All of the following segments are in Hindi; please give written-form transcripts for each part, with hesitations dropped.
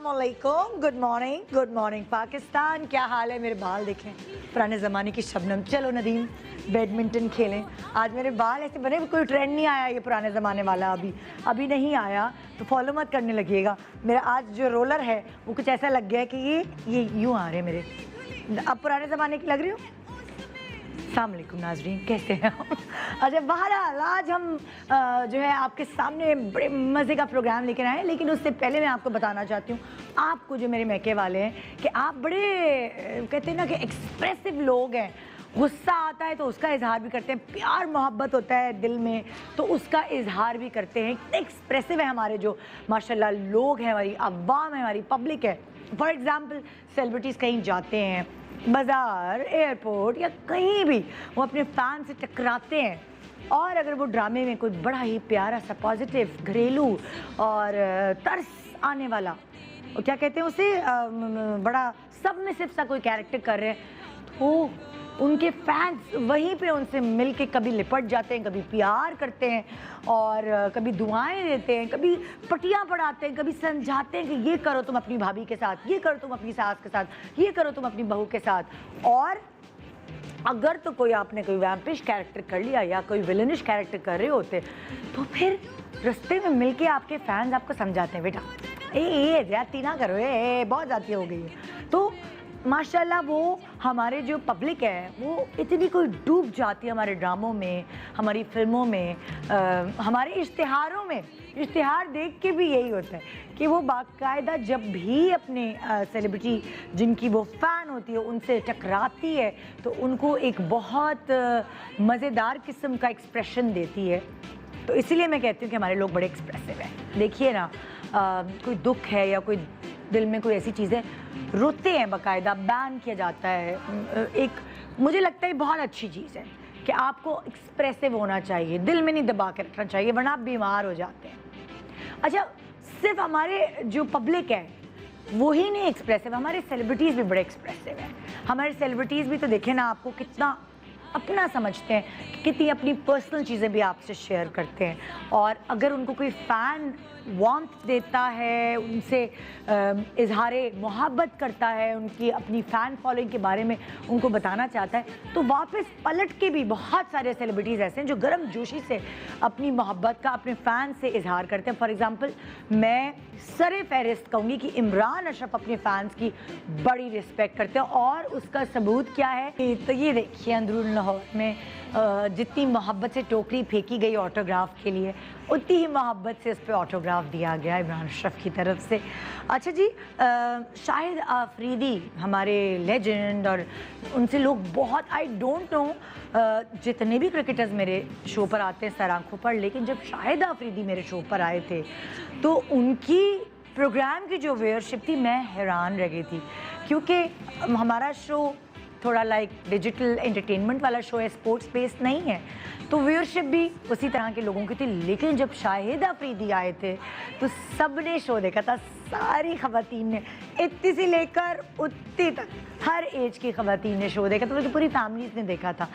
अस्सलामुअलैकुम, गुड मॉर्निंग पाकिस्तान। क्या हाल है? मेरे बाल देखें, पुराने ज़माने की शबनम। चलो नदीम बैडमिंटन खेलें। आज मेरे बाल ऐसे बने, कोई ट्रेंड नहीं आया ये पुराने ज़माने वाला, अभी नहीं आया, तो फॉलो मत करने लगिएगा। मेरा आज जो रोलर है वो कुछ ऐसा लग गया है कि ये यूँ आ रहे हैं मेरे। अब पुराने ज़माने की लग रही हूँ। अस्सलाम वालेकुम नाज़रीन, कैसे हैं आप? अच्छा, बहरहाल आज हम जो है आपके सामने बड़े मज़े का प्रोग्राम लेकर आए हैं, लेकिन उससे पहले मैं आपको बताना चाहती हूँ, आपको जो मेरे मैके वाले हैं, कि आप बड़े कहते हैं ना कि एक्सप्रेसिव लोग हैं। गुस्सा आता है तो उसका इजहार भी करते हैं, प्यार मोहब्बत होता है दिल में तो उसका इजहार भी करते हैं। एक्सप्रेसिव है हमारे जो माशाल्लाह लोग हैं, हमारी अवाम है, हमारी पब्लिक है। फॉर एग्ज़ाम्पल सेलिब्रिटीज़ कहीं जाते हैं, बाज़ार, एयरपोर्ट या कहीं भी, वो अपने फ़ैन से टकराते हैं, और अगर वो ड्रामे में कोई बड़ा ही प्यारा सा पॉजिटिव घरेलू और तरस आने वाला, और क्या कहते हैं उसे, बड़ा सबमिसिव सा कोई कैरेक्टर कर रहे हैं, तो उनके फैंस वहीं पे उनसे मिल के कभी लिपट जाते हैं, कभी प्यार करते हैं और कभी दुआएं देते हैं, कभी पटियां पढ़ाते हैं, कभी समझाते हैं कि ये करो तुम अपनी भाभी के साथ, ये करो तुम अपनी सास के साथ, ये करो तुम अपनी बहू के साथ। और अगर तो कोई आपने कोई वैम्पिश कैरेक्टर कर लिया या कोई विलनिश कैरेक्टर कर रहे होते, तो फिर रास्ते में मिल के आपके फैंस आपको समझाते हैं, बेटा ए ज्यादती ना करो, बहुत ज़्यादती हो गई है। तो माशाल्लाह वो हमारे जो पब्लिक है वो इतनी कोई डूब जाती है हमारे ड्रामों में, हमारी फिल्मों में, हमारे इश्तिहारों में। इश्तिहार देख के भी यही होता है कि वो बाकायदा जब भी अपने सेलिब्रिटी जिनकी वो फ़ैन होती है उनसे टकराती है तो उनको एक बहुत मज़ेदार किस्म का एक्सप्रेशन देती है। तो इसीलिए मैं कहती हूँ कि हमारे लोग बड़े एक्सप्रेसिव हैं। देखिए ना, कोई दुख है या कोई दिल में कोई ऐसी चीज़ें, रोते हैं, बाकायदा बैन किया जाता है। एक मुझे लगता है बहुत अच्छी चीज़ है कि आपको एक्सप्रेसिव होना चाहिए, दिल में नहीं दबा के रखना चाहिए, वरना आप बीमार हो जाते हैं। अच्छा, सिर्फ हमारे जो पब्लिक है वो ही नहीं एक्सप्रेसिव, हमारे सेलिब्रिटीज़ भी बड़े एक्सप्रेसिव हैं। हमारे सेलिब्रिटीज़ भी तो देखें ना, आपको कितना अपना समझते हैं, कितनी अपनी पर्सनल चीज़ें भी आपसे शेयर करते हैं। और अगर उनको कोई फ़ैन वार्मथ देता है, उनसे इजहारे मोहब्बत करता है, उनकी अपनी फ़ैन फॉलोइंग के बारे में उनको बताना चाहता है, तो वापस पलट के भी बहुत सारे सेलिब्रिटीज़ ऐसे हैं जो गर्म जोशी से अपनी मोहब्बत का अपने फ़ैन से इजहार करते हैं। फॉर एग्ज़ाम्पल, मैं सरे फहरिस्त कहूँगी कि इमरान अशरफ अपने फ़ैन्स की बड़ी रिस्पेक्ट करते हैं, और उसका सबूत क्या है? तो ये देखिए, अंदरून लाहौर में जितनी मोहब्बत से टोकरी फेंकी गई ऑटोग्राफ के लिए, उतनी ही मोहब्बत से उस पर ऑटोग्राफ दिया गया इमरान अशरफ की तरफ से। अच्छा जी, शाहिद आफरीदी हमारे लेजेंड, और उनसे लोग बहुत, आई डोंट नो जितने भी क्रिकेटर्स मेरे शो पर आते हैं सर आँखों पर, लेकिन जब शाहिद आफरीदी मेरे शो पर आए थे तो उनकी प्रोग्राम की जो व्यूअरशिप थी, मैं हैरान रह गई थी, क्योंकि हमारा शो थोड़ा लाइक डिजिटल एंटरटेनमेंट वाला शो है, स्पोर्ट्स बेस्ड नहीं है, तो व्यूअरशिप भी उसी तरह के लोगों की थी। लेकिन जब शाहिद आफरीदी आए थे तो सब ने शो देखा था, सारी ख़वातीन ने, इतनी से लेकर उतनी तक हर एज की ख़वातीन ने शो देखा था, तो पूरी फैमिलीज़ ने देखा था।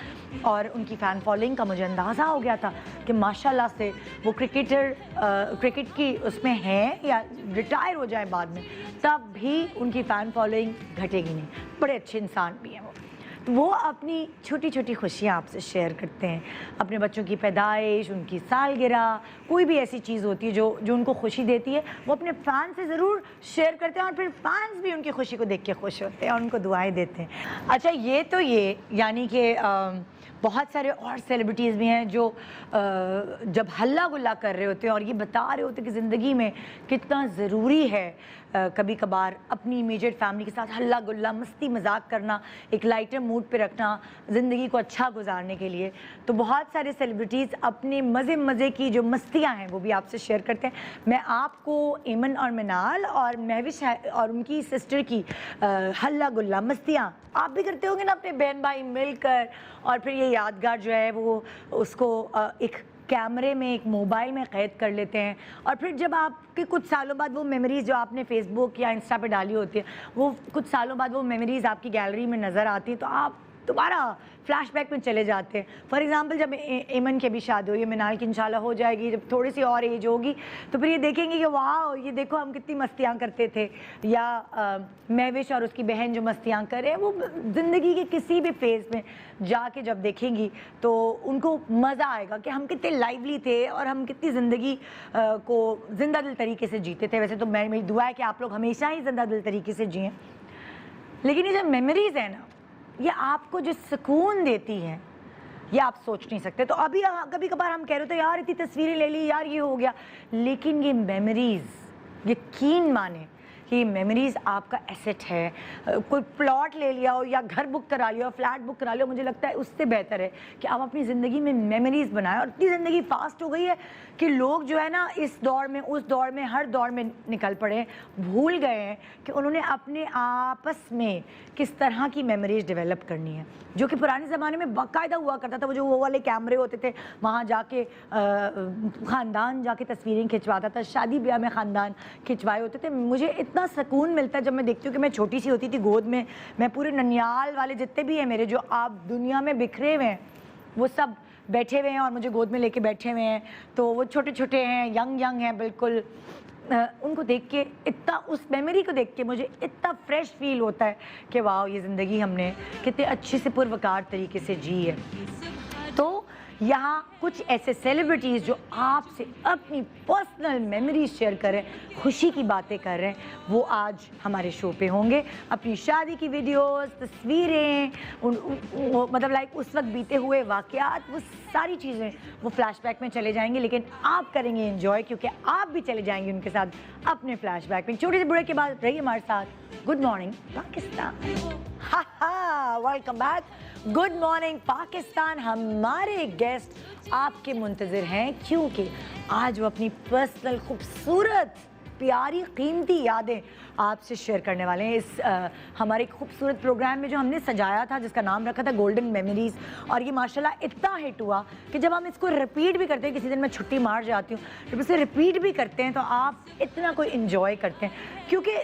और उनकी फ़ैन फॉलोइंग का मुझे अंदाज़ा हो गया था कि माशाल्लाह से वो क्रिकेट की उसमें हैं या रिटायर हो जाए बाद में, तब भी उनकी फ़ैन फॉलोइंग घटेगी नहीं। बड़े अच्छे इंसान भी हैं वो अपनी छोटी छोटी खुशियाँ आपसे शेयर करते हैं, अपने बच्चों की पैदाइश, उनकी सालगिरह, कोई भी ऐसी चीज़ होती है जो उनको खुशी देती है, वो अपने फ़ैन से ज़रूर शेयर करते हैं, और फिर फैंस भी उनकी खुशी को देख के खुश होते हैं और उनको दुआएं देते हैं। अच्छा, ये तो ये यानी कि बहुत सारे और सेलिब्रिटीज़ भी हैं जो जब हल्ला गुल्ला कर रहे होते हैं और ये बता रहे होते हैं कि ज़िंदगी में कितना ज़रूरी है कभी कभार अपनी इमीडिएट फैमिली के साथ हल्ला गुल्ला, मस्ती मजाक करना, एक लाइटर मूड पे रखना ज़िंदगी को अच्छा गुजारने के लिए, तो बहुत सारे सेलिब्रिटीज़ अपने मज़े की जो मस्तियाँ हैं वो भी आपसे शेयर करते हैं। मैं आपको एमन और मिनाल और महविश और उनकी सिस्टर की हल्ला गुल्ला मस्तियाँ आप भी करते होंगे ना अपने बहन भाई मिलकर, और फिर ये यादगार जो है वो उसको एक कैमरे में, एक मोबाइल में क़ैद कर लेते हैं, और फिर जब आपके कुछ सालों बाद वो मेमोरीज़ जो आपने फेसबुक या इंस्टा पे डाली होती है, वो कुछ सालों बाद वो मेमोरीज़ आपकी गैलरी में नज़र आती है, तो आप दोबारा फ्लैशबैक में चले जाते हैं। फॉर एग्जांपल जब एमन की भी शादी हुई है, मिनाल की इंशाल्लाह हो जाएगी, जब थोड़ी सी और एज होगी तो फिर ये देखेंगे कि वाह ये देखो हम कितनी मस्तियाँ करते थे, या महविश और उसकी बहन जो मस्तियाँ करें, वो ज़िंदगी के किसी भी फेज़ में जाके जब देखेंगी तो उनको मज़ा आएगा कि हम कितने लाइवली थे और हम कितनी ज़िंदगी को जिंदा दिल तरीके से जीते थे। वैसे तो मेरी दुआ है कि आप लोग हमेशा ही जिंदा दिल तरीके से जिएँ, लेकिन ये जो मेमोरीज़ है ना, ये आपको जो सुकून देती हैं ये आप सोच नहीं सकते। तो अभी कभी कभार हम कह रहे थे यार इतनी तस्वीरें ले ली, यार ये हो गया, लेकिन ये मेमोरीज़, यकीन माने कि ये मेमोरीज़ आपका एसेट है। कोई प्लॉट ले लिया हो या घर बुक करा लिया हो, फ्लैट बुक करा लिया हो, मुझे लगता है उससे बेहतर है कि आप अपनी ज़िंदगी में मेमोरीज़ बनाएं। और इतनी ज़िंदगी फास्ट हो गई है कि लोग जो है ना इस दौर में उस दौर में हर दौर में निकल पड़े, भूल गए हैं कि उन्होंने अपने आपस में किस तरह की मेमोरीज़ डेवलप करनी है, जो कि पुराने ज़माने में बाकायदा हुआ करता था। वो जो वो वाले कैमरे होते थे, वहाँ जाके ख़ानदान जाके तस्वीरें खिंचवाता था, शादी ब्याह में ख़ानदान खिंचवाए होते थे। मुझे इतना सुकून मिलता है जब मैं देखती हूँ कि मैं छोटी सी होती थी, गोद में मैं पूरे ननियाल वाले जितने भी हैं मेरे जो आप दुनिया में बिखरे हुए हैं वो सब बैठे हुए हैं और मुझे गोद में लेके बैठे हुए हैं। तो वो छोटे छोटे हैं, यंग हैं बिल्कुल। उनको देख के इतना, उस मेमोरी को देख के मुझे इतना फ्रेश फील होता है कि वाह ये ज़िंदगी हमने कितने अच्छे से पुरवकार तरीके से जी है। तो यहाँ कुछ ऐसे सेलिब्रिटीज़ जो आपसे अपनी पर्सनल मेमोरीज शेयर करें, खुशी की बातें कर रहे हैं, वो आज हमारे शो पे होंगे। अपनी शादी की वीडियोस, तस्वीरें, मतलब लाइक उस वक्त बीते हुए वाक़यात, वो सारी चीज़ें वो फ्लैशबैक में चले जाएंगे, लेकिन आप करेंगे एंजॉय क्योंकि आप भी चले जाएंगे उनके साथ अपने फ्लैशबैक में। छोटे से बुरे के बाद रहिए हमारे साथ। Good morning Pakistan, welcome back. Good morning Pakistan. हमारे गेस्ट आपके मुंतज़िर हैं क्योंकि आज वो अपनी पर्सनल खूबसूरत प्यारी कीमती यादें आपसे शेयर करने वाले हैं इस हमारे खूबसूरत प्रोग्राम में जो हमने सजाया था, जिसका नाम रखा था गोल्डन मेमोरीज़। और ये माशाल्लाह इतना हिट हुआ कि जब हम इसको रिपीट भी करते हैं, किसी दिन मैं छुट्टी मार जाती हूँ, जब इसे रिपीट भी करते हैं तो आप इतना कोई इन्जॉय करते हैं। क्योंकि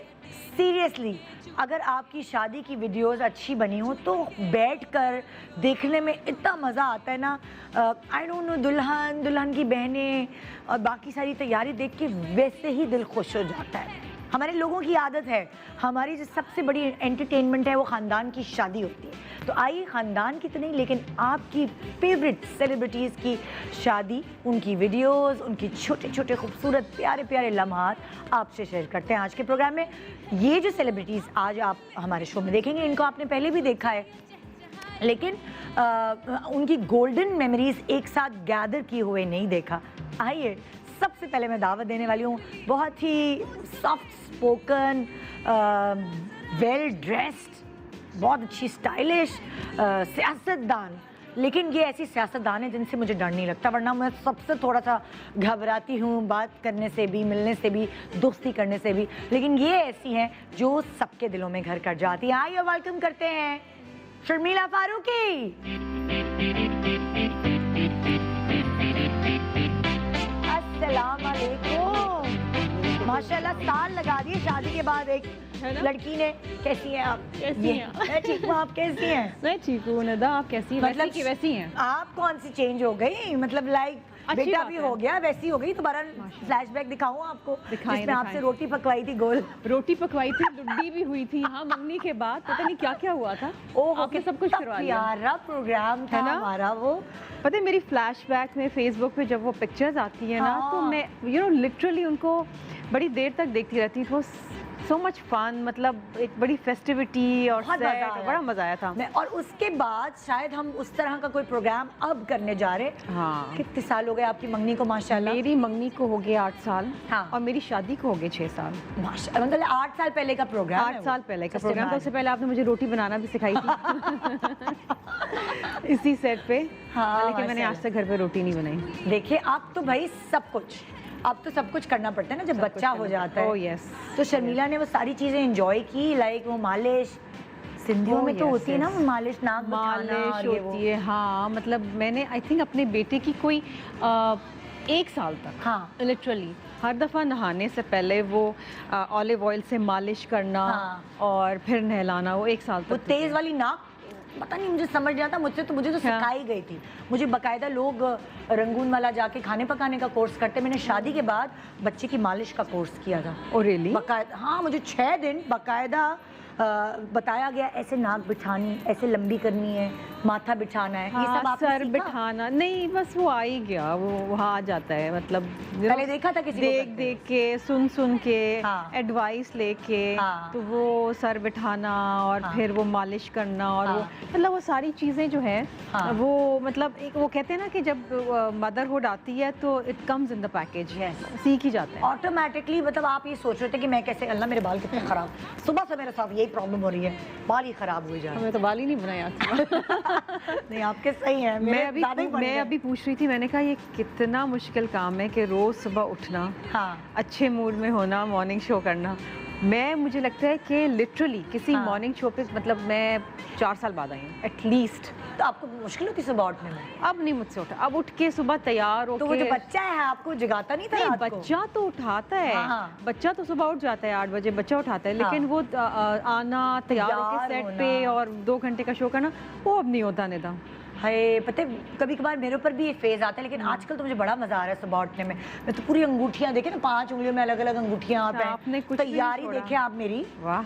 सीरियसली अगर आपकी शादी की वीडियोस अच्छी बनी हो तो बैठकर देखने में इतना मज़ा आता है ना। आई डोंट नो, दुल्हन की बहनें और बाकी सारी तैयारी देख के वैसे ही दिल खुश हो जाता है। हमारे लोगों की आदत है, हमारी जो सबसे बड़ी एंटरटेनमेंट है वो ख़ानदान की शादी होती है। तो आइए ख़ानदान की तो नहीं लेकिन आपकी फेवरेट सेलिब्रिटीज़ की शादी, उनकी वीडियोस, उनकी छोटे छोटे खूबसूरत प्यारे प्यारे लम्हात आपसे शेयर करते हैं आज के प्रोग्राम में। ये जो सेलिब्रिटीज़ आज आप हमारे शो में देखेंगे, इनको आपने पहले भी देखा है, लेकिन उनकी गोल्डन मेमोरीज़ एक साथ गैदर किए हुए नहीं देखा। आइए सबसे पहले मैं दावत देने वाली हूँ बहुत ही सॉफ्ट स्पोकन, वेल ड्रेस्ड, बहुत अच्छी स्टाइलिश सियासतदान। लेकिन ये ऐसी सियासतदान है जिनसे मुझे डर नहीं लगता, वरना मैं सबसे थोड़ा सा घबराती हूँ बात करने से भी, मिलने से भी, दोस्ती करने से भी। लेकिन ये ऐसी हैं जो सबके दिलों में घर कर जाती हैं। आइए वेलकम करते हैं शर्मिला फारूकी। अस्सलाम वालेकुम। माशाल्लाह साल लगा दिए शादी के बाद एक लड़की ने। कैसी हैं आप? कैसी हैं? मैं ठीक हूँ, आप कैसी हैं? मैं ठीक हूँ नदा, आप कैसी हैं? मतलब वैसी की वैसी हैं। आप कौन सी चेंज हो गई? मतलब लाइक बेटा भी हो गया, वैसी हो गई। दोबारा फ्लैशबैक दिखाऊं आपको जिसमें आपसे रोटी पकवाई थी, गोल रोटी पकवाई थी, लुड्डी भी हुई थी। हाँ, मंगनी के बाद पता नहीं क्या क्या हुआ था। आपने सब कुछ करवा लिया। प्यारा प्रोग्राम था ना हमारा वो। पता है मेरी फ्लैशबैक में फेसबुक पे जब वो पिक्चर्स आती है ना, तो मैं लिटरली उनको बड़ी देर तक देखती रहती थी। वो सो मच फन, मतलब एक बड़ी फेस्टिविटी और बड़ा मजा आया था। और उसके बाद शायद हम उस तरह का कोई प्रोग्राम अब करने जा रहे हैं। हाँ। कितने साल हो गए आपकी मंगनी को? माशाल्लाह मेरी मंगनी को हो गए 8 साल। हाँ। और मेरी शादी को हो गए 6 साल। माशाल्लाह, मतलब 8 साल पहले का प्रोग्राम। 8 साल पहले का प्रोग्राम। तो उससे पहले आपने मुझे रोटी बनाना भी सिखाई थी इसी सेट पे। हाँ, लेकिन मैंने आज तक घर पे रोटी नहीं बनाई। देखिए आप तो भाई सब कुछ, अब तो सब कुछ करना पड़ता है ना जब बच्चा हो जाता है। Oh yes. तो शर्मिला ने वो सारी चीजें एंजॉय की, लाइक वो मालिश, सिंधियों में तो होती है ना वो मालिश, नाक मालिश होती है। हाँ, मतलब मैंने आई थिंक अपने बेटे की कोई 1 साल तक, हाँ, लिटरली हर दफ़ा नहाने से पहले वो ऑलिव ऑयल से मालिश करना, हाँ, और फिर नहलाना, वो 1 साल तक। वो तेज वाली नाक पता नहीं मुझे समझ नहीं आता, मुझे तो सिखाई गई थी। मुझे बाकायदा लोग रंगून वाला जाके खाने पकाने का कोर्स करते। मैंने शादी के बाद बच्चे की मालिश का कोर्स किया था। Oh really? बाकायदा, हाँ, मुझे 6 दिन बाकायदा बताया गया ऐसे नाक बिछानी, ऐसे लंबी करनी है, माथा बिछाना है। हाँ, ये सब आपने सर सीखा? बिठाना नहीं, बस वो आ ही गया, वो वहाँ आ जाता है। मतलब पहले देखा था किसी को देख करते? देख के, सुन के, हाँ। एडवाइस लेके, हाँ। तो वो सर बिठाना और हाँ। फिर वो मालिश करना और वो हाँ। मतलब वो सारी चीज़ें जो है हाँ। वो मतलब एक वो कहते हैं ना कि जब मदरहुड आती है तो it comes in the package, सीख ही जाता है ऑटोमेटिकली। मतलब आप ये सोच रहे थे कि मैं कैसे, अल्लाह मेरे बाल कितने खराब, सुबह से मेरे साथ यही प्रॉब्लम हो रही है, बाल ही खराब हो जा रहे हमें तो बाल ही नहीं बनाया था। हैं। नहीं, आपके सही है। मैं अभी पूछ रही थी, मैंने कहा ये कितना मुश्किल काम है कि रोज़ सुबह उठना, हाँ अच्छे मूड में होना, मॉर्निंग शो करना। मुझे लगता है कि लिटरली किसी हाँ। मॉर्निंग शो पे मतलब मैं 4 साल बाद आई हूँ एटलीस्ट। तो आपको मुश्किल होती सुबह उठने में? अब नहीं मुझसे उठा, अब उठ के सुबह तैयार तो वो होके जो बच्चा है आपको जगाता नहीं था नहीं, रात को? बच्चा तो उठाता है। हाँ। बच्चा तो सुबह उठ जाता है 8 बजे, बच्चा उठाता है, लेकिन हाँ। वो आना, तैयार होके तैयार सेट होना। पे और 2 घंटे का शो करना, वो अब नहीं होता निदा। हाय, पता है कभी कभार मेरे ऊपर भी ये फेज आता है, लेकिन आजकल तो मुझे बड़ा मजा आ रहा है सुबह उठने में। मैं तो पूरी अंगूठियां देखे ना, 5 उंगलियों में अलग अलग अंगूठियां आप आपने कुछ भी नहीं तैयारी छोड़ा। देखे आप मेरी। वाह,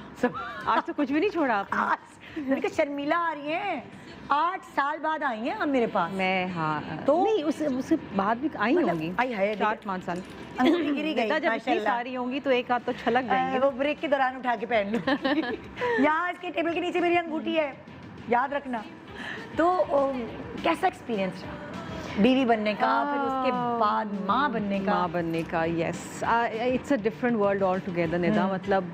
आज तो कुछ भी नहीं छोड़ा आपने। आज मेरे को शर्मिला आ रही है, 8 साल बाद आई हैं अब मेरे पास। मैं हाँ तो नहीं, उससे बाद भी आई मतलब होंगी, आई है 4-5 साल। अंगूठी गिरी गई बेटा जब इतनी माशाल्लाह। सारी होंगी तो एक हाथ तो छलक जाएंगे। वो ब्रेक के दौरान उठा के पहन लूं। यहाँ इसके टेबल के नीचे मेरी अंगूठी है, याद रखना। तो कैसा एक्सपीरियंस रहा बीवी बनने का, फिर उसके बाद माँ बनने का? माँ बनने का, yes, it's a different world all together Nida. मतलब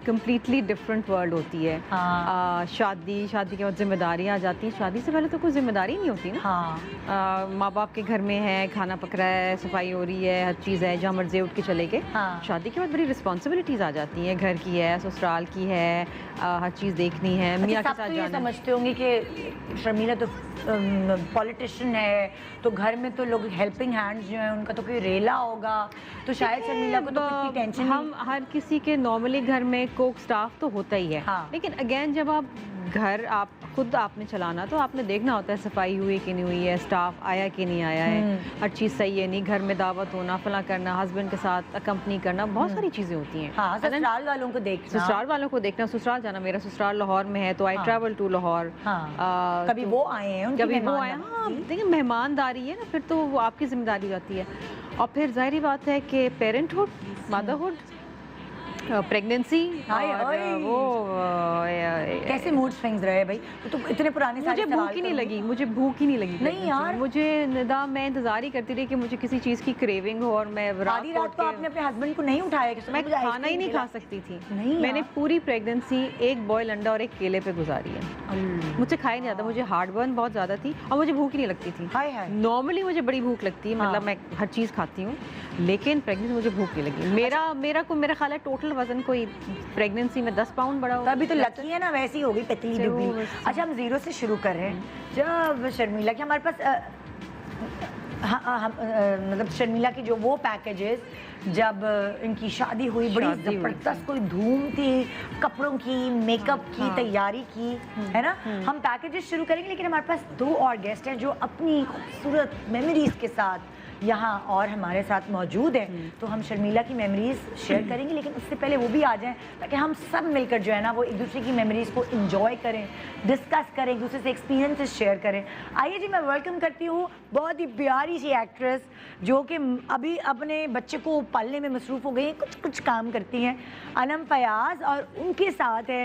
कंप्लीटली डिफरेंट वर्ल्ड होती है। हाँ। शादी के बाद जिम्मेदारियाँ आ जाती हैं। शादी से पहले तो कोई जिम्मेदारी नहीं होती ना। हाँ। माँ बाप के घर में है, खाना पक रहा है, सफाई हो रही है, हर चीज़ है, जहाँ मर्जी उठ के चले गए। हाँ। शादी के बाद बड़ी रिस्पॉन्सिबिलिटीज़ आ जाती हैं, घर की है, ससुराल की है, हर चीज़ देखनी है, मियाँ के सब साथ तो ये जाना है। समझते होंगे कि शर्मिला तो पॉलिटिशियन है, तो घर में तो लोग हेल्पिंग हैंड्स जो हैं उनका तो कोई रेला होगा, तो शायद शर्मिला को तो इतनी टेंशन हम हर किसी के नॉर्मली घर में कोक स्टाफ तो होता ही है। हाँ। लेकिन अगेन जब आप घर आप खुद आपने चलाना तो आपने देखना होता है सफाई हुई कि नहीं हुई है, स्टाफ आया कि नहीं आया है, हर चीज़ सही है नहीं, घर में दावत होना, फला करना, हस्बैंड के साथ अकम्पनी करना, बहुत सारी चीज़ें होती हैं। हाँ, ससुराल वालों को देखना, ससुराल वालों को देखना, ससुराल जाना, मेरा ससुराल लाहौर में है तो आई ट्रैवल टू लाहौर। हाँ। कभी वो आए हैं, उनकी कभी वो आए, मेहमानदारी। हाँ देखिए मेहमानदारी है ना, फिर तो वो आपकी जिम्मेदारी जाती है। और फिर जाहिर बात है कि पेरेंटहुड, मदरहुड, प्रेगनेंसी और वो कैसे मूड स्विंग्स रहे भाई? तो इतने पुराने सारे मुझे भूख ही नहीं लगी, मुझे भूख ही नहीं लगी। नहीं यार, मुझे निदा मैं इंतजार ही करती रही कि मुझे किसी चीज़ की क्रेविंग हो और मैं आधी रात को आपने अपने हस्बैंड को नहीं उठाया कि मैं खाना ही नहीं खा सकती थी। नहीं, मैंने पूरी प्रेगनेंसी एक बॉयल अंडा और एक केले पे गुजारी है। मुझे खाया नहीं जाता, मुझे हार्ट बर्न बहुत ज़्यादा थी और मुझे भूख ही नहीं लगती थी। हाय हाय। नॉर्मली मुझे बड़ी भूख लगती है, मतलब मैं हर चीज़ खाती हूँ, लेकिन प्रेगनेंसी मुझे भूख नहीं लगी। मेरा ख्याल है टोटल वजन कोई प्रेगनेंसी में 10 पाउंड बढ़ा होगा। तभी तो लकी है ना, वैसी होगी पतली डुबी। अच्छा, हम जीरो से शुरू कर रहे हैं। जब शर्मिला की हमारे पास मतलब शर्मिला की जो वो पैकेजेस, जब इनकी शादी हुई, बड़ी जबरदस्त कोई धूम थी, कपड़ों की, मेकअप की, तैयारी की, है ना। हम पैकेजेस शुरू करेंगे, लेकिन हमारे पास 2 और गेस्ट हैं जो अपनी खूबसूरत मेमोरीज के साथ यहाँ और हमारे साथ मौजूद हैं। तो हम शर्मिला की मेमोरीज शेयर करेंगे, लेकिन उससे पहले वो भी आ जाएं ताकि हम सब मिलकर जो है ना वो एक दूसरे की मेमोरीज को एंजॉय करें, डिस्कस करें, एक दूसरे से एक्सपीरियंसेस शेयर करें। आइए जी, मैं वेलकम करती हूँ बहुत ही प्यारी सी एक्ट्रेस जो कि अभी अपने बच्चे को पालने में मसरूफ़ हो गई हैं, कुछ काम करती हैं, अनम फयाज। और उनके साथ है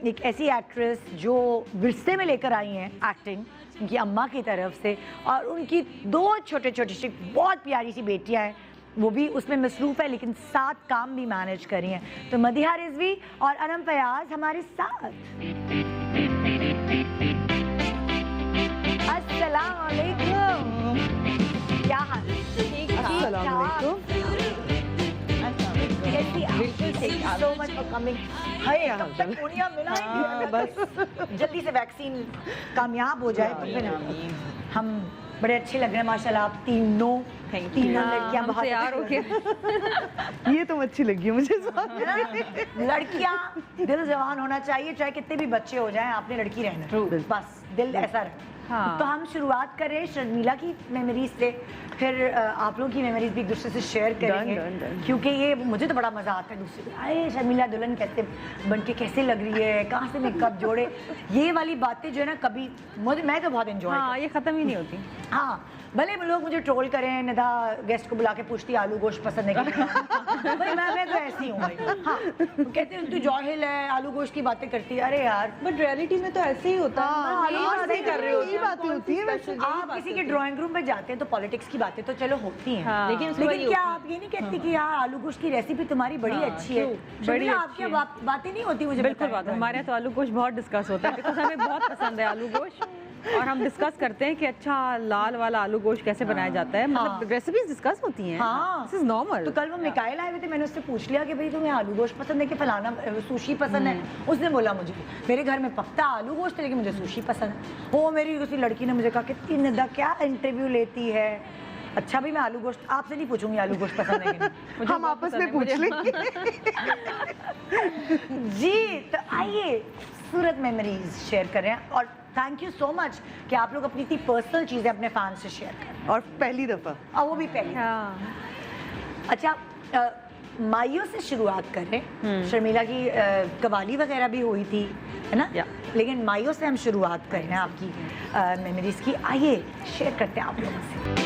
एक ऐसी एक्ट्रेस जो विरसे में लेकर आई हैं एक्टिंग, उनकी अम्मा की तरफ से, और उनकी 2 छोटे सी बहुत प्यारी सी बेटियां हैं, वो भी उसमें मसरूफ़ है लेकिन साथ काम भी मैनेज कर रही हैं। तो मदिहा रिजवी और अनम फयाज हमारे साथ। अस्सलाम वालेकुम, क्या हाल? अस्सलाम वालेकुम। So much for coming. हाय, कब तक पूर्णिया मिला है? बस जल्दी से वैक्सीन कामयाब हो जाए तो फिर हम बड़े अच्छे लग रहे हैं माशाल्लाह, आप तीनों Thank तीनों you. लड़कियां हम बहुत तैयार हो अच्छी गए. ये तो अच्छी लगी मुझे सुन है ना? लड़कियां दिल जवान होना चाहिए, चाहे कितने भी बच्चे हो जाएं, आपने लड़की रहना True. है। बस दिल ऐसा रहे। हाँ. तो हम शुरुआत कर रहे हैं शर्मिला की मेमोरीज से, फिर आप लोगों की मेमोरीज भी एक दूसरे से शेयर करेंगे। done. क्योंकि ये मुझे तो बड़ा मजा आता है दूसरे को, अरे शर्मिला दुल्हन कैसे बन के कैसे लग रही है, कहाँ से मेकअप जोड़े, ये वाली बातें जो है ना कभी मैं तो बहुत एंजॉय हाँ, ये खत्म ही नहीं होती. हाँ, भले लोग मुझे ट्रोल करें, निदा गेस्ट को बुला के पूछती आलू गोश्त पसंद है कि नहीं। भाई मैं तो ऐसी हूँ भाई। हाँ, कहते हैं तू जाहिल है, आलू गोश्त की बातें करती है। अरे यार, बट रियलिटी में तो ऐसे ही होता है। हाँ, यही हाँ, बातें कर रहे होते यही हैं, बातें होती है वैसे। आप किसी के ड्राइंग रूम में जाते हैं तो पॉलिटिक्स की बातें तो चलो होती हैं, हाँ। लेकिन उसमें लेकिन वही क्या होती आप ये नहीं कहती कि यार आलू गोश्त की रेसिपी तुम्हारी बड़ी अच्छी है? बड़ी शर्मिला, अच्छी आपकी है। बातें नहीं होती मुझे बिल्कुल बताएं। बात है. हमारे यहाँ तो आलू गोश्त बहुत डिस्कस होता है बिकॉज हमें बहुत पसंद है आलू गोश्त. और हम डिस्कस करते हैं कि अच्छा लाल वाला आलू गोश्त कैसे बनाया जाता है. मतलब हाँ। रेसिपीज डिस्कस होती हैं. हाँ। This is normal. तो कल वो मिकाइल आए हुए थे, मैंने उससे पूछ लिया कि भाई तुम्हें आलू गोश्त पसंद है कि फलाना सुशी पसंद है? उसने बोला मुझे मेरे घर में पकता आलू गोश्त है लेकिन मुझे सुशी पसंद है। वो मेरी उसी लड़की ने मुझे कहा कि निदा क्या इंटरव्यू लेती है। अच्छा भाई, मैं आलू गोश्त आपसे नहीं पूछूंगी आलू गोश्त पसंद है कि नहीं। हम आपस में पूछ लेंगे। जी, तो आइए सूरत मेमोरीज शेयर करें, और थैंक यू सो मच कि आप लोग अपनी इतनी पर्सनल चीज़ें अपने फैंस से शेयर करें, और पहली दफा और वो भी पहली। हाँ. अच्छा, माइयों से शुरुआत करें। शर्मिला की कवाली वगैरह भी हुई थी, है ना? Yeah. लेकिन माइयों से हम शुरुआत कर रहे हैं आपकी मेमोरीज की। आइए शेयर करते हैं आप लोगों से।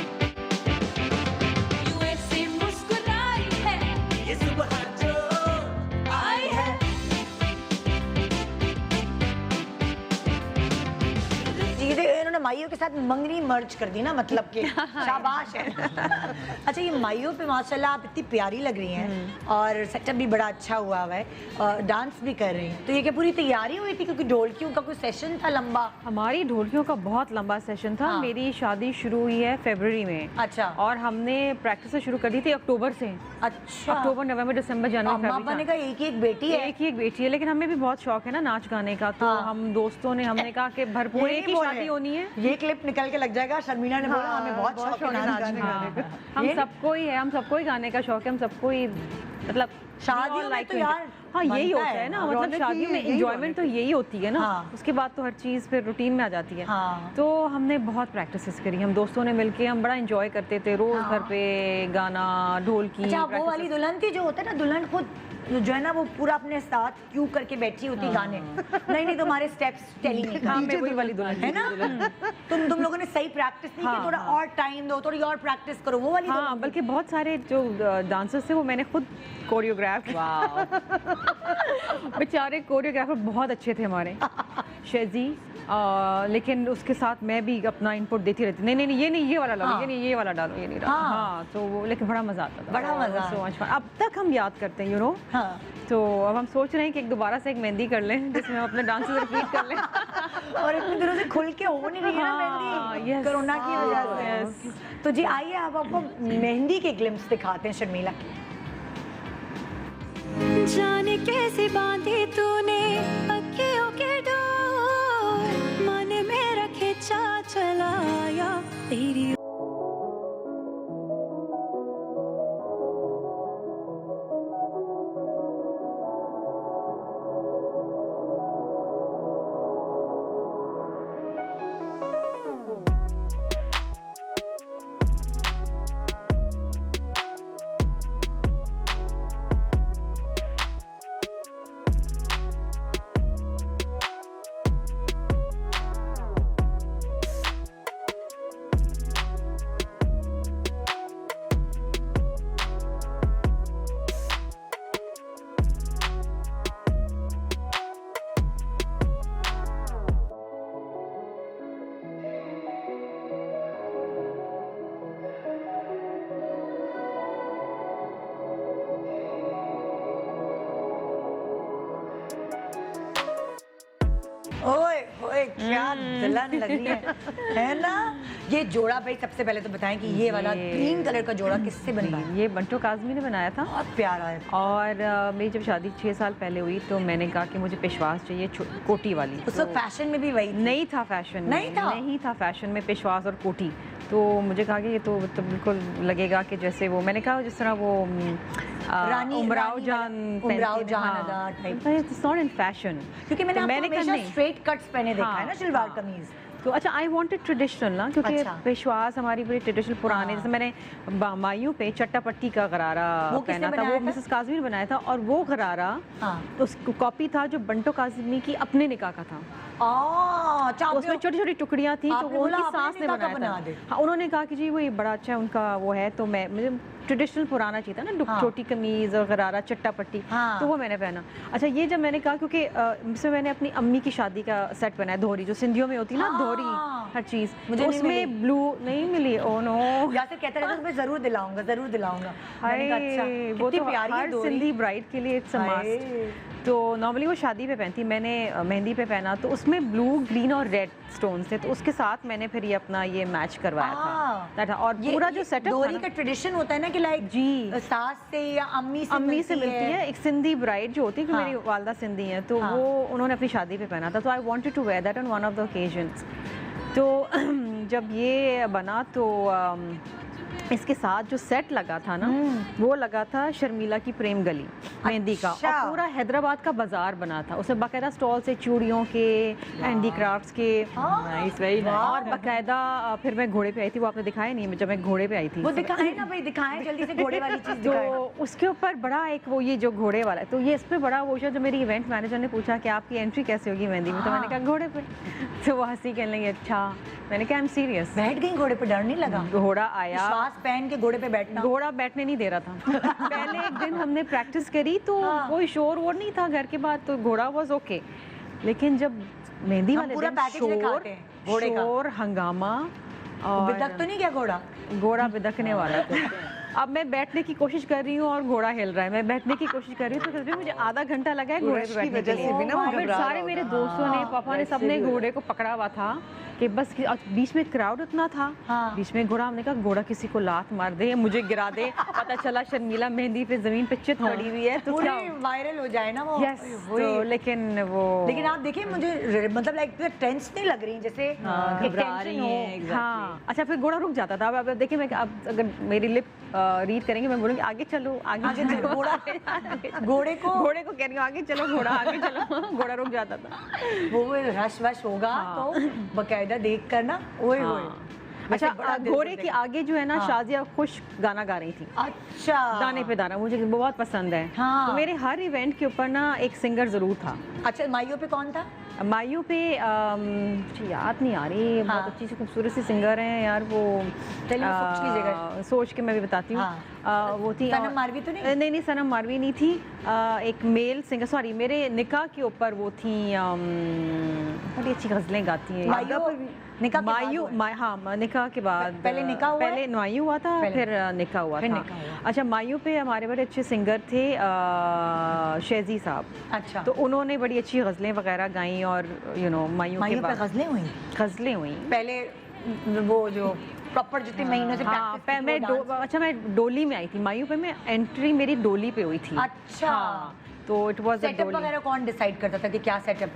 You ऐसे मुस्कुराई है, ये सुबह जो आई है। चीजें इन्होंने माइयों के साथ मंगनी मर्ज कर दी ना, मतलब कि शाबाश है। अच्छा, ये माइयों पे माशाल्लाह आप इतनी प्यारी लग रही हैं और सेटअप भी बड़ा अच्छा हुआ है और डांस भी कर रही हैं। तो ये क्या पूरी तैयारी हुई थी, क्योंकि ढोलकियों का कोई सेशन था लंबा? हमारी ढोलकियों का बहुत लंबा सेशन था. हाँ. मेरी शादी शुरू हुई है फरवरी में. अच्छा। और हमने प्रैक्टिस शुरू कर दी थी अक्टूबर से. अच्छा, अक्टूबर, नवंबर, दिसंबर, जनवरी, अम्मा फरवरी. बने का एक ही एक बेटी है। एक ही एक बेटी है, लेकिन हमें भी बहुत शौक है ना नाच गाने का. तो हाँ। हम दोस्तों ने हमने कहा कि भरपूर ये एक ही नहीं शादी बोले। होनी है. ये क्लिप निकल के लग जाएगा। शर्मिला ने बोला हमें बहुत शौक है नाच गाने का। हाँ, हम ये- सबको ही है, हम सबको ही गाने का शौक है, हम सबको ही मतलब शादियों we all में like तो to यार enjoy. हाँ, यही बनता होता है है ना, ना, मतलब रौनक शादियों ही में यही एंजॉयमेंट तो यही होती है ना. हाँ। उसके बाद तो हर चीज़ फिर रूटीन में आ जाती है. हाँ। तो हमने बहुत प्रैक्टिसेस करी, हम दोस्तों ने मिलके हम बड़ा एंजॉय करते थे. रोज हाँ। घर पे गाना, ढोलकी. अच्छा, वो practices. वाली दुल्हन थी जो होता है ना, दुल्हन खुद जो है ना वो पूरा अपने साथ क्यों करके बैठी होती गाने। नहीं तुम्हारे स्टेप्स टेली नहीं हाँ, कर, मैं वही वाली दुल्हन है ना? तुम लोगों ने सही प्रैक्टिस नहीं की, हाँ, थोड़ा हाँ। और टाइम दो, थोड़ी और प्रैक्टिस करो, वो वाली हाँ, दुल्हन थी। बल्कि बहुत सारे जो डांसर्स थे वो मैंने खुद कोरियोग्राफ. बेचारे कोरियोग्राफर बहुत अच्छे थे हमारे, शेजी. लेकिन उसके साथ मैं भी अपना इनपुट देती रहती. नहीं नहीं नहीं, ये नहीं, ये वाला डालो, हाँ। ये नहीं, ये वाला डालो, ये नहीं डालो. हाँ। हाँ, तो वो लेकिन बड़ा मजा आता था. बड़ा मजा So much fun. अब तक हम याद करते हैं, यू नो. हाँ। तो अब हम सोच रहे हैं कि एक दोबारा से एक मेहंदी कर लें जिसमें हम अपने डांसेस रिपीट कर लें. और इतने दिनों से खुल के हो नहीं रही है ना हाँ, मेहंदी, yes. कोरोना की वजह से। Yes. तो जी आइए अब आपको मेहंदी के ग्लिम्स दिखाते हैं शर्मिला की। जाने कैसे बांधी तूने अखियों के डोर, मन में रखे चा चलाया तेरी। क्या दुल्हन लग रही है ना। ये जोड़ा भाई सबसे पहले तो बताएं कि ये वाला ग्रीन कलर का जोड़ा किससे बनवाया? ये बंटो काज़मी ने बनाया था। बहुत प्यारा है। और मेरी जब शादी 6 साल पहले हुई तो मैंने कहा कि मुझे पेशवास चाहिए कोटी वाली। उस वक्त फैशन में भी वही थी। नहीं था फैशन में, नहीं था फैशन में पेशवास और कोटी। तो मुझे कहा कि ये तो बिल्कुल लगेगा कि जैसे वो, मैंने कहा जिस तरह वो उमराव जान type, it's not in fashion. क्योंकि मैंने हमेशा स्ट्रेट कट्स पहने देखा है ना शलवार हाँ। कमीज। तो अच्छा, आई वांटेड ट्रेडिशनल ना, क्योंकि अच्छा। पेशवास हमारी बड़ी ट्रेडिशनल पुराने, जैसे मैंने मायूं पे चट्टापट्टी का गरारा पहना था, वो मिसेस काज़मी ने बनाया था। और वो गरारा तो उसको कॉपी था जो बंटो काज़मी की अपने निकाह का था। तो उसमें छोटी छोटी टुकड़ियाँ थी, तो वो उनकी सास ने बनाया था। हाँ, उन्होंने कहा कि जी वो ये बड़ा अच्छा है उनका वो है, तो मुझे ट्रेडिशनल पुराना चाहिए था ना, छोटी कमीज और गरारा चट्टा पट्टी, तो वो मैंने पहना। अच्छा, ये जब मैंने कहा, क्योंकि इसमें मैंने अपनी अम्मी की शादी का सेट पहना है, धोरी जो सिंधियों में होती है ना, धोरी हर चीज, मुझे उसमें ब्लू नहीं मिली। ओह नो, यासर कहता रहता मैं जरूर दिलाऊंगा, जरूर दिलाऊंगा। वो तो हर सिंधी ब्राइड के लिए इट्स अ मस्ट। तो नॉर्मली वो शादी पे पहनती, मैंने मेहंदी पे पहना, तो उसमें ब्लू, ग्रीन और रेड स्टोन्स थे, तो उसके साथ मैंने फिर ये अपना ये मैच करवाया था। और पूरा जो सेटअप डोरी का ट्रेडिशन होता है ना कि लाइक जी सास से या अम्मी से मिलती है। एक सिंधी ब्राइड जो होती है, मेरी वालदा सिंधी है, तो वो उन्होंने अपनी शादी पे पहना था, तो I wanted to wear that on one of the occasions. तो जब ये बना तो इसके साथ जो सेट लगा था ना, वो लगा था शर्मिला की प्रेम गली मेहंदी का, और पूरा हैदराबाद का बाजार बना था। उसमें बाकायदा स्टॉल से चूड़ियों के, हैंडीक्राफ्ट्स के, और बाकायदा फिर मैं घोड़े पे आई थी, वो आपने दिखाया नहीं, जब मैं घोड़े पे आई थी। वो दिखाए ना भाई, दिखाएं जल्दी से घोड़े वाली चीज तो उसके ऊपर बड़ा एक वो ये जो घोड़े वाला है, तो ये इस पे बड़ा वो जो मेरी इवेंट मैनेजर ने पूछा कि आपकी एंट्री कैसे होगी मेहंदी में, तो मैंने कहा घोड़े पे। तो वो हंसी कहने लगी अच्छा, मैंने कहा आई एम सीरियस। बैठ गई घोड़े पे, डर नहीं लगा? घोड़ा आया, श्वास पहन के घोड़े पे बैठना। घोड़ा बैठने नहीं दे रहा था। पहले एक दिन हमने प्रैक्टिस करी तो कोई शोर वोर नहीं था घर के बाद, तो घोड़ा वाज ओके। लेकिन जब मेहंदी वाले दिन शोर हंगामा, और बिदक तो नहीं क्या घोड़ा? घोड़ा बिदकने वाला था। अब मैं बैठने की कोशिश कर रही हूँ और घोड़ा हिल रहा है, मैं बैठने की कोशिश कर रही हूँ, तो फिर भी मुझे आधा घंटा लगा है घोड़े पे बैठने के लिए। सारे मेरे दोस्तों ने, पापा ने, सबने घोड़े को पकड़ा हुआ था कि बस बीच में क्राउड उतना था, बीच में घोड़ा, हमने कहा घोड़ा किसी को लात मार दे, मुझे गिरा दे, पता चला शर्मिला मेहंदी पे जमीन पे चित पड़ी हुई है, तो क्या वायरल हो जाए ना वो। तो लेकिन आप देखिए, मुझे मतलब लाइक टेंस नहीं लग रही, जैसे घबरा रही है। हाँ, अच्छा, फिर घोड़ा रुक जाता था। अब देखिए, मैं अब अगर मेरी लिप रीड करेंगे, मैं बोलूँगी आगे चलो, आगे चलो, घोड़े को कह रही हूँ आगे चलो, घोड़ा आगे चलो, घोड़ा रुक जाता था। वो रश वश होगा तो बकायदा देख कर ना, ओए ओए। अच्छा, घोड़े के आगे जो है ना, शाजिया खुश गाना गा रही थी। अच्छा, दाने पे दाना मुझे बहुत पसंद है। तो मेरे हर इवेंट के ऊपर ना एक सिंगर जरूर था। अच्छा, माइयों पे कौन था? मायू पे मुझे याद नहीं आ रही, बहुत अच्छी सी खूबसूरत सी सिंगर हैं यार वो, सोच के मैं भी बताती हूँ। वो थी सनम मारवी तो नहीं? नहीं, सनम मारवी नहीं थी। एक मेल सिंगर, सॉरी, मेरे निकाह के ऊपर वो थी, बड़ी अच्छी गजलें गाती हैं। मायू, हाँ, निकाह के बाद, पहले निकाह हुआ, पहले मायू हुआ था, फिर निकाह हुआ था। अच्छा, मायू पे हमारे बड़े अच्छे सिंगर थे शेजी साहब। अच्छा, तो उन्होंने बड़ी अच्छी गजलें वगैरह गाई, और मायू के बाद गजलें हुई पहले, वो जो प्रॉपर जितने महीनों से अच्छा, मैं डोली में आई थी मायू पे, मैं एंट्री मेरी डोली पे हुई थी। अच्छा, तो इट वाज सेटअप वगैरह कौन डिसाइड करता था कि क्या सेटअप?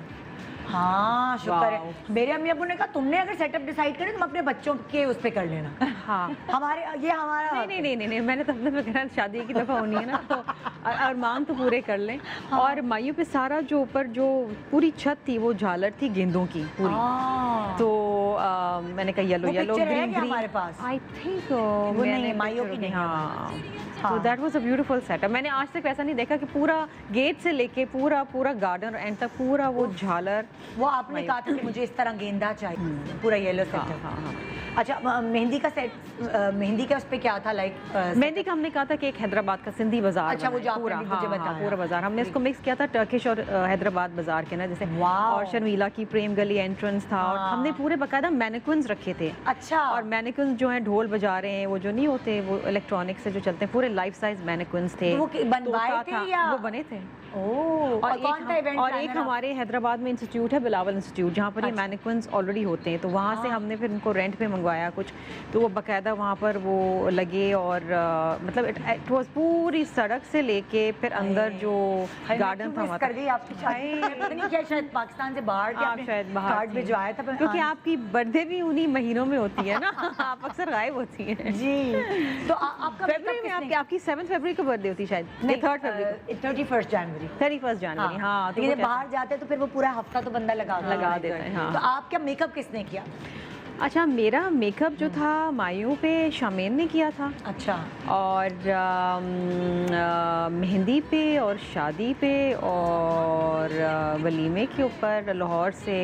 हाँ, शुक्र है। मेरे अम्मी अब्बू ने कहा तुमने अगर सेटअप डिसाइड करे तुम अपने बच्चों के उस पे कर लेना। हाँ, हमारा नहीं, मैंने तो अपने वगैरह शादी की दफ़ा होनी है ना, तो अरमान तो पूरे कर लें। और मायू पे सारा जो ऊपर जो पूरी छत थी वो झालर थी गेंदों की पूरी। तो मैंने कहा येलो ग्रीन हमारे पास, आई थिंक वो नहीं, मायू की नहीं। हाँ, तो that was a beautiful setup. मैंने आज तक ऐसा नहीं देखा कि पूरा गेट से लेके पूरा गार्डन एंड तक पूरा वो झालर। वो आपने कहा था कि मुझे इस तरह गेंदा चाहिए, पूरा येलो सेटअप। अच्छा, मेहंदी का सेट, मेहंदी का उस पे क्या था? लाइक मेहंदी का हमने कहा था कि एक हैदराबाद का सिंधी बाजार। अच्छा, वो जो पूरा पूरा बाजार हमने इसको मिक्स किया था टर्किश और हैदराबाद बाजार के ना, जैसे। और शर्मिला की प्रेम गली एंट्रेंस था, और हमने पूरे बाकायदा बाकायदा मैनिक्विन्स रखे थे अच्छा और मैनिक्विन्स जो हैं ढोल बजा रहे हैं, वो जो नहीं होते वो इलेक्ट्रॉनिक से जो चलते हैं, पूरे लाइफ साइज मैनिक्विन्स थे। तो वो बनवाए तोता थे था, या? वो बने थे। ओह, और कौन था इवेंट और एक हमारे हैदराबाद में इंस्टीट्यूट है, बिलावल इंस्टीट्यूट, जहाँ पर ये अच्छा। मैनिक्विन्स ऑलरेडी होते हैं, तो वहाँ से हमने फिर उनको रेंट पे मंगवाया कुछ, तो वो बाकायदा वहाँ पर वो लगे और मतलब इट वाज पूरी सड़क से लेके फिर अंदर जो गार्डन था वहाँ कर गई आपकी शादी पता नहीं क्या, शायद पाकिस्तान से बाहर के आप आपने शायद बाहर कार्ड थी। भिजवाया था पर क्योंकि हाँ। आपकी बर्थडे भी उन्हीं महीनों में होती है ना आप अक्सर गायब होती हैं। जी तो आपका फरवरी में आपकी 7 फरवरी को बर्थडे होती है शायद, नहीं 3 फरवरी को, 31 जनवरी 31 जनवरी। हाँ तो लेकिन वो जब बाहर जाते हैं तो फिर वो पूरा हफ्ता तो बंदा लगा देता है, हाँ। तो आपका मेकअप किसने किया? अच्छा, मेरा मेकअप जो था मायूं पे शामीन ने किया था, अच्छा और मेहंदी पे और शादी पे और वलीमे के ऊपर लाहौर से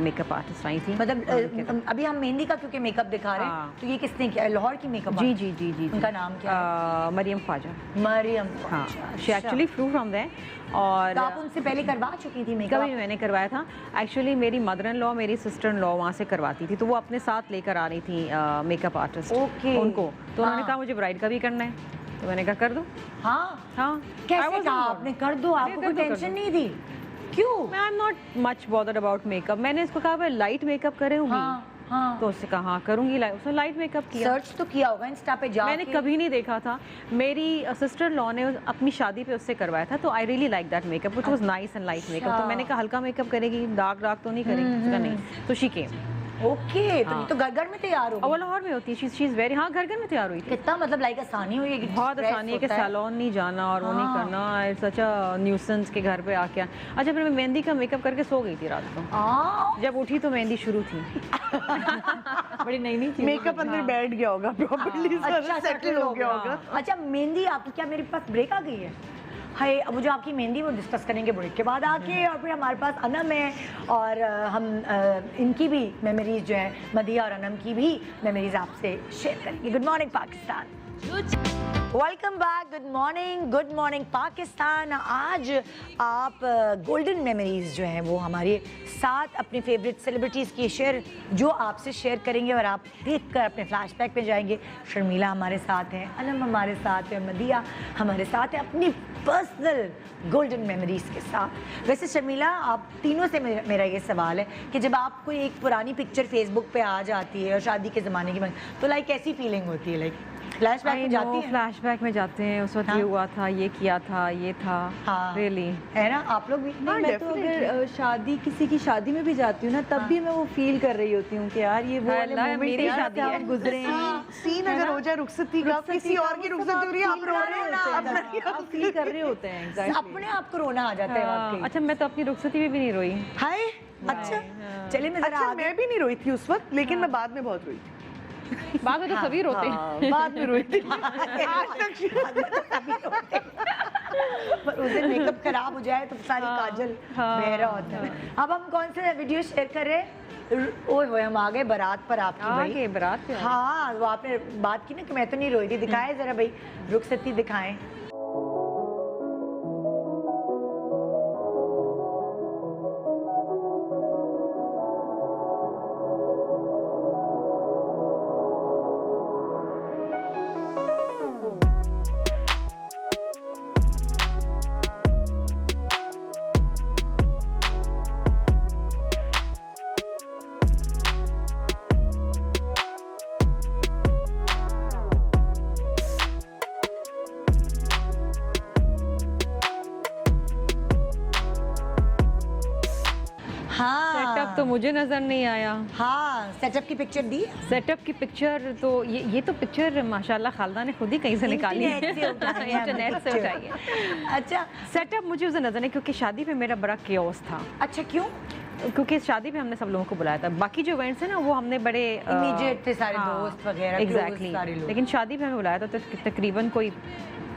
मेकअप आर्टिस्ट आई थी। मतलब अभी हम मेहंदी का क्योंकि मेकअप दिखा रहे हैं हाँ। तो ये किसने किया? लाहौर की मेकअप जी जी जी जी उनका नाम क्या है? मरियम ख्वाजा। मरियम। हाँ, अच्छा। She actually flew from there. और तो आप उनसे पहले करवा चुकी थी मेकअप? कभी मैंने करवाया था एक्चुअली, मेरी मदर इन लॉ मेरी सिस्टर इन लॉ वहाँ से करवाती थी, तो वो अपने साथ लेकर आ रही थी मेकअप आर्टिस्ट ओके। उनको, तो उन्होंने हाँ। कहा मुझे ब्राइड का भी करना है, तो मैंने कहा कर दो। हाँ हाँ, कैसे कहा आपने कर दो? आपको कोई टेंशन नहीं थी? क्यों? I am not much bothered about makeup. मैंने इसको कहा लाइट मेकअप करूँगी, हाँ हाँ तो उससे कहा हाँ करूँगी, उसने लाइट मेकअप किया। सर्च तो किया होगा इंस्टा पे जाके? मैंने कभी नहीं देखा था, मेरी सिस्टर लॉ ने अपनी शादी पे उससे करवाया था, तो I really like that makeup which was nice and light makeup. तो मैंने कहा हल्का मेकअप करेगी, डार्क तो नहीं करेगी, उसका नहीं, तो शी केम। ओके तो हाँ। तो घर में तैयार हो और वो लाहौर में होती है, शी इज वेरी, हाँ घर में तैयार हुई थी। कितना मतलब लाइक आसानी हुई है कि बहुत stress आसानी है कि होता सैलून नहीं जाना और वो नहीं हाँ। करना, सच अ न्यूसेंस के घर पे आके। अच्छा, फिर मैं मेहंदी का मेकअप करके सो गई थी रात को, जब उठी तो मेहंदी शुरू थी। बड़ी नई नई चीज। मेकअप अंदर बैठ गया होगा प्रॉपर्ली, अच्छा सेटल हो गया होगा। अच्छा मेहंदी आपकी, क्या मेरे पास ब्रेक आ गई है? हाय, अब वो जो आपकी मेहंदी वो डिस्कस करेंगे ब्रेक के बाद आके, और फिर हमारे पास अनम है और हम इनकी भी मेमोरीज जो है, मदिया और अनम की भी मेमोरीज आपसे शेयर करेंगे। Good morning Pakistan, welcome back. Good morning Pakistan. आज आप गोल्डन मेमोरीज जो हैं वो हमारे साथ अपने फेवरेट सेलिब्रिटीज़ की शेयर जो आपसे शेयर करेंगे और आप देखकर अपने फ्लैशबैक पे जाएंगे। शर्मिला हमारे साथ हैं, अनम हमारे साथ है, मदिया हमारे साथ है, अपनी पर्सनल गोल्डन मेमोरीज के साथ। वैसे शर्मिला, आप तीनों से मेरा ये सवाल है कि जब आपको एक पुरानी पिक्चर फेसबुक पे आ जाती है और शादी के ज़माने की, तो लाइक कैसी फीलिंग होती है? लाइक फ्लैशबैक में जाती है? फ्लैशबैक में जाते हैं, उस वक्त ये हुआ था, ये किया था, ये था। हाँ। रियली है ना? आप लोग भी? हाँ, मैं तो अगर शादी, किसी की शादी में भी जाती हूँ ना, तब भी मैं वो फील कर रही होती हूँ कि यार ये वो वाले अल्लाह, मोमेंट मेरी है शादी जहाँ है। से हम गुजरे हैं। सीन अगर हो जाए रुखसती का, किसी और की रुखसती हो रही है, आप रो रहे हो ना, आप फील कर रहे होते हैं exactly। अपने आप को रोना आ जाता है वाकई। अच्छा, मैं तो अपनी रुखसती में भी नहीं रोई। हाय, अच्छा चलिए मैं जरा अच्छा, आगे- मैं भी नहीं रोई थी उस वक्त, लेकिन मैं बाद में बहुत रोई थी। बाद में तो सभी रोते हैं। हाँ, बाद में रोई थी। आज तक पर उस दिन मेकअप खराब हो जाए तो सारी काजल बहरा होता है। अब हम कौन सा वीडियो शेयर कर रहे हैं? ओए होए, हम आ गए बारात पर आपकी भाई। आगे बारात पे आए। हाँ, वो आपने बात की ना कि मैं तो नहीं रोई थी। दिखाएं जरा भाई, रुखसती दिखाएं। सेटअप तो मुझे नजर नहीं आया। हाँ, सेटअप की पिक्चर दी? सेटअप की पिक्चर तो ये तो पिक्चर माशाल्लाह खालदा ने खुद ही कहीं से निकाली है, इंटरनेट से उठाई है हमने इंटरनेट से picture। उठाई है। अच्छा सेटअप मुझे उसे नजर नहीं, क्योंकि शादी पे मेरा बड़ा केओस था, अच्छा, क्यों? क्योंकि शादी पे हमने सब लोगों को बुलाया था। बाकी जो इवेंट्स है ना वो हमने बड़े Immediate थे, सारे दोस्त वगैरह, close एग्जैक्टली, सारे लोग। लेकिन शादी पे हमें बुलाया था तो तकरीबन कोई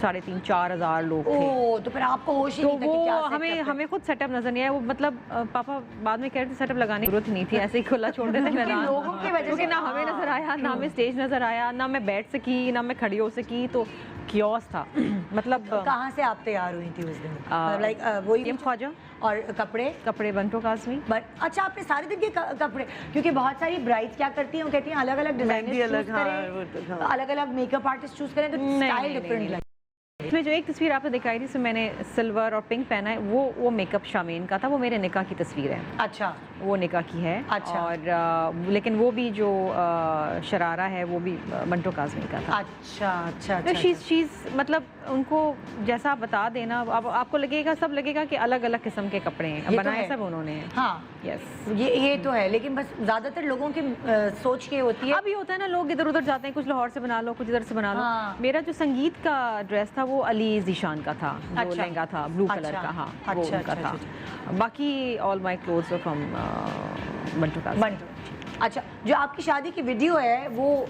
3,500-4 हज़ार लोग थे। ओ, तो फिर आपको होश ही तो नहीं था कि वो क्या हमें setup है। हमें खुद सेटअप नजर नहीं आया। वो मतलब पापा बाद में कह रहे थे सेटअप लगाने की जरूरत नहीं थी, ऐसे ही खुला छोड़ देते मैदान। लोगों की वजह क्योंकि से- ना हमें नजर आया, ना हमें स्टेज नजर आया, ना मैं बैठ सकी, ना मैं खड़ी हो सकी, तो क्योस था मतलब कहाँ से आप तैयार हुई थी उस दिन? आ, लाइक वही एम ख्वाजा और कपड़े कपड़े बंटो काज़मी। बट अच्छा आपने सारे दिन के कपड़े, क्योंकि बहुत सारी ब्राइड्स क्या करती हैं, वो कहती हैं अलग अलग मेहंदी डिजाइनर अलग, चूज हाँ, करें, वो तो, हाँ। अलग अलग मेकअप आर्टिस्ट चूज करें तो स्टाइल डिफरेंट लगता है। इसमें जो एक तस्वीर आपने दिखाई थी, इसमें मैंने सिल्वर और पिंक पहना है, वो मेकअप शामीन का था, वो मेरे निकाह की तस्वीर है, अच्छा वो निकाह की है। अच्छा। और लेकिन वो भी जो शरारा है वो भी बंटो काज़मी का था। अच्छा अच्छा तो अच्छा शीज़ मतलब उनको जैसा आप बता देना, अब आपको लगेगा, सब लगेगा कि अलग अलग किस्म के कपड़े हैं, ये तो बनाए है। सब उन्होंने हैं। हाँ यस। ये तो है, लेकिन बस ज्यादातर लोगों की सोच ये होती है। अब ये होता है ना, लोग इधर उधर जाते हैं, कुछ लाहौर से बना लो, कुछ इधर से बना लो। हाँ। मेरा जो संगीत का ड्रेस था वो अली जीशान का था, जो अच्छा। लहंगा था ब्लू अच्छा। कलर का, हाँ वो अच्छा, उनका अच्छा, था। बाकी all my clothes were from Bantu Kazmi. Bantu. अच्छा, जो आपकी शादी की वीडियो है वो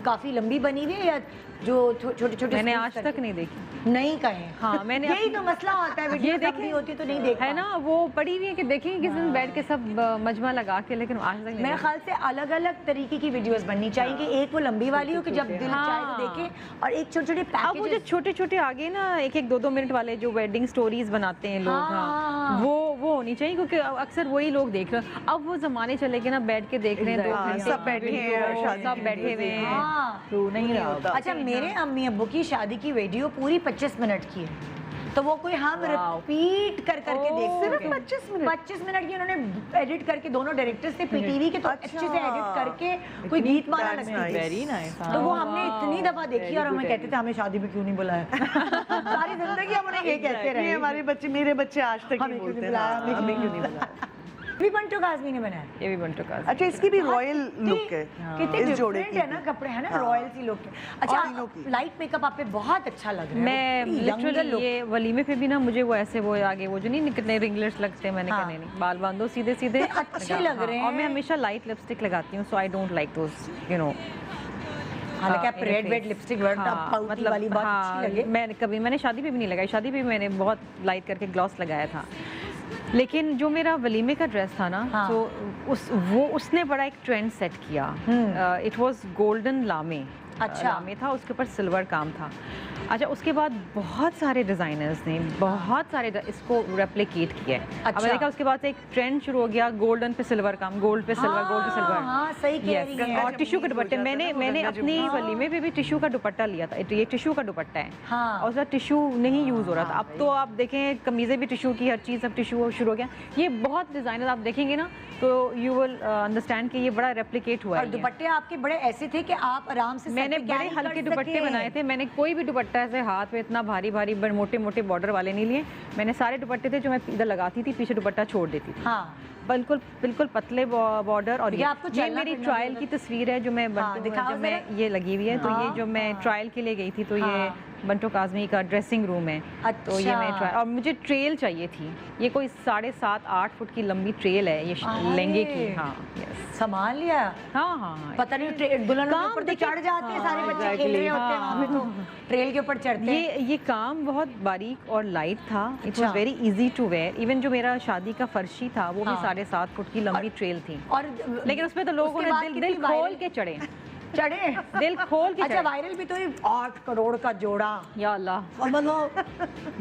काफी लंबी बनी हुई है या जो छोटे छोटे मैंने आज तक नहीं देखी। नहीं कहे? हाँ, मैंने यही अपनी- तो मसला होता है, वीडियो लंबी होती तो नहीं देख है ना, वो पड़ी हुई है कि देखेंगे किस दिन बैठ के सब मजमा लगा के, लेकिन आज तक नहीं मेरे देखी। ख्याल से अलग अलग तरीके की वीडियोस बननी चाहिए कि एक वो लंबी वाली हो कि जब दिल चाहे तो हाँ। देखें, और एक छोटे छोटे अब वो जो पैकेज। छोटे छोटे आगे ना 1-1 2-2 मिनट वाले जो वेडिंग स्टोरीज बनाते हैं लोग, हाँ, हाँ, हाँ। वो होनी चाहिए, क्योंकि अक्सर वही लोग देख रहे हैं। अब वो जमाने चले गए ना, बैठ के देख रहे हैं, 2 हाँ, घंटे सब बैठे हैं, वीडियो, शादी सब की बैठे हुए हैं। हाँ। तो नहीं रहा होता। अच्छा, मेरे अम्मी अब्बू की शादी की वीडियो पूरी 25 मिनट की है, तो वो कोई हम रिपीट कर करके देख सिर्फ सकते हैं। 25 मिनट? 25 मिनट की उन्होंने एडिट करके, दोनों डायरेक्टर्स थे पीटीवी के, तो अच्छा। अच्छे से एडिट करके कोई गीत माला That's लगती nice. थी। Very nice. तो वो हमने इतनी दफा देखी और हमें कहते थे हमें शादी में क्यों नहीं बुलाया। सारी जिंदगी हम उन्हें ये कहते रहे। ये हमारे बच्चे, मेरे बच्चे आज तक हमें ही क्यों नहीं बोलते हैं, बुलाया, हाँ, हमें क्यों नहीं बुलाया। भी बंटो काज़मी ने बनाया। ये भी बंटो काज़मी। अच्छा, इसकी भी रॉयल लुक है कितने इस जोड़े डिफरेंट की है ना कपड़े, है ना, रॉयल सी लुक है। और तीनों अच्छा, की। लाइट मेकअप आप पे बहुत अच्छा लग रहा है। मैं वो younger लिटरली look। ये वलीमे पे भी ना, मुझे वो ऐसे वो आगे वो जो नहीं कितने रिंगलेट्स लगते हैं, मैंने हाँ। कहने नहीं, बाल बांधो सीधे सीधे, अच्छे लग रहे और मैं हैं। हमेशा लाइट लिपस्टिक लगाती हूँ, so I don't like those, you know. हालांकि आप red wed lipstick word pouty वाली बहुत अच्छी लगे। मैंने शादी पे भी नहीं लगाई, शादी पे भी मैंने बहुत लाइट करके ग्लॉस लगाया था, लेकिन जो मेरा वलीमे का ड्रेस था ना, हाँ। तो उसने बड़ा एक ट्रेंड सेट किया। It was golden lame. अच्छा। लामे था, उसके ऊपर सिल्वर काम था। अच्छा, उसके बाद बहुत सारे डिज़ाइनर्स ने बहुत सारे इसको रेप्लिकेट किया है। अब अच्छा। देखा, उसके बाद से एक ट्रेंड शुरू हो गया, गोल्डन पे सिल्वर काम, गोल्ड पे सिल्वर, गोल्ड पे सिल्वर। हाँ, सही कह रही हैं। और टिश्यू के दुपट्टे, मैंने अपनी वलीमे पे भी टिश्यू का दुपट्टा लिया था। ये टिश्यू का दुपट्टा है, हाँ। और उसका टिश्यू नहीं यूज़ हो रहा था। अब तो आप देखें, कमीज़ें भी टिश्यू की, हर चीज़ अब टिश्यू शुरू हो गया। ये बहुत डिज़ाइनर आप देखेंगे ना, तो यू विल अंडरस्टैंड कि ये बड़ा रेप्लिकेट हुआ और है। दुपट्टे आपके बड़े ऐसे थे कि आप आराम से मैंने सर पे बड़े carry कर हल्के दुपट्टे सकें। बनाए थे। मैंने कोई भी दुपट्टा ऐसे हाथ में इतना भारी भारी मोटे मोटे बॉर्डर वाले नहीं लिए। मैंने सारे दुपट्टे थे जो मैं इधर लगाती थी, पीछे दुपट्टा छोड़ देती थी। हाँ, बिल्कुल बिल्कुल पतले बॉर्डर। और ये आपको ये चलना मेरी फिरना ट्रायल भी की तस्वीर है जो मैं हाँ, दिखाओ जो मैं जरा। ये लगी हुई है। तो ये हाँ, जो मैं ट्रायल के लिए गई थी, तो ये हाँ। बंटो काज़मी का ड्रेसिंग रूम है। तो ये मैं अच्छा। ट्रायल, और मुझे ट्रेल चाहिए थी। ये कोई 7.5-8 फुट की लंबी ट्रेल है ये लहंगे की। हाँ, यस, संभाल लिया। हाँ हाँ। पता नहीं दुल्हन के ऊपर तो चढ़ जाते हैं, सारे बच्चे खेल रहे होते हैं वहाँ पे, तो ट्रेल के ऊपर चढ़ते हैं। ये काम बहुत बारीक और लाइट था। इट अच्छा। Was very easy to wear. Even जो मेरा शादी का फर्शी था, वो भी हाँ। 7.5 फुट की लंबी ट्रेल थी। और लेकिन उसमें तो लोगों उसके ने बाद दिल कितनी खोल viral- के चढ़े, चढ़े। दिल खोल के अच्छा, चढ़े। वायरल भी तो 8 करोड़ का जोड़ा, या अल्लाह। और मतलब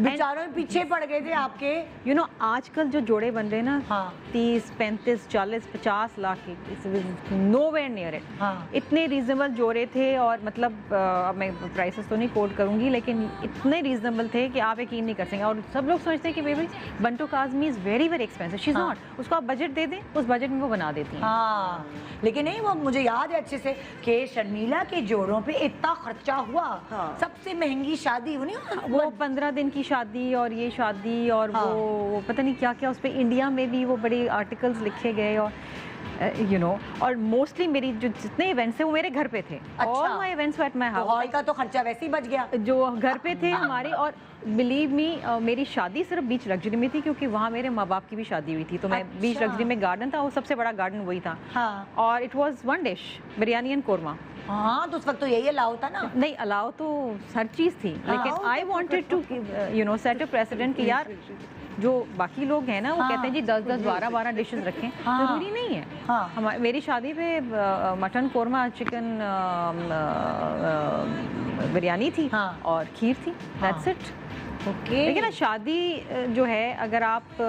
बेचारों पीछे पड़ गए थे आपके। यू नो, आजकल जो जोड़े बन रहे हैं ना, हाँ। 30, 35, 40, 50 लाख के, नोवेयर नियर इट। हाँ। इतने रीजनेबल जोड़े थे, और मतलब अब मैं प्राइसेस तो नहीं कोट करूंगी, लेकिन इतने रीजनेबल थे कि आप यकीन नहीं कर सकेंगे। और सब लोग सोचते हैं कि baby Bunto Kazmi is very very expensive. She is हाँ। नॉट। उसको आप बजट दे दें, उस बजट में वो बना देती हैं। हाँ, लेकिन नहीं, वो मुझे याद है अच्छे से कि शर्मिला के जोड़ों पे इतना खर्चा हुआ। हाँ। सबसे महंगी शादी वो नहीं, वो 15 दिन की शादी, और ये शादी, और हाँ। वो पता नहीं क्या क्या, उस पर इंडिया में भी वो बड़े आर्टिकल्स लिखे गए। और यू नो, और मोस्टली मेरी जो जितने इवेंट्स थे वो मेरे घर पे थे। अच्छा। All my events were at my तो हाउस। हॉल का तो खर्चा वैसे ही बच गया। जो घर पे थे हमारे। और बिलीव मी, मेरी शादी सिर्फ बीच लग्जरी में थी, क्योंकि वहाँ मेरे माँ बाप की भी शादी हुई थी। तो मैं बीच अच्छा। लग्जरी में गार्डन था, वो सबसे बड़ा गार्डन वही था। हाँ। और it was one dish, biryani and korma. हाँ, तो उस वक्त तो यही अलाउ था ना। नहीं, अलाउ तो हर चीज़ थी, लेकिन हाँ, I wanted to you know set a precedent कि यार जो बाकी लोग हैं ना वो हाँ। कहते हैं जी 10-10 12-12 डिशेस रखें, हाँ। जरूरी नहीं है। हाँ। मेरी शादी पे मटन कोरमा, चिकन बिरयानी थी हाँ। और खीर थी, दैट्स इट। ओके। लेकिन ना शादी जो है अगर आप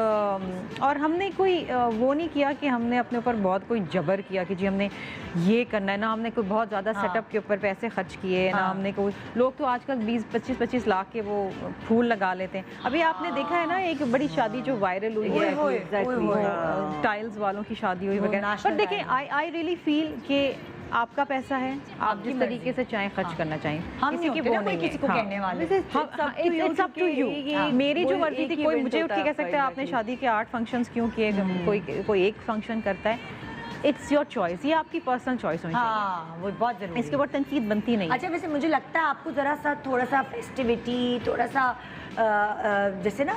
और हमने कोई वो नहीं किया कि हमने अपने ऊपर बहुत कोई जबर किया कि जी हमने ये करना है, ना हमने कोई बहुत ज़्यादा हाँ। सेटअप के ऊपर पैसे खर्च किए, ना हाँ। हमने कोई, लोग तो आजकल 20-25 लाख के वो फूल लगा लेते हैं। अभी आपने देखा है ना एक बड़ी शादी जो वायरल हुई है, टाइल्स वालों की शादी हुई वो वगैरह। national पर देखिए आई रियली फील कि आपका पैसा है, आप आपकी जिस तरीके से चाहें खर्च करना चाहें, हम नहीं होते ना कोई नहीं है। किसी को हाँ। कहने वाले। It's up to you। हाँ। मेरी जो वो मर्जी एक थी, ही कोई event मुझे उठ होता के कह है सकता है आपने आपका शादी के 8 फंक्शंस क्यों किए, कोई एक फंक्शन करता है। इट्स योर चॉइस, ये आपकी पर्सनल चॉइस होनी चाहिए, हाँ, वो बहुत जरूरी इसके ऊपर तनकीद बनती नहीं। अच्छा, वैसे मुझे लगता है आपको ज़रा सा थोड़ा सा फेस्टिविटी, थोड़ा सा जैसे ना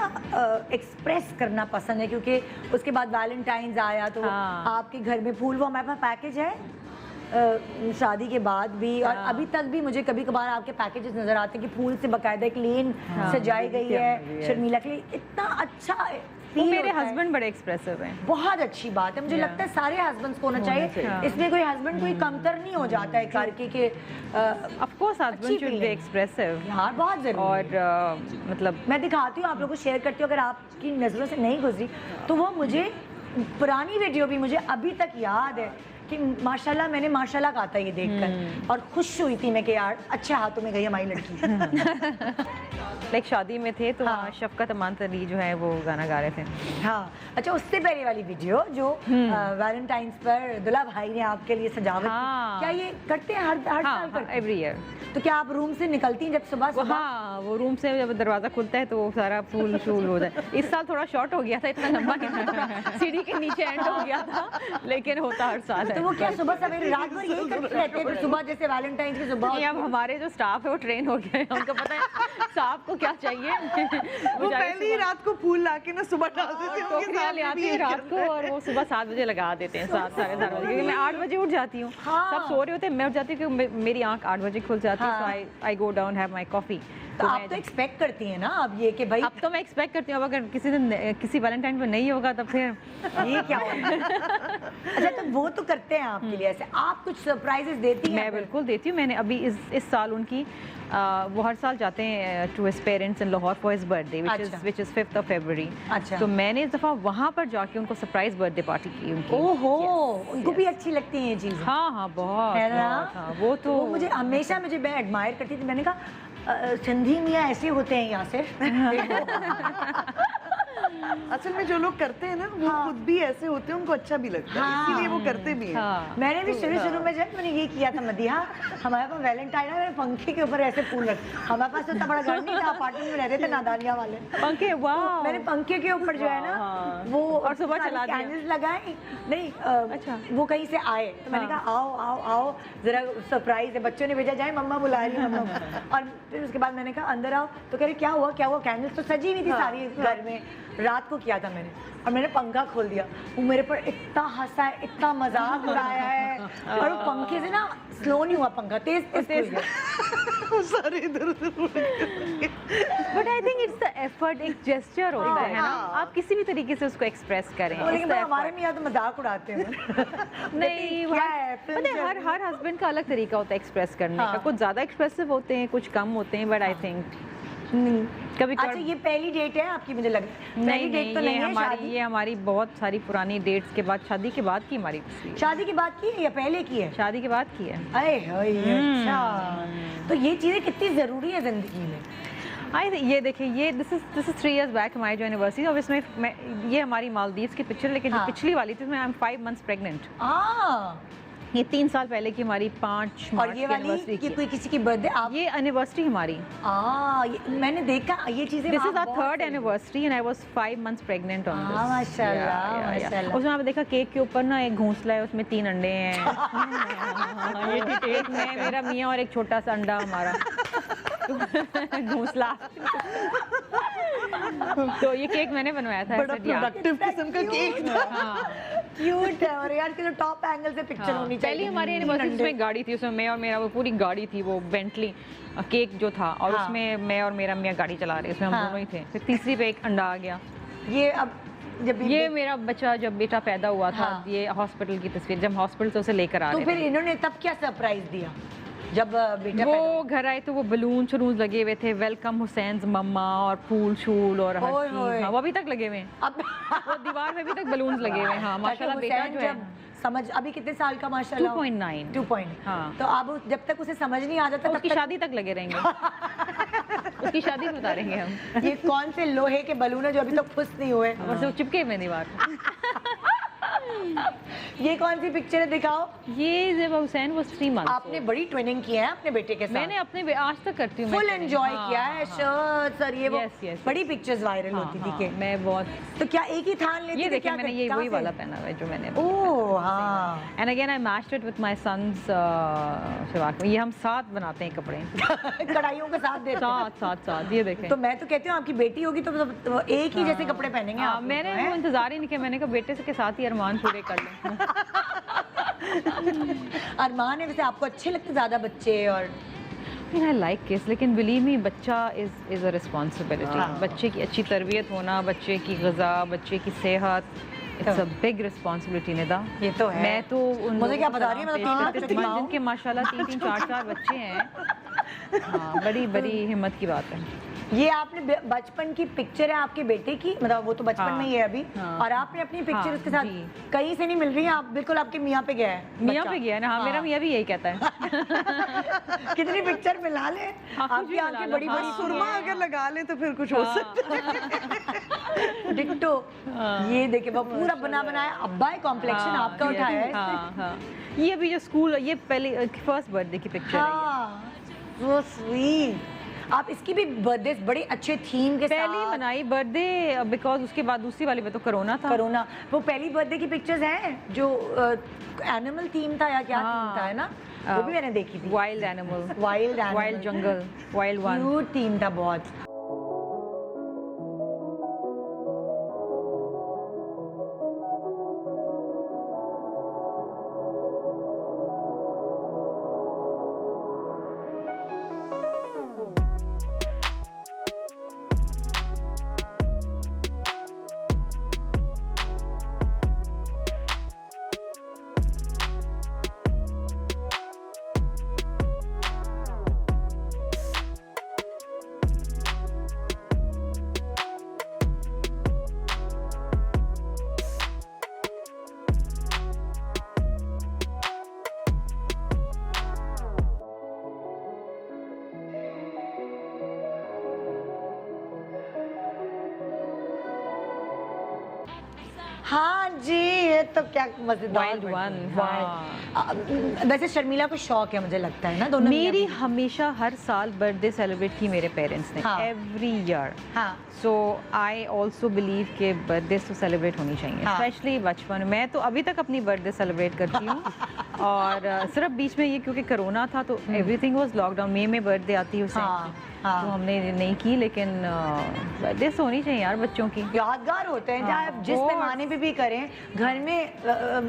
एक्सप्रेस करना पसंद है, क्योंकि उसके बाद वैलेंटाइंस आया तो हाँ। आपके घर में फूल, वो हमारे पास पैकेज है शादी के बाद भी और हाँ। अभी तक भी मुझे कभी कभार आपके पैकेजेस नजर आते हैं कि फूल से बाकायदा एक लेन सजाई गई है शर्मिला के लिए। इतना अच्छा वो feel मेरे होता है। हस्बैंड बड़े एक्सप्रेसिव हैं। बहुत अच्छी बात है, मुझे Yeah. लगता है सारे हस्बैंड्स को होना चाहिए। चाहिए। इसमें कोई हस्बैंड कोई कमतर नहीं हो जाता है करके कि of course husband should be feeling। Expressive यार बहुत जरूरी और है। मतलब मैं दिखाती हूँ, आप लोगों को शेयर करती हूँ, अगर आपकी नज़रों से नहीं गुजरी तो वो मुझे पुरानी वीडियो भी मुझे अभी तक याद है कि माशाल्लाह मैंने माशाल्लाह कहा था ये देखकर और खुश हुई थी मैं कि यार अच्छे हाथों में गई हमारी लड़की। लाइक शादी में थे तो हाँ। वहाँ शफकत अमान तली जो है वो गाना गा रहे थे। हाँ, अच्छा, उससे पहले वाली वीडियो जो वैलेंटाइंस पर दुल्हा भाई ने आपके लिए सजावट की, हाँ। क्या ये करते हैं हर साल हाँ करते हैं? Every year. तो क्या आप रूम से निकलती हैं जब सुबह सुबह? हाँ, वो रूम से जब दरवाजा खुलता है तो वो सारा फूल शूल हो जाए। इस साल थोड़ा शॉर्ट हो गया था, इतना लंबा नहीं था, सीढ़ी के नीचे एंड हो गया था, लेकिन होता हर साल है। तो वो क्या सुबह सवेरे रात भर यही करते रहते हैं? फिर सुबह जैसे वैलेंटाइंस की सुबह नहीं, अब हमारे जो स्टाफ है वो ट्रेन हो गए हैं, उनको पता है साहब को क्या चाहिए। वो पहले ही रात को फूल लाके ना सुबह डाल देते हैं उनके टोकरियाँ ले सामने आती भी है ये रात को करते हैं। और वो सुबह 7 बजे लगा देते हैं, 7 साढ़े 7 बजे, क्योंकि मैं 8 बजे उठ जाती हूँ। हाँ। सब सो रहे होते हैं, मैं उठ जाती हूँ क्योंकि मेरी आंख 8 बजे खुल जाती है। हाँ। So I go down have my coffee. तो आप तो एक्सपेक्ट करती हैं ना अब ये कि भाई अब तो मैं एक्सपेक्ट करती हूँ, अब अगर किसी दिन किसी वैलेंटाइन पे नहीं होगा तब फिर ये क्या होगा? अच्छा, तो वो तो करते हैं आपके लिए ऐसे, आप कुछ सरप्राइजेस देती हैं? मैं बिल्कुल देती हूँ। मैंने अभी इस साल उनकी वो हर साल जाते हैं to his parents in Lahore for his birthday which is 5th of February। अच्छा। तो मैंने इस दफ़ा वहाँ पर जाके उनको सरप्राइज बर्थडे पार्टी की उनकी। ओहो, Yes, उनको yes. भी अच्छी लगती हैं ये चीज़ें? हाँ हाँ, बहुत है ना? बहुत, हाँ, वो तो वो मुझे हमेशा मैं एडमायर करती थी। मैंने कहा संधी मियाँ ऐसे होते हैं यहाँ से। असल में जो लोग करते हैं ना वो खुद भी ऐसे होते हैं, उनको अच्छा भी लगता है, हाँ। इसीलिए वो करते भी हैं। हाँ। मैंने भी शुरू में जब मैंने ये किया था मदिहा, हमारे पास वैलेंटाइन है, मैंने पंखे के ऊपर ऐसे फूल रख, हमारे पास इतना बड़ा घर नहीं था, अपार्टमेंट में रहते थे नादानिया वाले। पंखे, वाह। मैंने पंखे के ऊपर जो है ना हाँ। वो और सुबह चला दिया। कैंडल्स लगाए, नहीं अच्छा। वो कहीं से आए तो मैंने हाँ। कहा आओ आओ आओ जरा सरप्राइज है, बच्चों ने भेजा, जाए मम्मा बुला रही है मम्मा। और फिर उसके बाद मैंने कहा अंदर आओ, तो कह रहे क्या हुआ क्या हुआ? कैंडल्स तो सजी हुई थी सारी घर में, रात को किया था मैंने, और मैंने पंखा खोल दिया, वो मेरे पर इतना हंसा है, इतना मजाक उड़ाया है, और वो पंखे से ना स्लो नहीं हुआ पंखा, तेज तेज वो सारे इधर उधर उड़ गए। But I think it's the effort, एक जेस्चर होता है ना, हाँ। आप किसी भी तरीके से उसको एक्सप्रेस करें। लेकिन It's the हमारे effort. में यहाँ तो मजाक उड़ाते हैं। नहीं, क्या है, फिल्म पता है, चल रही हर हस्बैंड का अलग तरीका होता है एक्सप्रेस करने का। हाँ। कुछ ज्यादा एक्सप्रेसिव होते हैं, कुछ कम होते हैं, बट आई थिंक कभी अच्छा, ये पहली डेट है आपकी? मुझे लग रहा है पहली डेट तो नहीं है शादी? ये हमारी बहुत सारी पुरानी डेट्स के बाद, शादी के बाद की हमारी तस्वीर। शादी की बात की है या पहले की है? शादी के बाद की है। अरे अच्छा, तो ये चीजें कितनी जरूरी है जिंदगी में? ये देखिए, ये दिस इज 3 years बैक हमारी जो एनिवर्सरी, और इसमें ये हमारी मालदीव्स की पिक्चर, लेकिन हाँ। जो पिछली वाली थी उसमें आई एम 5 months प्रेग्नेंट। ये 3 साल पहले की हमारी 5 और मार्च ये की वाली एनिवर्सरी कि की। कोई किसी की बर्थडे आप? ये एनिवर्सरी हमारी, मैंने देखा ये चीजें। दिस इज आप आवर बहुत 3rd सही- anniversary and I was 5 months pregnant on this. माशाल्लाह, माशाल्लाह। उसमें आपने देखा केक के ऊपर ना एक घोंसला है, उसमें 3 अंडे हैं। ये एक मैं, मेरा मियाँ और एक छोटा सा अंडा हमारा घोंसला। तो ये केक मैंने बनवाया था। बड़ा ऐसे दिया। प्रोडक्टिव किस्म का केक था। हाँ। क्यूट है, और यार के टॉप एंगल से पिक्चर होनी चाहिए। पहली हमारी एनिवर्सरी में गाड़ी थी, उसमें मैं और मेरा, वो पूरी गाड़ी थी, वो बेंटली केक जो था, और हाँ। उसमें मैं और मेरा मियाँ गाड़ी चला रहे, उसमें हम हाँ। दोनों ही थे। फिर तीसरी पे एक अंडा आ गया, ये अब जब ये मेरा बच्चा जब बेटा पैदा हुआ था, हाँ। ये हॉस्पिटल की तस्वीर, जब हॉस्पिटल से उसे लेकर आ तो रहे फिर थे। इन्होंने तब क्या सरप्राइज दिया जब बेटा पैदा वो घर आए तो वो बलून शलून लगे हुए थे, वेलकम हुसैन मम्मा और फूल शूल और हर ओए होए। चीज। हाँ, वो अभी तक लगे हुए हैं, अब वो दीवार में अभी तक बलून लगे हुए हैं। हाँ माशाल्लाह बेटा हुसैन जो है जब समझ, अभी कितने साल का माशाल्लाह? 2.9। 2.9। हाँ। तो अब जब तक उसे समझ नहीं आ जाता तब उसकी तक शादी तक लगे रहेंगे। उसकी शादी में उतारेंगे हम। ये कौन से लोहे के बलून है जो अभी तक खुश नहीं हुए? और से वो चिपके हुए दीवार पे। ये कौन सी पिक्चर है दिखाओ? ये जेबा हुसैन वो 3 मंथ। आपने बड़ी ट्रेनिंग की है अपने बेटे के साथ। मैंने अपने आज तक करती हूँ। फुल मैं training। एंजॉय हाँ, किया हाँ, है, हाँ। शर्ट्स और ये वो Yes, yes, बड़ी पिक्चर्स वायरल हाँ, होती थी हाँ, के। मैं बहुत। तो क्या एक ही थान लेती ये थी? देखिए क्या मैंने ये कहाँ वही से? वाला पहना हुआ है जो मैंने। ओह हाँ। And again I matched it with my sons Shivak. ये हम साथ बनाते हैं कपड़े। कढ़ाइयों के साथ देते हैं। साथ ये देखें। तो मैं तो कहती हूँ आपकी बेटी होगी तो एक ही जैसे कपड़े पहनेंगे हाँ, आप लोग, मैंने हैं? वो इंतजार ही नहीं किया। मैंने कहा बेटे से के साथ ही अरमान पूरे कर लें। अरमान है वैसे आपको अच्छे लगते ज्यादा बच्चे? और आई लाइक किस, लेकिन बिलीव मी बच्चा इज अ रिस्पॉन्सिबिलिटी। हाँ। बच्चे की अच्छी तरबियत होना, बच्चे की ग़िज़ा, बच्चे की सेहत, it's a big responsibility Nida. ये तो है। मैं तो उन मुझे लोगों क्या को बता रही है, मैं तो सलाम 3 पेश करती हूँ जिनके माशाल्लाह 3-3 4-4 बच्चे हैं। हाँ, बड़ी हिम्मत की बात है। ये आपने बचपन की पिक्चर है आपके बेटे की, मतलब वो तो बचपन हाँ, में ही है अभी, हाँ। और आपने अपनी पिक्चर हाँ, उसके साथ जी। कहीं से नहीं मिल रही है, आप बिल्कुल आपके मियाँ पे गया है मियाँ बच्चा। पे गया है ना। हाँ, मेरा मियाँ भी यही कहता है। कितनी पिक्चर मिला ले, हाँ, कुछ आपकी भी मिला आंखें लो। बड़ी बड़ी हाँ। सुरमा अगर लगा ले तो फिर कुछ हो सकता है। डिट्टो। ये देखे वो पूरा बना बनाया अब्बा है, कॉम्प्लेक्शन आपका उठाया है हाँ, हाँ। ये अभी जो स्कूल, ये पहले फर्स्ट बर्थडे की पिक्चर है ये। हाँ, so sweet। आप इसकी भी बर्थडे बड़े अच्छे थीम के पहली साथ मनाई बर्थडे, बिकॉज उसके बाद दूसरी वाली में तो कोरोना था। कोरोना, वो पहली बर्थडे की पिक्चर्स हैं जो एनिमल थीम था या क्या थीम था, है ना? वो भी मैंने देखी थी। वाइल्ड एनिमल, वाइल्ड वाइल्ड जंगल, वाइल्ड वन। क्यूट थीम था बहुत। हाँ जी, ये तो क्या मजेदार Wild one, Wild। वैसे शर्मिला को शौक है मुझे लगता है ना, दोनों मेरी मियाँ बीवी। हमेशा हर साल बर्थडे सेलिब्रेट की मेरे पेरेंट्स ने, हाँ। Every year. हाँ सो आई ऑल्सो बिलीव के बर्थडे तो सेलिब्रेट होनी चाहिए, हाँ। स्पेशली बचपन। मैं तो अभी तक अपनी बर्थडे सेलिब्रेट करती हूँ। और सिर्फ बीच में ये क्योंकि कोरोना था तो एवरीथिंग वाज लॉकडाउन। मई में बर्थडे आती है हुसैन हाँ, की, हाँ। तो हमने नहीं की, लेकिन बर्थडे होनी चाहिए यार बच्चों की। यादगार होते हैं, चाहे आप जिस बहुत। पैमाने पे भी करें। घर में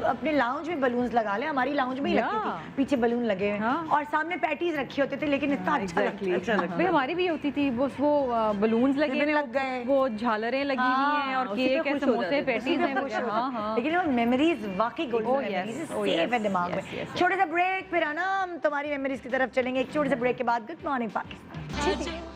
अपने लाउंज में बलून्स लगा लें, हमारी लाउंज में ही लगती Yeah. थी, पीछे बलून लगे हुए हाँ। और सामने पैटीज रखे होते थे, लेकिन इतना अच्छा लगता था। भाई हमारी भी होती थी वो बलून्स लगे रिबन हुए, लग गए। वो झालरें लगी हुई हैं और उसी पे केक है, खुश हो समोसे, जाते थे। पैटीज हैं। हाँ हाँ। लेकिन वो मेमोरीज वाकई golden Oh, yes. Memories Oh, safe yes. है दिमाग Yes, में। yes, yes. छोटे सा ब्रेक, फिर आना हम तुम्हारी मेमोरीज की तरफ चलेंगे। एक छोटे से ब्रेक के बाद good morning Pakistan.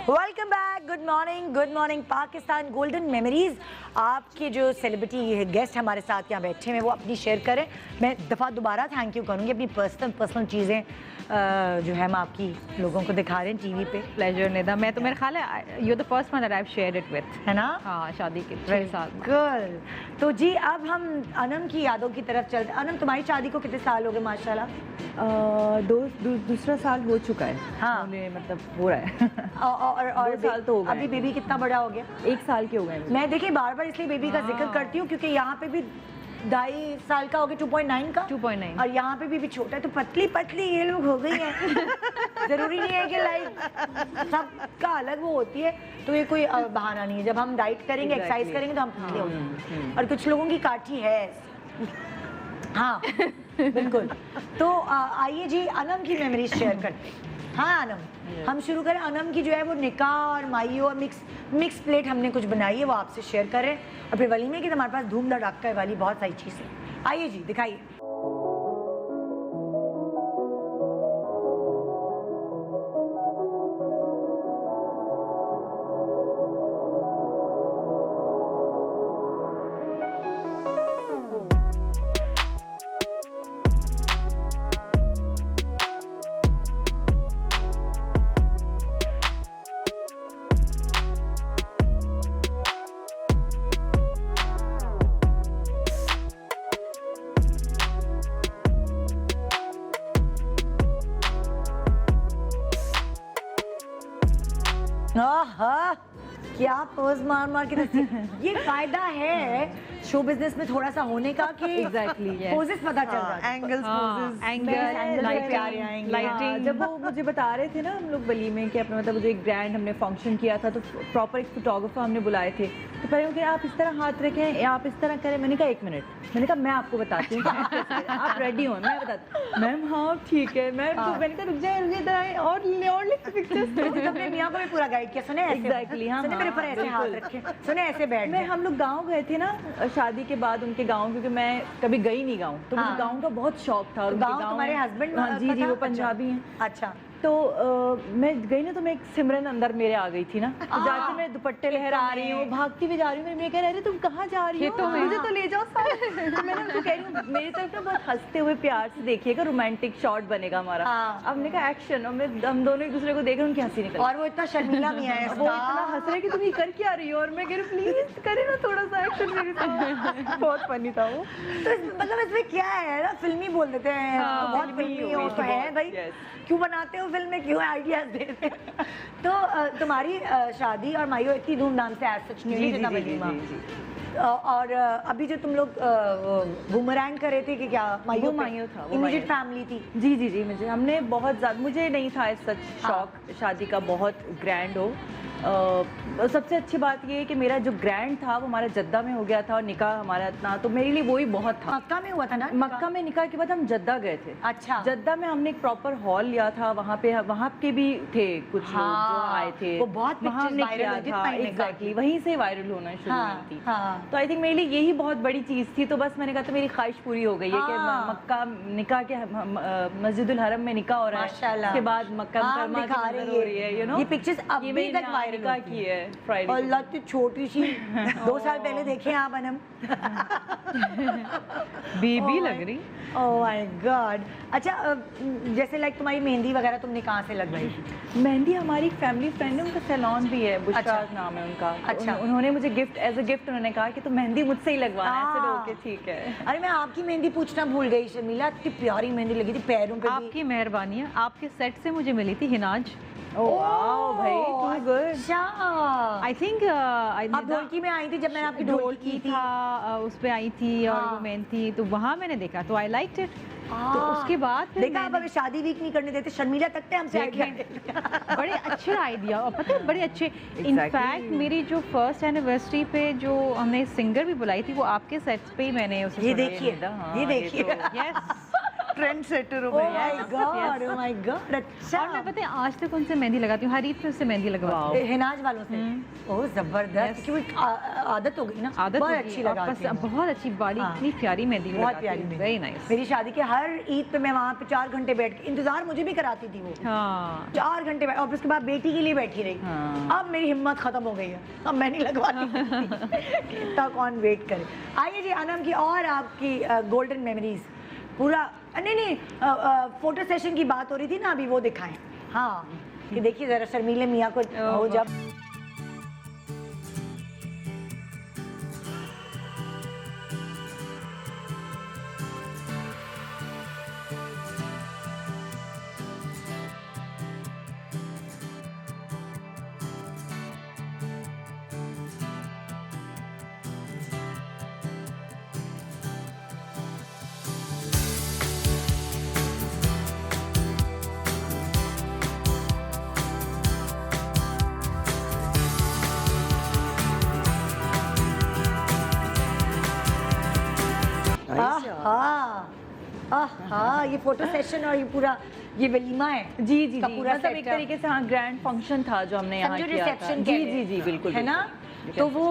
Welcome back, good morning Pakistan. Golden memories, आपके जो सेलिब्रिटी गेस्ट हमारे साथ यहाँ बैठे हैं वो अपनी शेयर करें। मैं दफ़ा दोबारा थैंक यू करूँगी, अपनी पर्सनल चीज़ें जो है हम आपकी लोगों को दिखा रहे हैं टीवी पे। प्लेजर निदा। मैं तो मेरा ख्याल है you the first one that I have shared it with, है ना? हाँ, शादी के 6 साल। गुड। तो जी अब हम अनम की यादों की तरफ चलते हैं। अनम, तुम्हारी शादी को कितने साल हो गए माशाल्लाह? दूसरा साल हो चुका है। हाँ। होने मतलब हो रहा है। और 2 साल तो हो गए। अभी बेबी कितना बड़ा हो गया? 1 साल के हो गए। मैं देखिए बार बार इसलिए बेबी का जिक्र करती हूँ क्योंकि यहाँ पे भी 2.5 साल का हो गया, 2.9 का 2.9 और यहाँ पे भी छोटा है, तो पतली पतली ये लोग हो गई हैं। जरूरी नहीं है कि लाइक सबका अलग वो होती है, तो ये कोई बहाना नहीं है। जब हम डाइट करेंगे, एक्सरसाइज करेंगे तो हम पतले हो जाएंगे। और कुछ लोगों की काठी है। हाँ बिल्कुल। तो आइए जी अनम की मेमोरीज शेयर करते हैं। हाँ अनम, हम शुरू करें। अनम की जो है वो निकाह और माइयो और मिक्स प्लेट हमने कुछ बनाई है, वो आपसे शेयर करें। और फिर वलीमे की तो हमारे पास धूम धड़ाका वाली बहुत सारी चीज़ है। आइए जी, दिखाइए। आहा, क्या पोज मार मार के दस्ती। ये फायदा है शो बिजनेस में थोड़ा सा होने का कि Exactly, yes. पोजेस पता चल जाता है। Angles poses angle lighting lighting जब वो मुझे बता रहे थे ना हम लोग वलीमे के अपना मतलब जो एक ब्रांड हमने फंक्शन किया था तो प्रॉपर एक फोटोग्राफर हमने बुलाए थे, तो पहले उनके आप इस तरह हाथ रखें, आप इस तरह करें। मैंने कहा 1 मिनट, मैंने कहा मैं आपको बताती हूँ आप रेडी हो, मैं बताती। मैम हाँ ठीक है, मैं तो मैंने कहा रुक जाए इधर आए और ले पिक्चर्स। तो अपने मियाँ को भी पूरा गाइड किया, सुने ऐसे Exactly, हाँ, सुने मेरे ऊपर हाँ, ऐसे हाथ बिल्कुल। रखे, सुने ऐसे बैठ मैं जाए। हम लोग गांव गए थे ना शादी के बाद उनके गांव, क्योंकि मैं कभी गई नहीं गांव, तो मुझे हाँ। गांव का बहुत शौक था। और उनके गाँव तुम्हारे में- हस्बैंड हाँ, जी जी वो पंजाबी हैं। अच्छा, तो मैं गई ना तो मैं एक सिमरन अंदर मेरे आ गई थी ना, तो जाके मैं दुपट्टे लहरा रही हूँ, भागती भी जा रही हूँ। मेरे कह रहे अरे तुम कहाँ जा रही हो, मुझे तो ले जाओ साथ। तो मैंने उनको कह रही हूँ मेरी तरफ ना बहुत हंसते हुए प्यार से देखिएगा, रोमांटिक शॉट बनेगा हमारा। हाँ। अब मैंने कहा एक्शन, और हम दोनों एक दूसरे को देख रहे उनकी हंसी निकल और वो इतना शर्मीला मियाँ है वो इतना हंस रहे कि तुम ये कर क्या रही हो, और मैं कह रही प्लीज करे ना थोड़ा सा एक्शन मेरे साथ। बहुत फनी था वो। तो मतलब इसमें क्या है ना, फिल्मी बोल देते हैं, हाँ, बहुत फिल्मी फिल्मी हो हो गई तो थी है बहुत, भाई। yes. क्यों बनाते हो फिल्म में, क्यों आइडियाज देते हैं। तो तुम्हारी शादी और माइयो इतनी धूमधाम से एज सच नहीं हुई जितना वलीमा। और अभी जो तुम लोग बूमरैंग कर रहे थे कि क्या वो माइयो था, वो इमीडिएट माइयो। फैमिली थी। जी जी जी मुझे हमने बहुत ज़्यादा, मुझे नहीं था सच शौक शादी का बहुत ग्रैंड हो। सबसे अच्छी बात ये है कि मेरा जो ग्रैंड था वो हमारा जद्दा में हो गया था, और निकाह हमारा इतना, तो मेरे लिए वही बहुत था। मक्का में हुआ था ना? मक्का में निकाह के बाद हम जद्दा गए थे। अच्छा। जद्दा में हमने एक प्रॉपर हॉल लिया था, वहाँ के भी थे कुछ लोग जो आए थे, वो बहुत वहाँ pictures हमने viral किया हुई थी था। पाइन निकाह एग्जैक्टली वहीं से वायरल होना शुरू हाँ, हुई थी। हाँ। तो आई थिंक मेरे लिए यही बहुत बड़ी चीज़ थी। तो बस मैंने कहा तो मेरी ख्वाहिश पूरी हो गई है कि हाँ। मक्का निकाह के मस्जिदुल हरम में निकाह हो रहा है, माशाल्लाह। उसके बाद मक्का हाँ, मुकरमा दिखा की रही नज़र हो रही है, यू नो। ये पिक्चर्स अभी मेरी तक वायरल निकाह होती की हैं। है फ्राइडे। अल्लाह तो छोटी सी 2 साल पहले देखे आप अनम। बेबी लग रही। Oh my God. अच्छा, जैसे लाइक तुम्हारी मेहंदी वगैरह तुमने कहाँ से लगवाई? मेहंदी हमारी फैमिली फ्रेंड है, उनका सैलून भी है, बुशरा अच्छा। नाम है उनका। तो अच्छा। उन्होंने मुझे गिफ्ट एज अ गिफ्ट उन्होंने कहा कि तुम मेहंदी मुझसे ही लगवाना है। ऐसे हाँ। ओके ठीक है। अरे मैं आपकी मेहंदी पूछना भूल गई शर्मिला, इतनी प्यारी मेहंदी लगी थी पैरों पे भी। आपकी मेहरबानी है। आपके सेट से मुझे मिली थी हिनाज। ओह वाओ भाई टू गुड। अच्छा, आई थिंक आप ढोलकी में आई थी जब मैंने आपकी ढोलकी की थी। था, उस पे आई थी और हाँ। वो मेहंदी थी, तो वहाँ मैंने देखा तो आई लाइक्ड इट। तो हाँ। उसके बाद फिर देखा, आप मैंने- अगर शादी वीक नहीं करने देते, शर्मिला तक थे हमसे आइडिया। बड़े अच्छे आइडिया, और पता है बड़े अच्छे। इनफैक्ट मेरी जो फर्स्ट एनिवर्सरी पे जो हमने सिंगर भी बुलाई थी वो आपके सेट्स पे ही मैंने उसे ये सुनाई। देखिए, हाँ, ये देखिए। यस। ट्रेंड सेटर हो ओह गई माय है। God, oh my God. अच्छा, और मैं पता है आज तक उनसे मेहंदी लगाती हूँ, हर ईद पे उससे मेहंदी लगवाती हूँ। हिनाज वालों से। ओह जबरदस्त, क्योंकि आदत हो गई ना। आदत बहुत होगी, अच्छी और लगाती पस- हूँ। बहुत अच्छी बड़ी हाँ। इतनी प्यारी मेहंदी बहुत प्यारी वेरी नाइस। मेरी शादी के हर ईद पे मैं वहाँ पे 4 घंटे बैठ के इंतजार मुझे भी कराती थी वो। हाँ 4 घंटे और फिर उसके बाद बेटी के लिए बैठी रही। हाँ। अब मेरी हिम्मत खत्म हो गई है, अब मैं नहीं लगवाती। इतना कौन वेट करे। आइए जी, अनम की और आपकी गोल्डन मेमोरीज पूरा नहीं फोटो सेशन की बात हो रही थी ना अभी, वो दिखाएं। हाँ, कि देखिए जरा शर्मीले मियाँ को हो जब ये फोटो सेशन और ये पूरा ये वलीमा है जी जी का जी पूरा मतलब एक setup। तरीके से हाँ ग्रैंड फंक्शन था जो हमने यहाँ समझो किया था रिसेप्शन जी जी जी बिल्कुल है ना। तो वो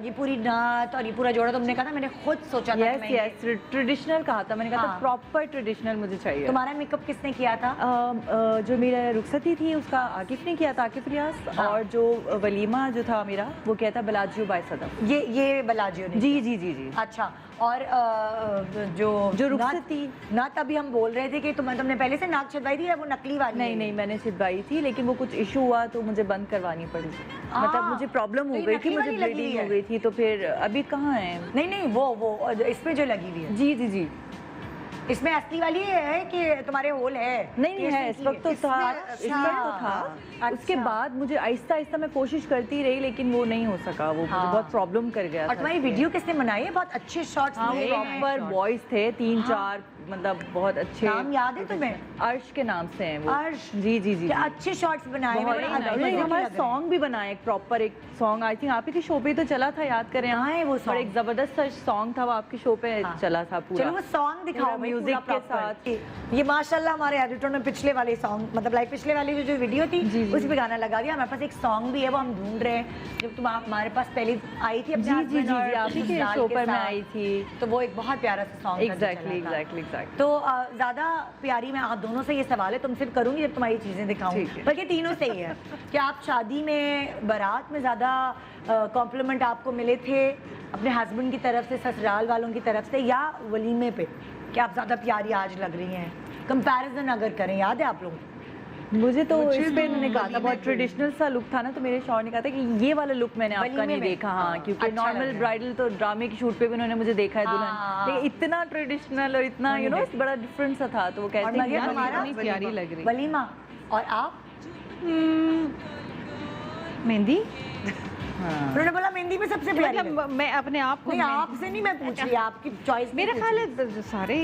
ये पूरी नात और ये पूरा जोड़ा तुमने कहा था, मैंने खुद सोचा था कि यस मैं ये- यस ट्रेडिशनल कहा था मैंने, कहा था हाँ। प्रॉपर ट्रेडिशनल मुझे चाहिए। तुम्हारा मेकअप किसने किया था? जो मेरा रुखसती थी उसका आकिफ ने किया था, आकिफ रियाज। हाँ। और जो वलीमा जो था मेरा वो किया था बलाजियो बाय सदफ। ये बलाजियो ने जी किया। जी जी जी अच्छा। और जो रुखसती नात अभी हम बोल रहे थे कि तुमने पहले से नाक छिदवाई थी या वो नकली वाली नहीं है? नहीं मैंने छिदवाई थी, लेकिन वो कुछ इशू हुआ तो मुझे बंद करवानी पड़ी। मतलब मुझे प्रॉब्लम तो हो ये गई नकली थी, मुझे वाली लगी ब्लीडिंग हुई हो है? गई थी, तो फिर अभी कहाँ है? नहीं नहीं वो इसमें जो लगी हुई है, जी जी जी इसमें असली वाली है कि तुम्हारे होल है? नहीं नहीं है, इस वक्त तो था, इस अच्छा। वक्त तो था। अच्छा। उसके बाद मुझे आहिस्ता आहिस्ता मैं कोशिश करती रही, लेकिन वो नहीं हो सका, वो मुझे हाँ। बहुत प्रॉब्लम कर गया और था तुम्हारी इसलिए। वीडियो किसने बनाई है? बहुत अच्छे शॉट्स हाँ लिए हैं। प्रॉपर बॉयज थे 3-4, मतलब बहुत अच्छे। नाम याद है तुम्हें? अर्श के नाम से हैं वो। अर्श। जी जी जी क्या जी। अच्छे शॉट्स बनाए हैं, बहुत बड़े ही मजे nice। के हमारा लग रहे हैं। सॉन्ग भी बना एक प्रॉपर एक सॉन्ग, आई थिंक आप ही की शो पे तो चला था, याद करें आप? कहाँ है वो और song? एक जबरदस्त सा सॉन्ग था वो आपकी शो पे हाँ। चला था पूरा। चलो वो सॉन्ग दिखाओ पूरा भाई, म्यूजिक पूरा के proper। साथ। ये माशाल्लाह हमारे एडिटर ने पिछले वाले सॉन्ग मतलब लाइक पिछले वाली जो वीडियो थी जी, जी। उस पे गाना लगा दिया। हमारे पास एक सॉन्ग भी है, वो हम ढूंढ रहे हैं। जब तुम हमारे पास पहले आई थी अपने जी जी husband जी और जी आप ही के मुस्कान शो के पर मैं साथ, आई थी। तो वो एक बहुत प्यारा सा सॉन्ग एग्जैक्टली एग्जैक्टली एग्जैक्टली। तो ज़्यादा प्यारी मैं आप दोनों से ये सवाल है, तुमसे करूंगी जब तुम्हारी चीज़ें दिखाऊं, ठीक है। बल्कि तीनों से ही है कि आप शादी में बारात में ज़्यादा कॉम्प्लीमेंट आपको मिले थे अपने हस्बैंड की तरफ से, ससुराल वालों की तरफ से, या वलीमे पे कि आप ज़्यादा प्यारी आज लग रही हैं? कंपैरिजन अगर करें, याद है आप लोगों को? मुझे तो मुझे इस पे तो मैंने कहा था वलीमे बहुत पे- ट्रेडिशनल सा लुक था ना, तो मेरे शौहर ने कहा था कि ये वाला लुक मैंने आपका वलीमे नहीं में? देखा। हाँ क्योंकि अच्छा लग नॉर्मल रहा है। ब्राइडल तो ड्रामे की शूट पे भी उन्होंने मुझे देखा है हाँ। दुल्हन, लेकिन इतना ट्रेडिशनल और इतना नहीं यू नो देखा। बड़ा डिफरेंट सा था, तो वो और कहते हैं मरियम यार तुम्हारा? इतनी प्यारी लग रही। वलीमा। और आप? मेहंदी उन्होंने बोला मेहंदी में सबसे प्यारी लगी। मतलब मैं अपने आप को नहीं आपसे नहीं मैं पूछ रही, आपकी चॉइस मेरा ख्याल है सारे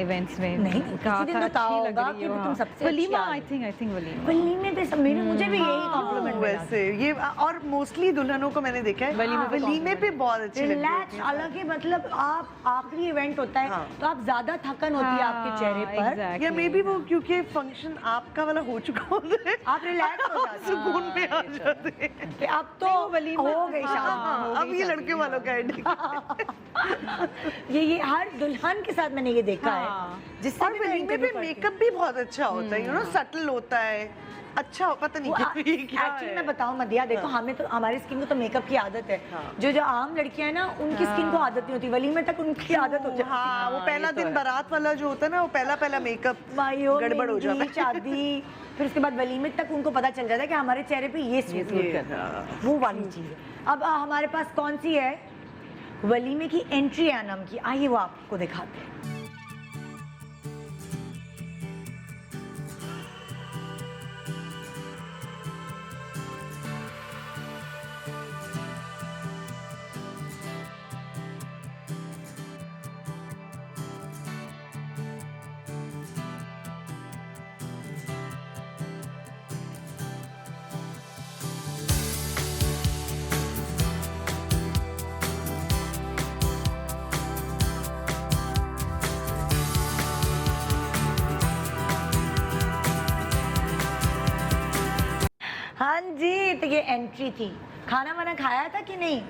इवेंट्स में नहीं, कहा किसी दिन था तो कहा अच्छी लग होगा रही कि हो, तुम हाँ। सबसे अच्छी वलीमा आ आई थिंक वलीमा वलीमे पे सब मेरे मुझे भी यही कॉम्प्लीमेंट मिला। वैसे ये और मोस्टली दुल्हनों को मैंने देखा है वलीमे पे बहुत अच्छी लगती रिलैक्स है। अलग ही, मतलब आप आखिरी इवेंट होता है हाँ। तो आप ज्यादा थकन होती है आपके चेहरे पर, या मे बी वो क्योंकि फंक्शन आपका वाला हो चुका होता है, आप रिलैक्स हो जाते हैं सुकून में आ जाते हैं। कि अब तो हो गई शादी। हाँ, अब ये लड़के वालों का है। ये हर दुल्हन के साथ मैंने ये देखा है, जिससे और भी मैं वलीमे पे interview करती हूँ। मेकअप भी बहुत अच्छा होता है, यू नो सटल होता है, अच्छा पता नहीं क्या एक्चुअली मैं बताऊं मदिया, देखो हमें तो हमारी स्किन को तो मेकअप की आदत है, हाँ। जो आम लड़कियां हैं ना उनकी स्किन को आदत नहीं होती, वलीमे तक उनकी आदत हो जाती है। हाँ वो पहला दिन बारात वाला जो होता है ना, वो पहला मेकअप मायो गड़बड़ हो जाता मेहंदी, है। शादी, फिर उसके बाद वलीमे तक उनको पता चल जाता है कि हमारे चेहरे पे ये सूट सूट है, कर रहा है। वो वाली चीज है। अब हमारे पास कौन सी है वलीमे की एंट्री एनम की, आइए वो आपको दिखाते हैं। हाँ जी, तो ये एंट्री थी। खाना वाना खाया था कि नहीं?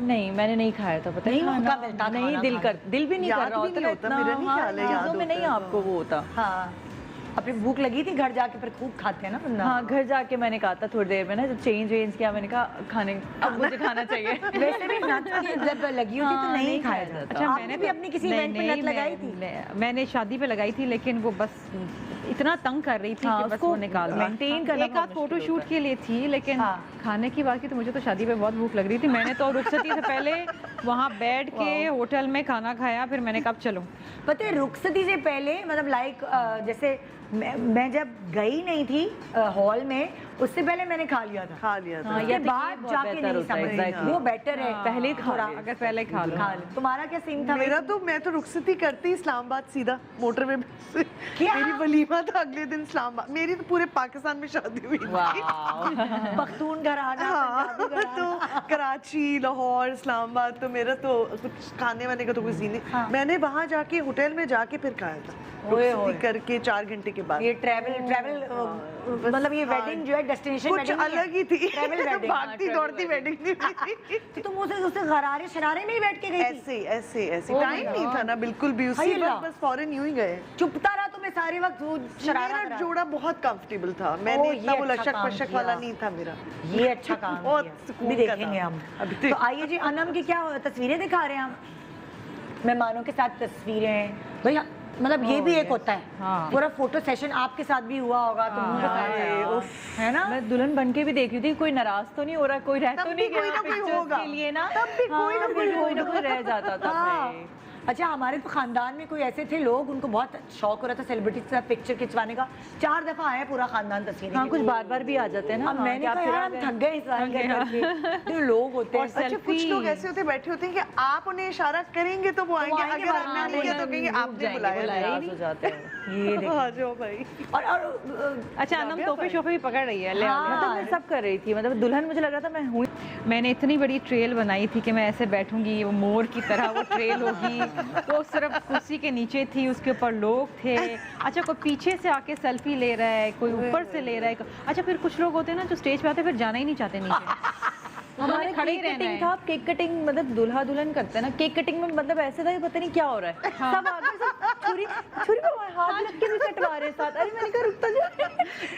नहीं मैंने नहीं खाया था, पता है नहीं खाना। मौका मिलता नहीं खाना दिल खाने कर दिल भी नहीं याद कर रहा भी होता नहीं ना होता, इतना, मेरा नहीं हाँ, ख्याल है, याद चीज़ों में नहीं होता है। आपको वो होता। हाँ, अपनी भूख लगी थी, घर जाके फिर खूब खाते हैं ना बंदा। हाँ घर जाके मैंने कहा था थोड़ी देर में ना, जब चेंज वेंज किया मैंने कहा खाने अब मुझे खाना चाहिए। वैसे भी नट की जब लगी होती तो हाँ, नहीं नहीं खाया खाया जाता। जाता। आपने भी अपनी किसी इवेंट पे नट लगाई थी? मैंने शादी पे लगाई थी, लेकिन वो बस इतना तंग कर रही थी हाँ, कि बस उसको वो निकाल दी। maintain करना एक बहुत आध फोटो मुश्किल शूट होता के लिए थी, लेकिन हाँ। खाने की बात की तो मुझे तो शादी पे बहुत भूख लग रही थी। मैंने तो रुखसती से पहले वहाँ बैठ के होटल में खाना खाया, फिर मैंने कहा अब चलो। पता है रुखसती से पहले मतलब लाइक जैसे मैं जब गई नहीं थी हॉल में, उससे पहले मैंने खा लिया था। खा लिया था। हाँ, उसके ये बाद बहुत जाके बेहतर नहीं होता है, समझ exactly। वो बेटर है। पहले ही खा थोड़ा ले। अगर पहले खा लो। खा ले। तुम्हारा क्या सीन था? मेरा तो मैं तो रुखसती करती इस्लामाबाद सीधा मोटरवे से। क्या? मेरी वलीमा था अगले दिन इस्लामाबाद, मेरी तो पूरे पाकिस्तान में शादी हुई थी। पख्तून घराना, हाँ, पंजाबी घराना। तो कराची, लाहौर, इस्लामाबाद, तो मेरा तो कुछ खाने वाने का तो कुछ सीन नहीं। हाँ। मैंने वहाँ जाके होटल में जाके फिर खाया था। ओए रुखसती ओए। करके 4 घंटे के बाद। ये ट्रैवल मतलब ये वेडिंग जो है डेस्टिनेशन कुछ अलग ही थी, ट्रैवल वेडिंग भागती दौड़ती वेडिंग थी। तो तुम उसे गरारे शरारे में ही बैठ के गई थी ऐसे ऐसे ऐसे Oh my टाइम नहीं God. था ना बिल्कुल भी, हाय उसी अल्लाह। वक्त बस फॉरेन यूं ही गए। चुपता रहा तुम्हें सारे वक्त वो शरारा मेरा करा। जोड़ा बहुत कंफर्टेबल था, मैंने ओह, इतना ये वो अच्छा लचक काम पशक किया। वाला नहीं था मेरा। ये अच्छा काम बहुत किया। सुकून अभी का देखेंगे था। हम अभी तो आइए जी, अनम की क्या तस्वीरें दिखा रहे हैं हम मेहमानों के साथ तस्वीरें भैया, मतलब ये भी एक होता है हाँ। पूरा फोटो सेशन आपके साथ भी हुआ होगा तुम के साथ यार, है ना। मैं दुल्हन बन के भी देख रही थी, कोई नाराज तो नहीं हो रहा, कोई रह तब तो भी नहीं कोई गया ना कोई pictures होगा। के लिए ना, तब भी कोई ना हाँ, कोई रह जाता था हाँ। भाई। अच्छा, हमारे तो खानदान में कोई ऐसे थे लोग, उनको बहुत शौक हो रहा था सेलिब्रिटी के साथ पिक्चर खिंचवाने का। 4 दफा आया पूरा खानदान तस्वीरें हाँ, के कुछ लिए। बार बार भी आ जाते हैं ना। अब हाँ, मैंने कि आप कहा फिर यार आ हम गए। थक गए इंसान करके। जो लोग होते हैं अच्छा, कुछ लोग ऐसे होते बैठे होते हैं कि आप उन्हें इशारा करेंगे तो वो आएंगे, आएंगे, अगर वरना आपने नहीं किया तो कहेंगे आपने बुलाया नाराज नहीं। हो जाते हैं। ये देखो। आ जाओ भाई। और अच्छा, अनम तोहफे शोफे भी पकड़ रही है। ले आओ, ले आओ। मतलब मैं सब कर रही थी, मतलब दुल्हन मुझे लग रहा था मैं हुई। मैंने इतनी बड़ी ट्रेल बनाई थी कि मैं ऐसे बैठूंगी, वो मोर की तरह वो ट्रेल होगी, तो सिर्फ कुर्सी के नीचे थी, उसके ऊपर लोग थे। अच्छा, कोई पीछे से आके सेल्फी ले रहा है, कोई ऊपर से ले रहा है। अच्छा, फिर कुछ लोग होते हैं ना जो स्टेज पे आते हैं फिर जाना ही नहीं चाहते नीचे। हमारे खड़े ही केक रहना कटिंग है। था, केक कटिंग मतलब दूल्हा दुल्हन करते हैं ना, केक कटिंग में मतलब ऐसे था कि पता नहीं क्या हो रहा है। सब आगे सब छुरी छुरी पे हमारे हाथ रख के भी कटवा रहे साथ। अरे मैंने कहा रुकता जा।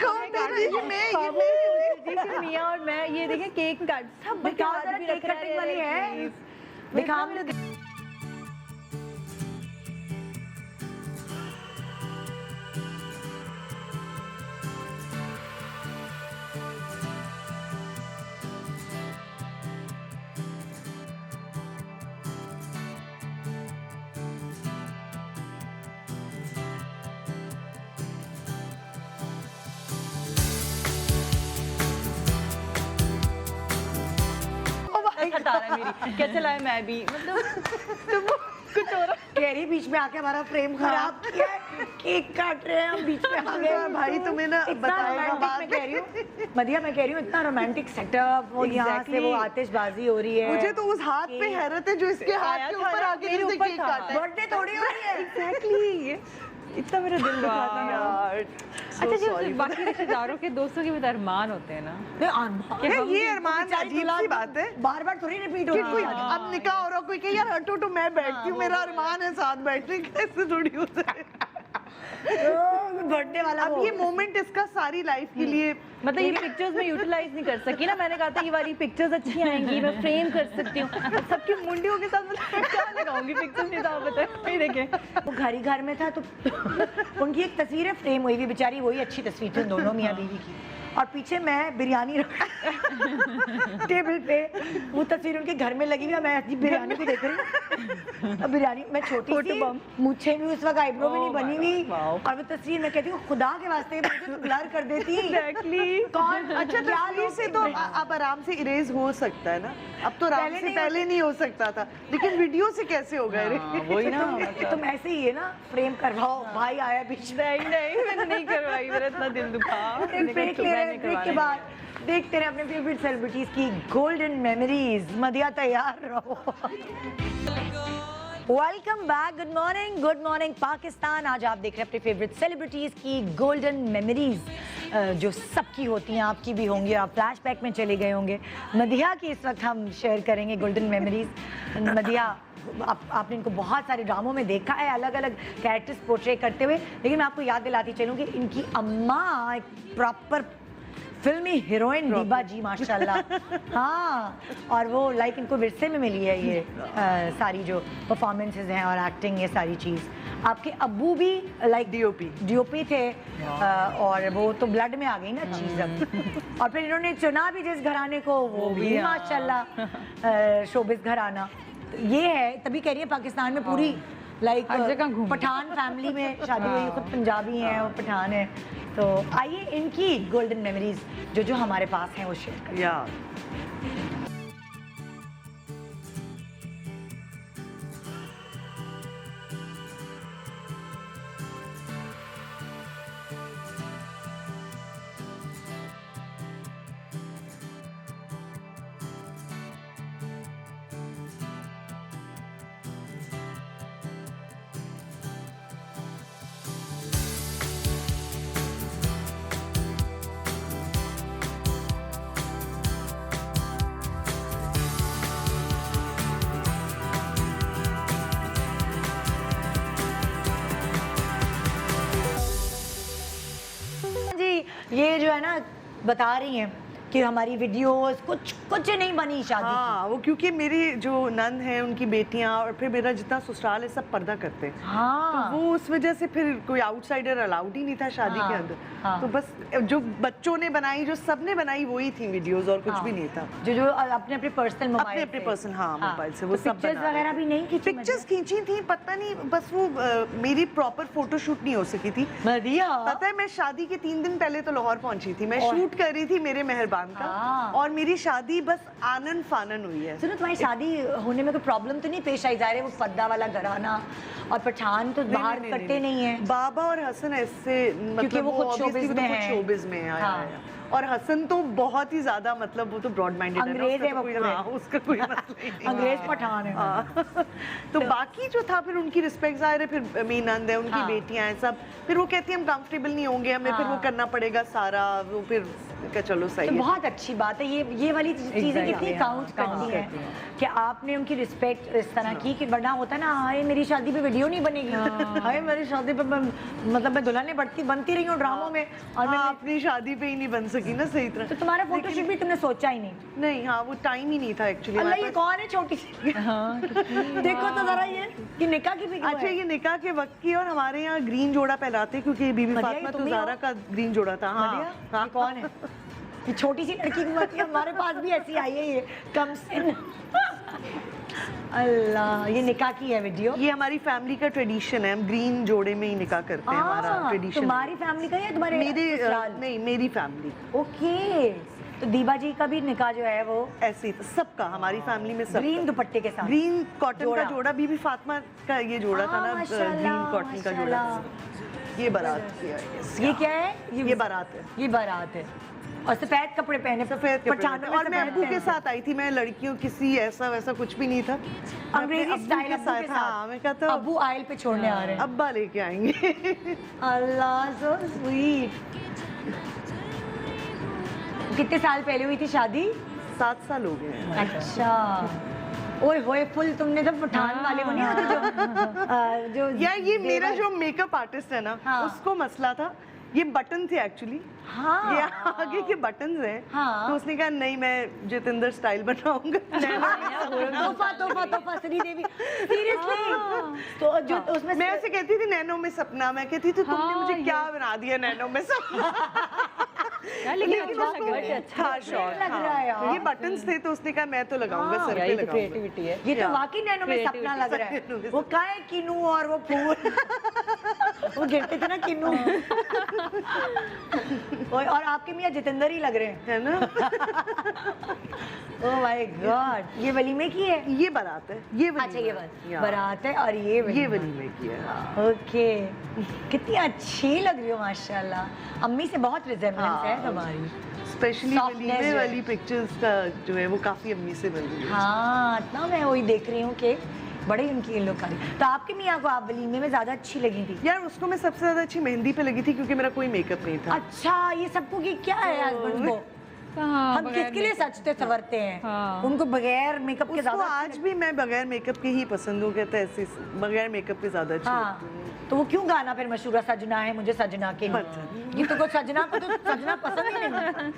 कौन दे रहा है? ये मैं, ये ख्वाबों में सोच रही थी कि मियां और मैं ये देखें केक काट, सब बच्चे दिखाओ हाथ जरा भी केक रख रहे कटिंग वाली है। please। दिखाओ मेरे मुझे। हटा रहा है मेरी, कैसे लाए मैं भी, मतलब कुछ हो रहा। कह रही बीच में आके हमारा फ्रेम खराब किया है, केक काट रहे हैं हम बीच में आ गए। भाई तुम्हें ना इतना बताएगा रोमांटिक बाद मैं कह रही हूँ, मदिया मैं कह रही हूँ, इतना रोमांटिक सेटअप, वो यहाँ से वो आतिशबाजी हो रही है। मुझे तो उस हाथ पे हैरत है जो इसके हाथ के ऊपर आके मेरे जिसने ऊपर केक था। काटा है। बर्थडे थोड़ी हो रही है। एग्जैक्टली, इतना मेरा दिल दुखा था ना। यार, अच्छा, जो बाकी रिश्तेदारों के दोस्तों के भी तो अरमान होते हैं ना। नहीं, अरमान ये हम भी- अरमान बेचारी अजीब दुल्हन सी बात है। बार बार थोड़ी रिपीट हो कि रही कोई है। अब निकाह हो रहा, कोई कहे यार हटो तो मैं बैठती हूँ, मेरा अरमान है साथ बैठने का, ऐसे थोड़ी होता है। बर्थडे वाला अब वो। ये मोमेंट इसका सारी लाइफ के लिए मतलब ये पिक्चर्स में यूटिलाइज नहीं कर सकी ना, मैंने कहा था ये वाली पिक्चर्स अच्छी आएंगी, मैं फ्रेम कर सकती हूँ। अब सबकी मुंडियों के साथ मतलब मैं क्या लगाऊंगी पिक्चर्स, नहीं तो आप बताएं। ये देखें, वो घर ही घर में था तो उनकी एक तस्वीर है फ्रेम हुई भी, बेचारी वही अच्छी तस्वीर थी उन दोनों मियाँ बीवी की। और पीछे मैं बिरयानी टेबल पे, वो तस्वीर उनके घर में लगी हुई है, मैं ऐसी बिरयानी भी देख रही हूँ। और बिरयानी मैं छोटी सी, मुझे भी उस वक्त आईब्रो भी नहीं बनी हुई, और वो तस्वीर मैं कहती हूँ खुदा के वास्ते मुझे ब्लर कर देती। एग्जैक्टली। कौन अच्छा क्या तस्वीर लोग से तो अब आराम से इरेज हो सकता है ना, अब तो आराम पहले से नहीं पहले नहीं हो सकता था, लेकिन वीडियो से कैसे हो गए रे? वही ना, तुम ऐसे ही है ना, फ्रेम करवाओ, भाई आया बीच में। नहीं नहीं मैंने नहीं करवाई, मेरा इतना दिल दुखा। एक ब्रेक ले रहे हैं, ब्रेक के बाद देखते रहे अपने फेवरेट सेलिब्रिटीज की गोल्डन मेमोरीज। मदिया तैयार रहो। Welcome back, good morning Pakistan. आज आप देख रहे हैं अपने फेवरेट सेलिब्रिटीज की गोल्डन मेमोरीज, जो सबकी होती हैं, आपकी भी होंगी। आप फ्लैशबैक में चले गए होंगे। मदिया की इस वक्त हम शेयर करेंगे गोल्डन मेमोरीज। मदिया, आपने इनको बहुत सारे ड्रामों में देखा है, अलग अलग कैरेक्टर्स पोर्ट्रे करते हुए, लेकिन मैं आपको याद दिलाती चलूँ कि इनकी अम्मा एक प्रॉपर फिल्मी हीरोइन दीबा जी माशाल्लाह। हाँ, और वो लाइक इनको विरसे में मिली है ये सारी जो परफॉर्मेंसेज हैं और एक्टिंग, ये सारी चीज़। आपके अब्बू भी लाइक डीओपी थे, और वो तो ब्लड में आ गई ना चीज़ अब। और फिर इन्होंने चुना भी जिस घराने को, वो भी माशाल्लाह शोबिस घराना। तो ये है, तभी कह रही है पाकिस्तान में पूरी लाइक हर जगह घूमी। पठान फैमिली में शादी हुई, खुद पंजाबी हैं, वो पठान है। तो आइए इनकी गोल्डन मेमोरीज जो हमारे पास हैं वो शेयर करें। या ना बता रही हैं कि हमारी वीडियोस कुछ नहीं बनी शादी हाँ, वो क्योंकि मेरी जो नंद है उनकी बेटियां और फिर मेरा जितना ससुराल है सब पर्दा करते हैं। की। हाँ तो वो उस वजह से फिर कोई आउटसाइडर अलाउड ही नहीं था शादी हाँ, के अंदर। हाँ। तो बस जो बच्चों ने बनाई, जो सबने बनाई वही थी वीडियोस, और कुछ भी नहीं था। जो अपने अपने पर्सनल मोबाइल अपने पर्सन, हाँ, मोबाइल से वो सब पिक्चर्स बना रहे वगैरह भी नहीं खींची पिक्चर्स खींची थी, पता नहीं बस वो मेरी प्रॉपर फोटोशूट नहीं हो सकी थी। मदिया पता है मैं शादी के 3 दिन पहले तो लाहौर पहुंची थी, मैं शूट कर रही थी मेरे मेहरबान का, हाँ। और मेरी शादी बस आनन फानन हुई है। सुनो, तुम्हारी शादी होने में कोई प्रॉब्लम तो नहीं पेश आई? जा रहे वो पर्दा वाला घराना और पठान तो बाहर करते नहीं है। बाबा और हसन ऐसे क्योंकि मतलब वो खुद शोबिज़ में हैं। शोबिज़ में है, हाँ। आया। और हसन तो बहुत ही ज्यादा, मतलब वो तो ब्रॉड माइंडेड अंग्रेज है वो कोई, पूरे। हाँ, उसका कोई मतलब ही नहीं। अंग्रेज पठान है। हाँ। तो बाकी जो था फिर उनकी रिस्पेक्ट ज़ाहिर है, फिर मेरी नंद है, उनकी हाँ। बेटियां हैं सब, फिर वो कहती है हम कंफर्टेबल नहीं होंगे, हमें फिर वो हाँ। करना पड़ेगा सारा, वो फिर क्या चलो सही तो है। बहुत अच्छी बात है, ये वाली चीजें Exactly, कितनी हाँ, काउंट करती count हैं करती हैं। कि आपने उनकी रिस्पेक्ट इस तरह की कि वरना होता ना, हाय मेरी शादी पे वीडियो नहीं बनेगी, हाय मेरी शादी पे मतलब मैं दुल्हन बनती रही हूँ ड्रामों में, और मैं हाँ, अपनी शादी पे ही नहीं बन सकी ना सही तरह। तो तुम्हारा फोटोशूट भी तुमने सोचा ही नहीं? नहीं, हाँ, वो टाइम ही नहीं था एक्चुअली। अल्लाह, ये कौन है छोटी सी? देखो तो जरा ये निकाह की वीडियो अच्छा, है। ये निकाह के वक्त की, और हमारे यहाँ ग्रीन जोड़ा पहनाते क्योंकि बीबी मदिया, फातिमा ये तो तुम ही हो? ज़ारा का ग्रीन जोड़ा था। हाँ, मदिया, हाँ। ये कौन है? ये छोटी सी लड़की की बात है, हमारे पास भी ऐसी आई है, ये कम सिन। अल्लाह, ये निकाह की है वीडियो? ये हमारी फैमिली का ट्रेडिशन है, हम ग्रीन जोड़े में ही निकाह करते हैं, हमारा ट्रेडिशन। तुम्हारी फैमिली का या तुम्हारे मेरे ससुराल? नहीं, मेरी फैमिली ओके, तो दीबा जी का भी निकाह जो है वो ऐसे ही था, सबका, हमारी फैमिली में सब ग्रीन दुपट्टे के साथ? ग्रीन कॉटन जोड़ा। का जोड़ा, बीबी फातिमा का ये जोड़ा था ना, माशाल्लाह, ग्रीन कॉटन का जोड़ा। माशाल्लाह। ये बारात की है, yes, ये क्या है? ये बारात है। ये बारात है, और सफेद कपड़े पहने, सफेद कपड़े पठानों में। में और मैं सफेद अब्बू के पहनते। साथ आई थी, मैं लड़कियों किसी ऐसा वैसा कुछ भी नहीं था, मैं अपने अंग्रेजी अब्बू स्टाइल के अब्बू के साथ। हाँ, मैं कहता हूँ अब्बू आयल पे छोड़ने आ रहे हैं। अब्बा लेके आएंगे। अल्लाह, सो स्वीट। कितने साल पहले हुई थी शादी? 7 साल हो गए हैं। अच्छा, ओए होए फुल, तुमने तो पठान वाले वो नहीं होते जो यार, ये मेरा देवर- जो मेकअप आर्टिस्ट है ना, हाँ। उसको मसला था, ये बटन थे एक्चुअली, हाँ, ये आगे के बटन्स हैं। हाँ। तो उसने कहा नहीं, मैं जितेंद्र स्टाइल बनाऊंगा। तोहफा तोहफा तोहफा श्रीदेवी, सीरियसली। तो जो उसमें मैं ऐसे कहती थी नैनो में सपना, मैं कहती थी तुमने मुझे क्या बना दिया नैनो में सपना। लेकिन लेकिन अच्छा उसको लग रहा है। था शौक, लग रहा है हाँ। यार। ये बटन्स थे तो उसने कहा मैं तो लगाऊंगा, हाँ, सर पे यही तो लगाऊंगा। क्रिएटिविटी है। ये तो या। वाकई नैनो में सपना लग रहा है। वो काय किनू और वो फूल, वो गिरते थे ना किनू। और आपके मियाँ जितेंद्र ही लग रहे हैं। है ना। ओह माय गॉड, ये वलीमे की है? ये बारात है, ये वलीमा अच्छा, ये है। या। बारात है और ये ये वलीमे की है। हाँ। ओके, कितनी अच्छी लग रही हो माशाल्लाह। अम्मी से बहुत रिजेम्बलेंस है हाँ। तुम्हारी। स्पेशली Softness वलीमे जो है। वाली पिक्चर्स का जो है वो काफी अम्मी से मिल रही है। हाँ, इतना मैं वही देख रही हूँ कि बड़ी उनकी लुक आ रही। तो आपके मियाँ को आप वलीमे में ज्यादा अच्छी लगी थी? यार, उसको मैं सबसे ज्यादा अच्छी मेहंदी पे लगी थी क्योंकि मेरा कोई मेकअप नहीं था। अच्छा, ये सबको कि क्या है हस्बैंड को? हाँ, हम किसके लिए सजते संवरते हैं? हाँ। उनको बगैर मेकअप के उसको ज्यादा आज भी मैं बगैर मेकअप के ही पसंद हूँ, कहता है ऐसे बगैर मेकअप के ज्यादा अच्छी हाँ, लगती है। तो वो क्यों गाना फिर मशहूर है, सजना है मुझे सजना के लिए? ये तो को सजना को तो सजना पसंद ही नहीं।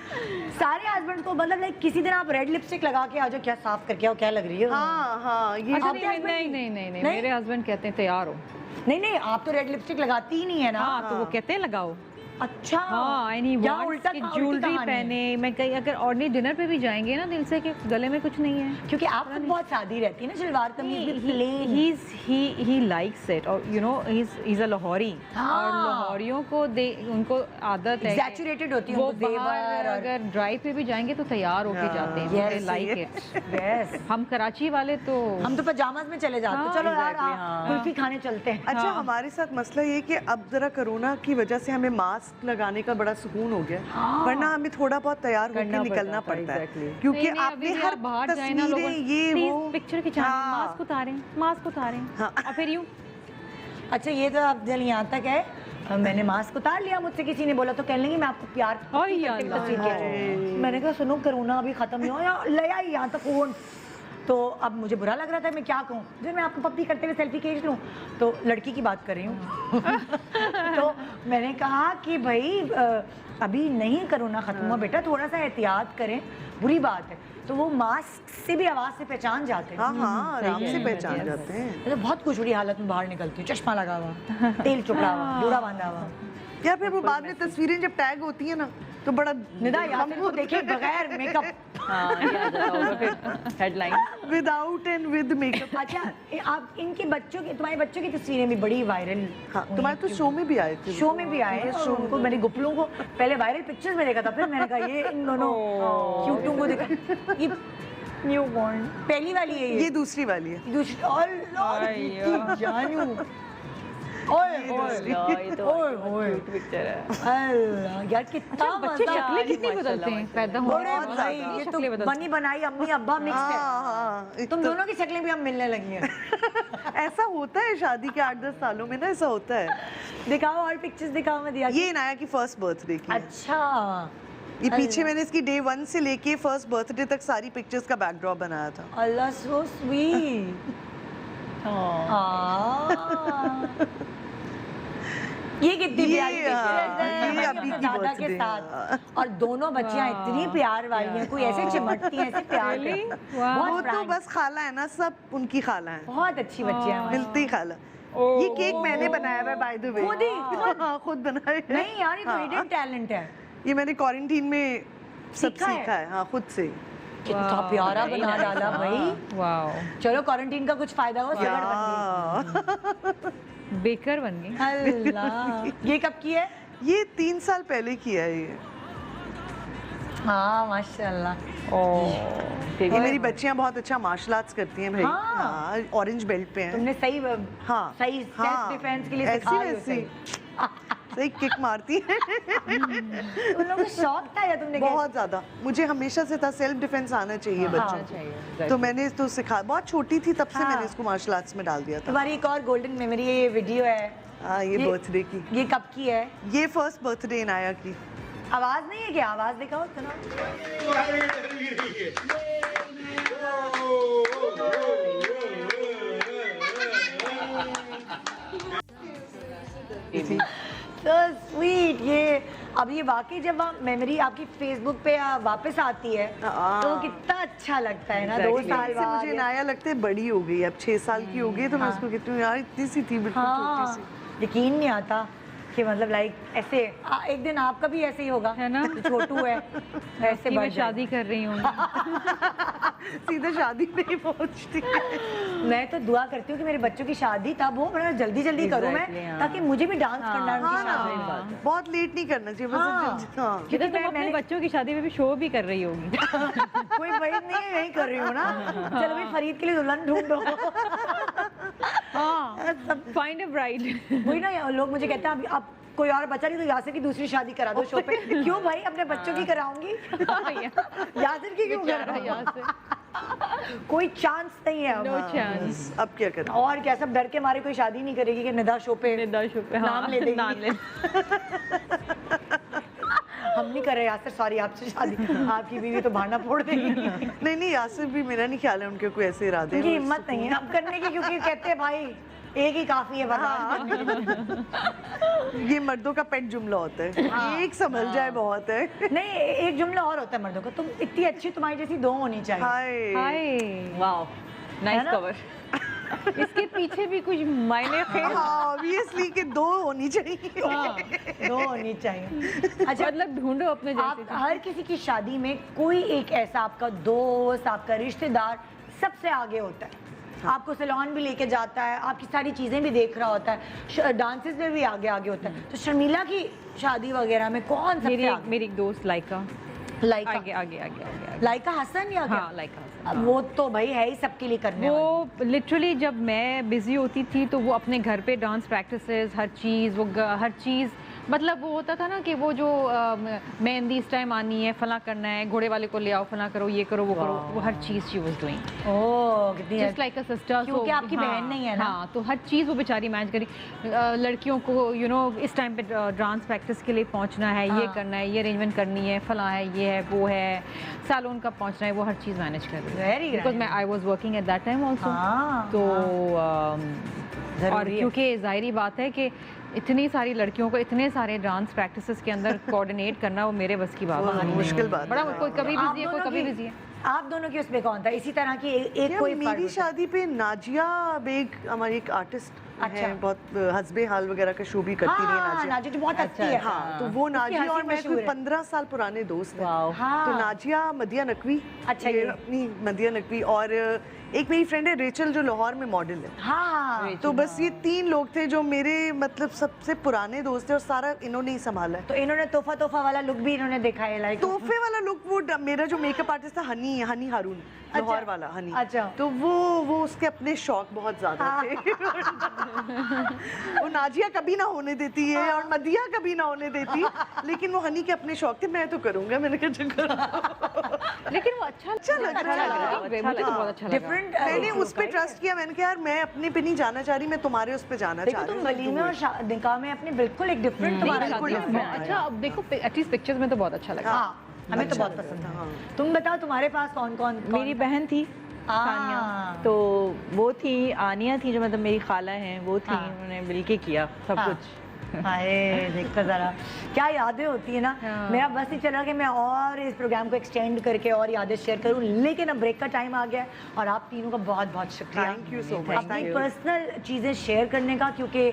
सारे हस्बैंड को मतलब लाइक किसी दिन आप रेड लिपस्टिक लगा के आ जाओ, क्या साफ करके आओ, क्या लग रही है? हाँ, हाँ, ये अच्छा, आपके नहीं husband नहीं भी? नहीं नहीं नहीं, नहीं? मेरे हस्बैंड कहते हैं तैयार हो। नहीं नहीं, आप तो रेड लिपस्टिक लगाती ही नहीं है ना। हाँ, तो वो कहते हैं लगाओ। अच्छा, हाँ, एनी यहाँ उल्टा था, उल्टी ज्वेलरी कहानी है। पहने, मैं कहीं अगर ऑर्डिनरी डिनर पे भी जाएंगे ना, दिल से कि गले में कुछ नहीं है। क्योंकि आप खुद बहुत सादी रहती है ना, सलवार कमीज भी प्लेन। he likes it, और you know he's a Lahori, हाँ। और लाहौरियों को उनको आदत है कि Exaggerated होती है वो उनको जेवर बाहर और- अगर ड्राइव पे भी जाएंगे तो तैयार होके जाते हैं, Yes, they like it. Yes. हम कराची वाले तो हम तो पजामाज में चले जाते हैं। हाँ, चलो यार, exactly, आप हाँ। कुल्फी खाने चलते हैं। अच्छा, हमारे साथ मसला ये कि अब जरा कोरोना की वजह से हमें मास्क लगाने का बड़ा सुकून हो गया, वरना हमें थोड़ा बहुत तैयार होकर करना निकलना पड़ता पड़ता था, है, exactly. क्योंकि नहीं, नहीं, आपने अभी भी हर आप बाहर जाए ना, लोगों तस्वीरें ये प्लीज वो पिक्चर खिंचाने, हाँ। मास्क उतारें, हाँ। और फिर यूं अच्छा, ये तो आप जल यहाँ तक है, मैंने मास्क उतार लिया, मुझसे किसी ने बोला तो कह लेंगे मैं आपको प्यार ओए करके अल्लाह। तस्वीर खींचूं। मैंने कहा सुनो, कोरोना अभी खत्म नहीं हुआ, यहाँ ले आई यहाँ तक फोन, तो अब मुझे बुरा लग रहा था, मैं क्या कहूँ, जो मैं आपको पप्पी करते हुए सेल्फी खींच लूँ, तो लड़की की बात कर रही हूँ। तो मैंने कहा कि भाई अभी नहीं कोरोना खत्म हुआ बेटा, थोड़ा सा एहतियात करें, बुरी बात है। तो वो मास्क से भी आवाज से पहचान जाते हैं। हाँ हाँ, आराम सही से है, पहचान yes. जाते हैं। मतलब बहुत कुछ बुरी हालत में बाहर निकलती हूँ, चश्मा लगा हुआ, तेल चुपड़ा हुआ, जूड़ा बांधा हुआ। या फिर वो बाद में तस्वीरें जब टैग होती है ना, तो बड़ा निदा यासिर को देखे बगैर मेकअप। हाँ ये आ जाता होगा फिर headline. Without and with makeup. अच्छा, आप इनके बच्चों की, तुम्हारे बच्चों की तस्वीरें भी बड़ी वायरल। हाँ, तुम्हारे तो शो में भी आए थे। शो में भी आए, शो उनको मैंने गुपलों को पहले वायरल पिक्चर्स में देखा था, फिर मैंने कहा ये इन दोनों क्यूटों को देखा। ये न्यू बॉर्न पहली वाली है ये दूसरी वाली है। दूसरी। और जानू ओए ये तो ओए क्यूट पिक्चर है। अल्लाह यार कितना बच्चे मजा। शक्लें कितनी बदलते हैं पैदा होने बड़े के बाद। भाई ये तो शक्लें बदलते बनी बनाई अम्मी अब्बा मिक्स है। हाँ, तुम दोनों की शक्लें भी अब मिलने लगी हैं। ऐसा होता है शादी के 8-10 सालों में ना, ऐसा होता है। दिखाओ और पिक्चर्स दिखाओ, मैं दिया। ये इनाया की फर्स्ट बर्थडे की है। अच्छा ये पीछे मैंने इसकी डे 1 से लेके फर्स्ट बर्थडे तक सारी पिक्चर्स का बैकड्रॉप बनाया था। अल्लाह सो स्वीट। ये कितनी प्यारी पिक्चर्स है, ये अभी की दादा के birthday साथ, और दोनों बच्चियां इतनी प्यार वाली हैं, कोई ऐसे चिमटती हैं, ऐसे प्यार Really? करती हैं। Wow. बहुत वो तो frank, बस खाला है ना, सब उनकी खाला है, बहुत अच्छी बच्चियां हैं। मिलती खाला। ये केक मैंने बनाया हुआ है बाय द वे। खुद ही? हाँ, खुद बनाया है। नहीं यार, ये तो हिडन टैलेंट है। ये मैंने क्वारंटीन में सब सीखा है? सीखा है। हाँ, खुद से। कितना प्यारा बना डाला भाई। वाओ, चलो क्वारंटीन का कुछ फायदा हुआ, सिगरेट यार, बेकर बन गई। बन गई। अल्लाह, ये कब की है? ये 3 साल पहले किया है ये। हाँ माशाल्लाह। ये मेरी बच्चियां बहुत अच्छा मार्शल आर्ट्स करती हैं भाई। हाँ। हाँ, ऑरेंज बेल्ट पे हैं। तुमने सही हाँ, सही सेल्फ हाँ, डिफेंस के लिए ऐसी सिखा रही हो वैसी। सही। सही किक मारती है। उन लोगों को शौक था या तुमने बहुत ज्यादा, मुझे हमेशा से था सेल्फ डिफेंस आना चाहिए बच्चों को। चाहिए तो मैंने तो सिखा, बहुत छोटी थी तब से हाँ। मैंने इसको मार्शल आर्ट्स में डाल दिया था। तुम्हारी एक और गोल्डन मेमोरी है, ये वीडियो है। हाँ, ये बर्थडे की। ये कब की है? ये फर्स्ट बर्थडे इनाया की। आवाज नहीं है क्या? आवाज दिखाओ, सुनो। So sweet। ये अब ये वाकई जब मेमोरी आपकी फेसबुक पे वापस आती है तो कितना अच्छा लगता है ना। 2 साल से बाद मुझे इनाया लगता है बड़ी हो गई, अब 6 साल की हो गई, तो मैं उसको कहती हूँ यार इतनी सी थी, बिल्कुल छोटी हाँ, सी। यकीन नहीं आता कि मतलब लाइक ऐसे एक दिन आपका भी ऐसे ही होगा, है ना? जो छोटू है ऐसे मैं बढ़ शादी कर रही हूँ। सीधे शादी में ही पहुंचती है। मैं तो दुआ करती हूँ कि मेरे बच्चों की शादी तब हो, मैं जल्दी जल्दी करूँ मैं, Exactly, हाँ। ताकि मुझे भी डांस करना है उनकी हाँ शादी में। ना, बहुत लेट नहीं करना चाहिए बस। हाँ। हाँ, क्योंकि तुम अपने बच्चों की शादी में भी शो भी कर रही होगी। कोई वही नहीं है, यही कर रही हूँ ना। चलो भाई फरीद के लिए दुल्हन ढूंढो। हाँ, फाइंड अ ब्राइड। वही ना, लोग मुझे कहते हैं अब कोई और बचा नहीं तो यासिर की दूसरी शादी करा दो शो पे। क्यों भाई, अपने बच्चों की कराऊंगी, यासिर की क्यों कराऊं? कोई चांस नहीं है अब। No chance. अब क्या करें? और क्या, सब डर के मारे कोई शादी नहीं करेगी कि निदा शो पे नाम ले देगी। नाम ले। हम नहीं कर रहे यासिर, सॉरी आपसे शादी, आपकी बीवी तो भांडा फोड़ देगी। नहीं नहीं, यासिर भी, मेरा नहीं ख्याल है उनके कोई ऐसे इरादे उनकी हैं। हिम्मत नहीं है अब करने की, क्योंकि कहते हैं भाई एक ही काफी है बर्दाश्त करने के लिए। ये मर्दों का पेट जुमला होता है, एक संभल जाए बहुत है। नहीं, एक जुमला और होता है मर्दों का, तुम इतनी अच्छी, तुम्हारी जैसी 2 होनी चाहिए। हाय हाय, वाओ, है नाइस ना? कवर। इसके पीछे भी कुछ मायने थे। हाँ, ऑब्वियसली कि 2 होनी चाहिए। 2 होनी चाहिए। अच्छा, मतलब ढूंढो अपने आप जैसे। हर किसी की शादी में कोई एक ऐसा आपका दोस्त, आपका रिश्तेदार सबसे आगे होता है। आपको सैलून भी लेके जाता है, आपकी सारी चीजें भी देख रहा होता है, डांसेस में भी आगे आगे होता है। तो शर्मिला की शादी वगैरह में कौन सबसे आगे? मेरी एक दोस्त लाइका। लाइका। आगे आगे आगे आगे। लाइका हसन या क्या? हाँ, लाइका हसन। अब वो तो भाई है ही सबके लिए करने वाली। वो लिटरली जब मैं बिजी होती थी तो वो अपने घर पे डांस प्रैक्टिसेस, हर चीज़ मतलब वो होता था ना कि वो जो मेहंदी इस टाइम आनी है, फला करना है, घोड़े वाले को ले आओ, फला करो, ये करो, वो करो, वो हर चीज़ शी वाज डूइंग ओह कितनी जस्ट लाइक अ सिस्टर। क्योंकि आपकी बहन नहीं है ना। हाँ, तो हर चीज़ वो बेचारी मैनेज करी। लड़कियों को इस टाइम पे डांस प्रैक्टिस के लिए पहुंचना है, ये करना है, ये अरेंजमेंट करनी है, फला है, ये है, वो है, सैलून का पहुंचना है, वो हर चीज़ मैनेज कर रही है। Very because nice. मैं I was working at that time also. हाँ, तो जरूरी और है। क्योंकि जाहिर बात है कि इतनी सारी लड़कियों को इतने सारे डांस प्रैक्टिसेस के अंदर कोऑर्डिनेट करना वो मेरे बस की बात नहीं है। मुश्किल बात बड़ा है। कोई कभी आप बिजी है, कोई दोनों कभी की- बिजी है। आप दोनों की उसमें कौन था इसी तरह की एक यार, कोई मेरी शादी पे नाजिया बेग हमारी एक आर्टिस्ट अच्छा। है, बहुत हस्बे हाल वगैरह का शो भी करती रही है हाँ नाजिया। नाजिया तो बहुत अच्छी है। हाँ, तो वो उसकी नाजिया हंसी और मैं मशहूर कोई है। 15 साल पुराने दोस्त हैं। वाओ। हाँ। तो नाजिया, मदिया नकवी, अच्छा, ये। अपनी मदिया नकवी, और एक मेरी फ्रेंड है रेचल जो लाहौर में मॉडल है। हाँ तो बस ये 3 लोग थे जो मेरे मतलब सबसे पुराने दोस्त थे, और सारा इन्होंने ही संभाला है। तो इन्होंने तोहफा वाला लुक भी इन्होंने देखा है लाइक तोहफे वाला लुक वो मेरा जो मेकअप आर्टिस्ट था हनी हारून, लाहौर वाला हनी। अच्छा। तो वो उसके अपने शौक बहुत ज्यादा थे। वो नाजिया कभी ना होने देती है और मदिया कभी ना होने देती, लेकिन वो हनी के अपने शौक थे। मैं तो करूंगा, मैंने कहा चल करो। लेकिन वो अच्छा लग रहा है। मुझे तो बहुत अच्छा लगा। डिफरेंट मैंने उस पे ट्रस्ट किया, मैंने कहा यार मैं अपने पे नहीं जाना चाह रही, मैं तुम्हारे उस पे जाना देखो चाह तुम रही वलीमे और निकाह में अपने बिल्कुल एक डिफरेंट तुम्हारा बिल्कुल look है। different। अच्छा, अब देखो एटलीस्ट पिक्चर्स में तो बहुत अच्छा लगा। हाँ हमें तो बहुत पसंद है। तुम बताओ तुम्हारे पास कौन कौन मेरी बहन थी सानिया, तो वो थी, आनिया थी जो मतलब मेरी खाला हैं, वो थी, हाँ। उन्होंने मिलके किया सब हाँ। कुछ। हाय देखो जरा क्या यादें होती है ना। हाँ। मेरा बस ही चला कि मैं और इस प्रोग्राम को एक्सटेंड करके और यादें शेयर करूं, लेकिन अब ब्रेक का टाइम आ गया है और आप तीनों का बहुत बहुत शुक्रिया। Thank you so much. अपनी Thank you. पर्सनल चीज़ें शेयर करने का, क्योंकि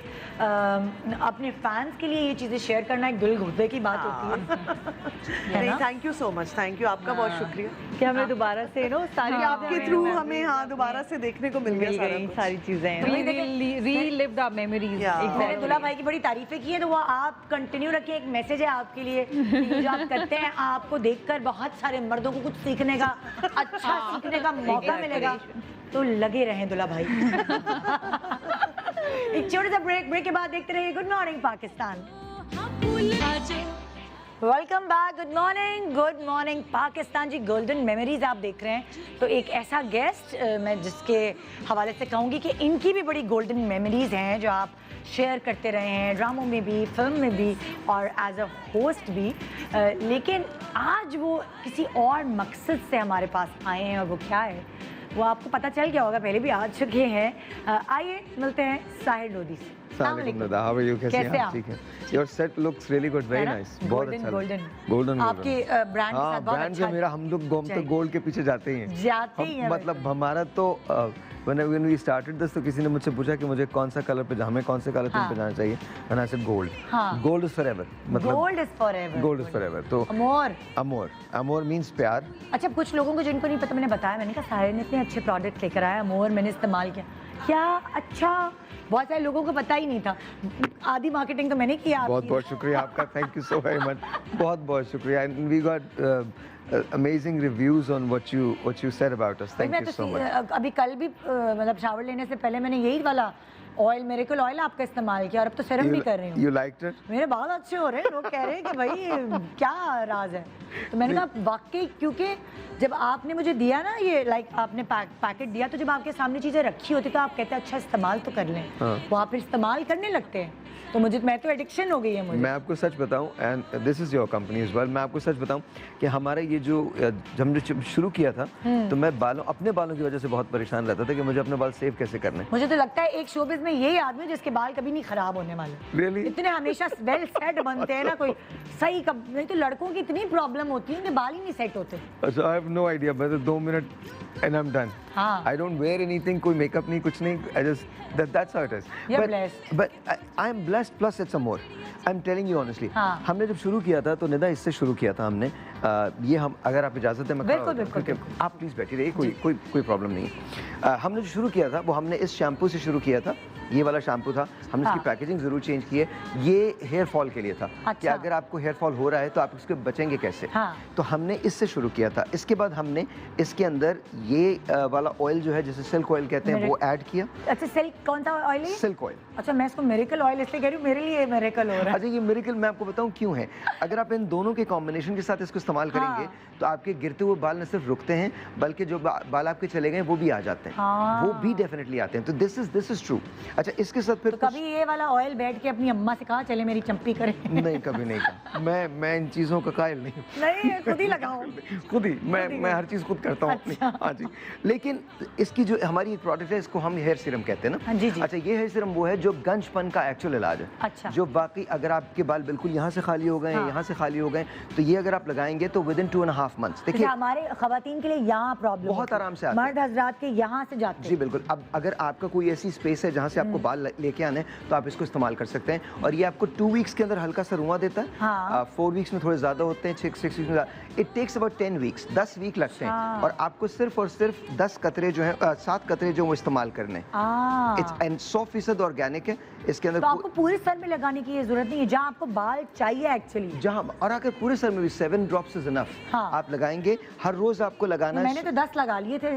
अपने फैंस के लिए ये चीज़ें शेयर करना एक दिल घुटने की बात होती है नहीं, ना? Thank you so much, thank you, आपका बहुत शुक्रिया कि हमें दोबारा से सारी कि आपके थ्रू हमें हाँ दोबारा से देखने को मिल मिल गया सारा गई कुछ। सारी चीजें। Relieved our memories. Yeah. मैंने दुल्हा भाई की बड़ी तारीफें की है, तो वो आप कंटिन्यू रखिए। एक मैसेज है आपके लिए कि ये जो आप करते हैं, आपको देखकर बहुत सारे मर्दों को कुछ सीखने का, अच्छा सीखने का मौका मिलेगा, तो लगे रहें दुल्हा भाई। एक छोटा सा ब्रेक के बाद देखते रहिए good morning Pakistan. Welcome back, good morning Pakistan ji. Golden memories आप देख रहे हैं। तो एक ऐसा गेस्ट मैं जिसके हवाले से कहूँगी कि इनकी भी बड़ी गोल्डन मेमोरीज हैं जो आप शेयर करते रहे हैं, ड्रामों में भी, फिल्म में भी और एज अ होस्ट भी। लेकिन आज वो किसी और मकसद से हमारे पास आए हैं, और वो क्या है वो आपको पता चल गया होगा, पहले भी आ चुके हैं। आइए मिलते हैं साहिर लोधी से। अस्सलाम वालेकुम दादा, हाउ आर यू? कैसे हैं आप? ठीक है। Your set looks really good, very nice, बहुत अच्छा गोल्डन गोल्डन आपके ब्रांड के साथ बहुत ब्रांड अच्छा जो मेरा, हम लोग गोम तो गोल्ड के पीछे जाते ही हैं। जाते ही हैं मतलब हमारा तो when we started this, तो किसी ने मुझसे पूछा कि मुझे कौन सा कलर पे हमें कौन से कलर थीम पे जाना चाहिए, and I said gold. हाँ। Gold is forever, मतलब gold is forever. Gold is forever. तो अमोर। अमोर मींस प्यार। अच्छा, कुछ लोगों को जिनको नहीं पता, मैंने बताया, मैंने कहा साहिर ने इतने अच्छे प्रोडक्ट लेकर आया, अमोर मैंने इस्तेमाल किया। क्या अच्छा, बहुत सारे लोगों को पता ही नहीं था। आधी मार्केटिंग तो मैंने किया बहुत आपकी। बहुत शुक्रिया आपका, thank you so very much, बहुत बहुत शुक्रिया। And we got amazing reviews on what you said about us. Thank मैं you तो so much. अभी कल भी मतलब शावर लेने से पहले मैंने यही वाला ऑयल, मिरेकल ऑयल आपका इस्तेमाल किया, और अब तो सिरम भी कर रही हूँ। You liked it? मेरे बाल अच्छे हो रहे हैं, लोग कह रहे हैं कि भाई क्या राज है। तो मैंने कहा वाकई, क्योंकि जब आपने मुझे दिया ना ये आपने पैकेट दिया, तो जब आपके सामने चीज़ें रखी होती तो आप कहते हैं अच्छा इस्तेमाल तो कर लें, हाँ। वो आप फिर इस्तेमाल करने लगते हैं। तो मैं तो एडिक्शन हो गई है मुझे। मैं आपको सच बताऊं, and this is your company as well, मैं आपको सच बताऊं कि हमारा ये जो हमने शुरू किया था, तो मैं अपने बालों की वजह से बहुत परेशान रहता था कि मुझे अपने बाल सेव कैसे करने। मुझे तो लगता है एक शोबिज़ में यही आदमी जिसके बाल कभी नहीं खराब होने वाले। Really? इतने हमेशा वेल सेट बनते हैं ना, कोई सही नहीं तो लड़कों की इतनी प्रॉब्लम होती है कि बाल ही नहीं सेट होते। So I have no idea, बस 2 मिनट and I'm done. हाँ। I don't wear anything, कोई मेकअप नहीं, कुछ नहीं, I just that's how it is. You're blessed. But I am blessed, plus it's a more. I'm telling you honestly. हाँ। हमने जब शुरू किया था तो निदा इससे शुरू किया था हमने। ये हम, अगर आप इजाज़त है मैं खड़ा बिल्कुल, होता हूं, बिल्कुल, क्योंकि आप प्लीज़ बैठिए रहिए, कोई प्रॉब्लम नहीं है। हमने जो शुरू किया था वो हमने इस शैम्पू से शुरू किया था, ये वाला शैम्पू था, हमने इसकी पैकेजिंग ज़रूर चेंज की है। ये हेयर फॉल के लिए था कि अच्छा। अगर आपको हेयर फॉल हो रहा है तो आप इसके बचेंगे कैसे। हाँ। तो हमने इससे शुरू किया था। इसके बाद हमने इसके अंदर ये वाला ऑयल जो है जिसे सिल्क ऑयल कहते हैं वो ऐड किया। अच्छा, सिल्क कौन सा ऑयल है? Silk oil. अच्छा, मैं इसको मिरेकल ऑयल इसलिए कह रही हूँ, मेरे लिए मिरेकल हो रहा है। अच्छा, ये मिरेकल मैं आपको बताऊं क्यों है। अगर आप इन दोनों के कॉम्बिनेशन के साथ इसको इस्तेमाल करेंगे तो आपके गिरते हुए बाल न सिर्फ रुकते हैं बल्कि जो बाल आपके चले गए वो भी आ जाते हैं। हाँ। वो भी डेफिनेटली आते हैं। तो दिस इज ट्रू। अच्छा, इसके साथ फिर तो कभी ये वाला ऑयल बैठ के अपनी अम्मा से कहा चले मेरी चंपी करे? नहीं, कभी नहीं कहा। मैं इन चीज़ों का कायल नहीं हूँ। नहीं, खुद ही लगाओ। खुद ही मैं हर चीज़ खुद करता हूँ अपनी। हाँ जी। लेकिन इसकी जो हमारी एक प्रोडक्ट है इसको हम हेयर सीरम कहते हैं हाँ ना। जी जी। अच्छा, ये हेयर सीरम वो है जो गंजपन का एक्चुअल इलाज है। अच्छा। जो बाकी अगर आपके बाल बिल्कुल यहाँ से खाली हो गए हैं, यहाँ से खाली हो गए, तो ये अगर आप लगाएंगे तो विद इन 2.5 months देखिए हमारे खवातीन के लिए यहाँ प्रॉब्लम बहुत आराम से आते हैं। मर्द हजरात के यहाँ से जाते जी हैं। बिल्कुल। अब अगर आपका कोई ऐसी स्पेस है जहाँ से आपको बाल लेके आने हैं तो आप इसको इस्तेमाल कर सकते हैं। और ये आपको 2 weeks के अंदर हल्का सा रुआ देता है। हाँ। 4 weeks में थोड़े ज़्यादा होते हैं, 6 weeks में it takes about 10 weeks, 10 week लगते हैं। हाँ। और आपको सिर्फ और सिर्फ 10 कतरे जो हैं 7 कतरे जो वो इस्तेमाल करने हैं। इट्स एंड 100% ऑर्गेनिक है। इसके अंदर तो आपको पूरे सर में लगाने की ये जरूरत नहीं है, जहाँ आपको बाल चाहिए एक्चुअली। जहाँ और अगर पूरे सर में भी 7 drops इज इनफ। हाँ। आप लगाएंगे, हर रोज आपको लगाना है। मैंने तो 10 लगा लिए थे।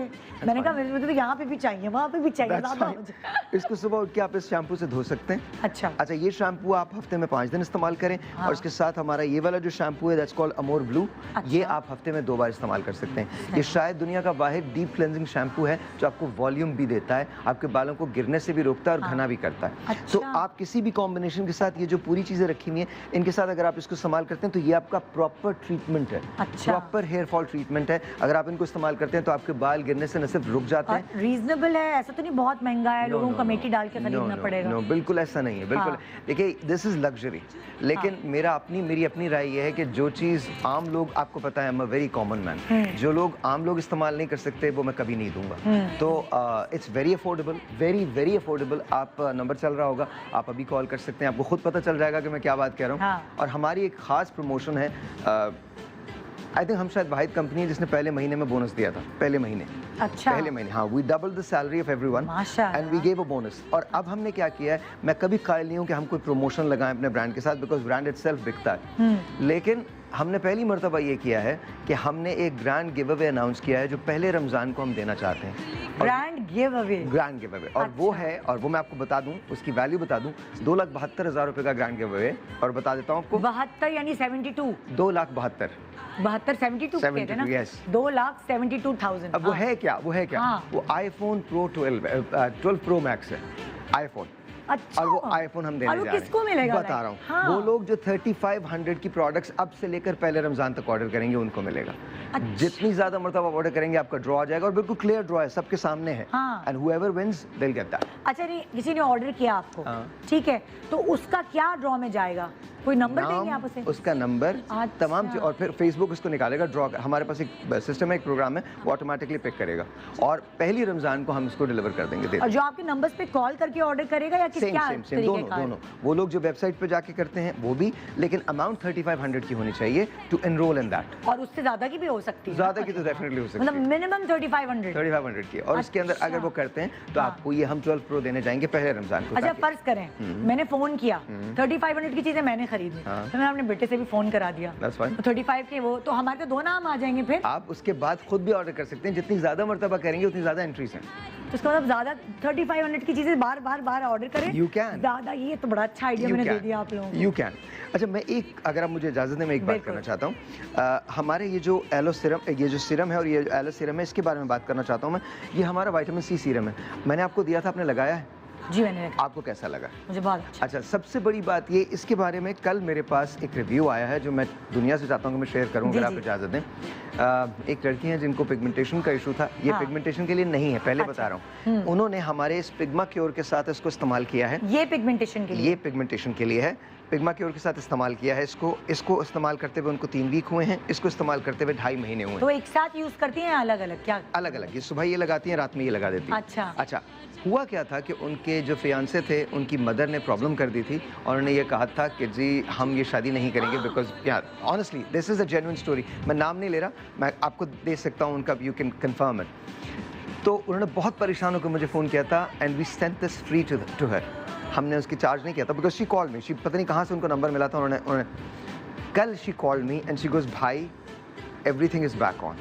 मैंने कहा मेरे तो यहाँ पे भी चाहिए, वहाँ पे भी चाहिए, That's ज़्यादा fine. हो जाए। इसको सुबह उठ के आप इस शैम्पू से धो सकते हैं। अच्छा। अच्छा, ये शैम्पू आप हफ्ते में 5 दिन इस्तेमाल करें। हाँ। और इसके साथ हमारा ये वाला जो शैम्पू है दैट्स कॉल्ड अमोर ब्लू, अच्छा। ये आप हफ्ते में 2 बार इस्तेमाल कर सकते हैं। ये शायद दुनिया का वाहिद डीप क्लेंजिंग शैम्पू है जो आपको वॉल्यूम भी देता है, आपके बालों को गिरने से भी रोकता है और घना भी करता है। अच्छा। तो आप किसी भी कॉम्बिनेशन के साथ ये जो पूरी चीज़ें रखी हुई हैं इनके साथ अगर आप इसको इस्तेमाल करते हैं तो ये आपका प्रॉपर ट्रीटमेंट है। अच्छा। प्रॉपर हेयर फॉल ट्रीटमेंट है। अगर आप इनको इस्तेमाल करते हैं तो आपके बाल गिरने से न सिर्फ रुक जाते हैं। रीजनेबल है, ऐसा तो नहीं बहुत महंगा है, लोगों को कमेटी डाल के खरीदना पड़ेगा। नो, बिल्कुल ऐसा नहीं है। बिल्कुल हाँ। देखिए, दिस इज लग्जरी। लेकिन मेरी अपनी राय ये है कि जो चीज़ आम लोग, आपको पता है, I am a very common man, जो लोग आम लोग इस्तेमाल नहीं कर सकते वो मैं कभी नहीं दूंगा। तो it's very affordable, very very affordable. आप नंबर चल रहा होगा, आप अभी कॉल कर सकते हैं, आपको खुद पता चल जाएगा कि मैं क्या बात कह रहा हूँ। हाँ। और हमारी एक खास प्रमोशन है, आई थिंक हम शायद वाहिद कंपनी है जिसने पहले महीने में बोनस दिया था। पहले महीने अच्छा। पहले महीने, हाँ, we double the salary of everyone माशाअल्लाह। And we gave a bonus. और अब हमने क्या किया है, मैं कभी कायल नहीं हूँ कि हम कोई प्रमोशन लगाएं अपने ब्रांड के साथ, बिकॉज ब्रांड इटसेल्फ बिकता है। लेकिन हमने पहली मर्तबा ये किया है कि हमने एक ग्रैंड गिव अवे अनाउंस किया है जो पहले रमज़ान को हम देना चाहते हैं। Grand give away. Grand give away. और वो है, और वो मैं आपको बता दूं, उसकी वैल्यू बता दूं, 2,72,000 रुपये का ग्रैंड गिव अवे। और बता देता हूँ आपको, 72 यानी 72। 2,72,000। 72 कहते हैं ना। 72, yes. 2,72,000। अब वो है क्या, वो है क्या? हाँ। वो आईफोन प्रो 12 प्रो मैक्स है आईफोन। अच्छा। और वो आईफोन हम देने और वो जा रहे हैं। किसको मिलेगा? बता रहा हूँ। हाँ। वो लोग जो 3500 की प्रोडक्ट्स अब से लेकर पहले रमजान तक ऑर्डर करेंगे उनको मिलेगा। अच्छा। जितनी ज्यादा मरतबा ऑर्डर करेंगे आपका ड्रॉ आ जाएगा, और बिल्कुल क्लियर ड्रॉ है, सबके सामने है। हाँ। And whoever wins they will get that. अच्छा, नहीं, किसी ने ऑर्डर किया आपको, हाँ। ठीक है, तो उसका क्या ड्रॉ में जाएगा? कोई नंबर देंगे आप उसे? उसका नंबर, अच्छा। तमाम चीज, और फिर फेसबुक उसको निकालेगा ड्रॉ। हमारे पास एक सिस्टम है, एक प्रोग्राम है, वो ऑटोमेटिकली पिक करेगा और पहली रमजान को हम इसको डिलीवर कर देंगे। और जो आपके नंबर्स पे कॉल करके ऑर्डर करेगा या किस क्या सेम दोनों। वो लोग जो वेबसाइट पे जाके करते हैं वो भी, लेकिन अमाउंट 3500 की होनी चाहिए टू एनरोल इन दैट। और उससे ज्यादा की भी हो सकती है? ज्यादा की तो डेफिनेटली हो सकती मतलब है, मिनिमम 3500। 3500 की। और उसके अंदर अच्छा। अगर वो करते हैं तो आपको ये हम 12 प्रो देने जाएंगे पहले रमजान को। अच्छा, ताकि- फर्ज करें मैंने फोन किया, 3500 की चीजें मैंने खरीदी, हाँ। तो मैंने अपने बेटे से भी फोन करा दिया, That's fine. 35 के वो, तो हमारे तो 2 नाम आ जाएंगे फिर। आप उसके बाद खुद भी ऑर्डर कर सकते हैं। जितनी ज्यादा मरतबा करेंगे उतनी ज्यादा एंट्रीज हैं। तो इसका मतलब ज्यादा 3500 की चीजें बार बार ऑर्डर करें। You can. ज्यादा, ये तो बड़ा अच्छा आइडिया मैंने दे दिया आप लोगों को। You can. अच्छा, मैं एक, अगर आप मुझे इजाजत दें, मैं एक बात बिल्कुल। करना चाहता हूँ। हमारे ये जो एलो सिरम, ये जो सिरम है और ये एलो सिरम है, इसके बारे में बात करना चाहता हूँ मैं। ये हमारा विटामिन सी सीरम है, मैंने आपको दिया था, आपने लगाया है? जी मैंने देखा, आपको कैसा लगा? मुझे बहुत अच्छा। अच्छा, सबसे बड़ी बात ये, इसके बारे में कल मेरे पास एक रिव्यू आया है जो मैं दुनिया से चाहता हूँ कि मैं शेयर करूँ, जी, अगर आप जी। इजाज़त दें। एक लड़की है जिनको पिगमेंटेशन का इशू था। ये हाँ। पिगमेंटेशन के लिए नहीं है, पहले अच्छा। बता रहा हूँ। उन्होंने हमारे इस पिग्मा क्योर के साथ इसको इस्तेमाल किया है। ये पिगमेंटेशन के लिए? ये पिगमेंटेशन के लिए है। पिग्मा क्योर के साथ इस्तेमाल किया है इसको इस्तेमाल करते हुए उनको 3 वीक हुए हैं, इसको इस्तेमाल करते हुए 2.5 महीने हुए हैं। तो एक साथ यूज करती हैं अलग अलग क्या? अलग अलग, ये सुबह ये लगाती हैं, रात में ये लगा देती हैं। अच्छा। अच्छा, हुआ क्या था कि उनके जो फियांसे थे, उनकी मदर ने प्रॉब्लम कर दी थी और उन्होंने ये कहा था कि जी हम ये शादी नहीं करेंगे, बिकॉज क्या, honestly this is a genuine story. मैं नाम नहीं ले रहा, मैं आपको दे सकता हूँ उनका, यू कैन कंफर्म इट। तो उन्होंने बहुत परेशान होकर मुझे फ़ोन किया था and we sent this free to her. हमने उसकी चार्ज नहीं किया था because she called me, she पता नहीं कहाँ से उनको नंबर मिला था, उन्होंने कल she called me and she goes भाई एवरीथिंग इज़ बैक ऑन,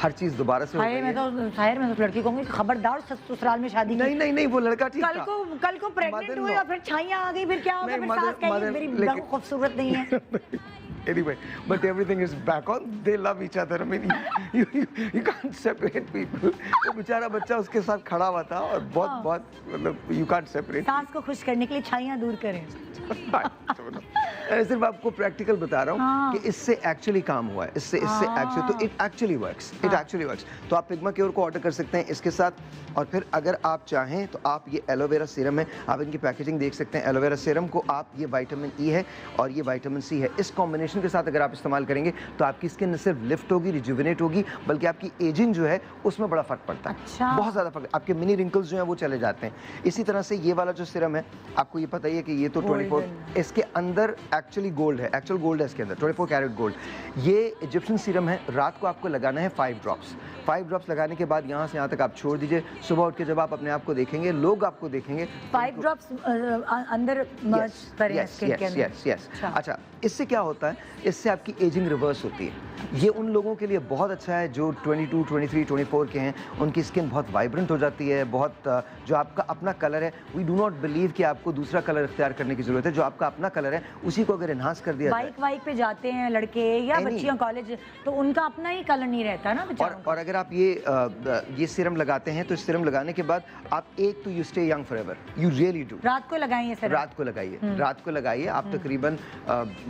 हर चीज़ दोबारा से हो गई मैं है। तो शायर मैं तो लड़की कहूंगी खबरदार ससुराल में शादी की। नहीं वो लड़का ठीक था। कल को प्रेग्नेंट हुई और फिर छाइयां आ गई, फिर क्या होगा? नहीं, फिर सास कहेगी मेरी बहू खूबसूरत नहीं है। Anyway, but everything is back on. They love each other. I mean, you can't separate people. वो बेचारा बच्चा उसके साथ खड़ा हुआ था और बहुत मतलब you can't separate. सास को खुश करने के लिए छाइयां दूर करें। मैं सिर्फ आपको प्रैक्टिकल बता रहा हूँ कि इससे एक्चुअली काम हुआ है, इससे एक्चुअली तो इट एक्चुअली वर्क्स। तो आप पिग्मा क्योर को ऑर्डर कर सकते हैं इसके साथ, और फिर अगर आप चाहें तो आप ये एलोवेरा सीरम है, आप इनकी पैकेजिंग देख सकते हैं। एलोवेरा सीरम को आप ये विटामिन ई है और ये विटामिन सी है, इस कॉम्बिनेशन के साथ अगर आप इस्तेमाल करेंगे तो आपकी स्किन न सिर्फ लिफ्ट होगी, रिजुविनेट होगी, बल्कि आपकी एजिंग जो है उसमें बड़ा फर्क पड़ता है। अच्छा। बहुत ज़्यादा फर्क, आपके मिनी रिंकल्स जो हैं वो चले जाते हैं। इसी तरह से ये वाला जो सीरम है, आपको ये पता ही है कि ये तो 24, इसके अंदर एक्चुअली गोल्ड है, एक्चुअल गोल्ड है इसके अंदर, 24 कैरेट गोल्ड। ये इजिप्शियन सीरम है, रात को आपको लगाना है 5 ड्रॉप्स। 5 ड्रॉप्स लगाने के बाद यहाँ से यहाँ तक आप छोड़ दीजिए। सुबह उठ के जब आप अपने आप को देखेंगे, लोग आपको देखेंगे 5 ड्रॉप्स अंदर मर्ज करें स्किन के अंदर। यस। अच्छा, इससे क्या होता है, इससे आपकी एजिंग रिवर्स होती है। ये उन लोगों के लिए बहुत अच्छा है जो 22, 23, 24 के हैं, उनकी स्किन बहुत वाइब्रेंट हो जाती है, बहुत जो आपका अपना कलर है, वी डू नॉट बिलीव कि आपको दूसरा कलर इख्तियार करने की जरूरत है। जो आपका अपना कलर है उसी को अगर एनहांस कर दिया जाए। बाइक पे जाते हैं लड़के या बच्चियां कॉलेज, तो उनका अपना ही कलर नहीं रहता ना बेचारों और अगर आप ये सीरम लगाते हैं तो इस सीरम लगाने के बाद आप एक तो you stay young forever, you really do. रात को लगाइए सर, रात को लगाइए आप तकरीबन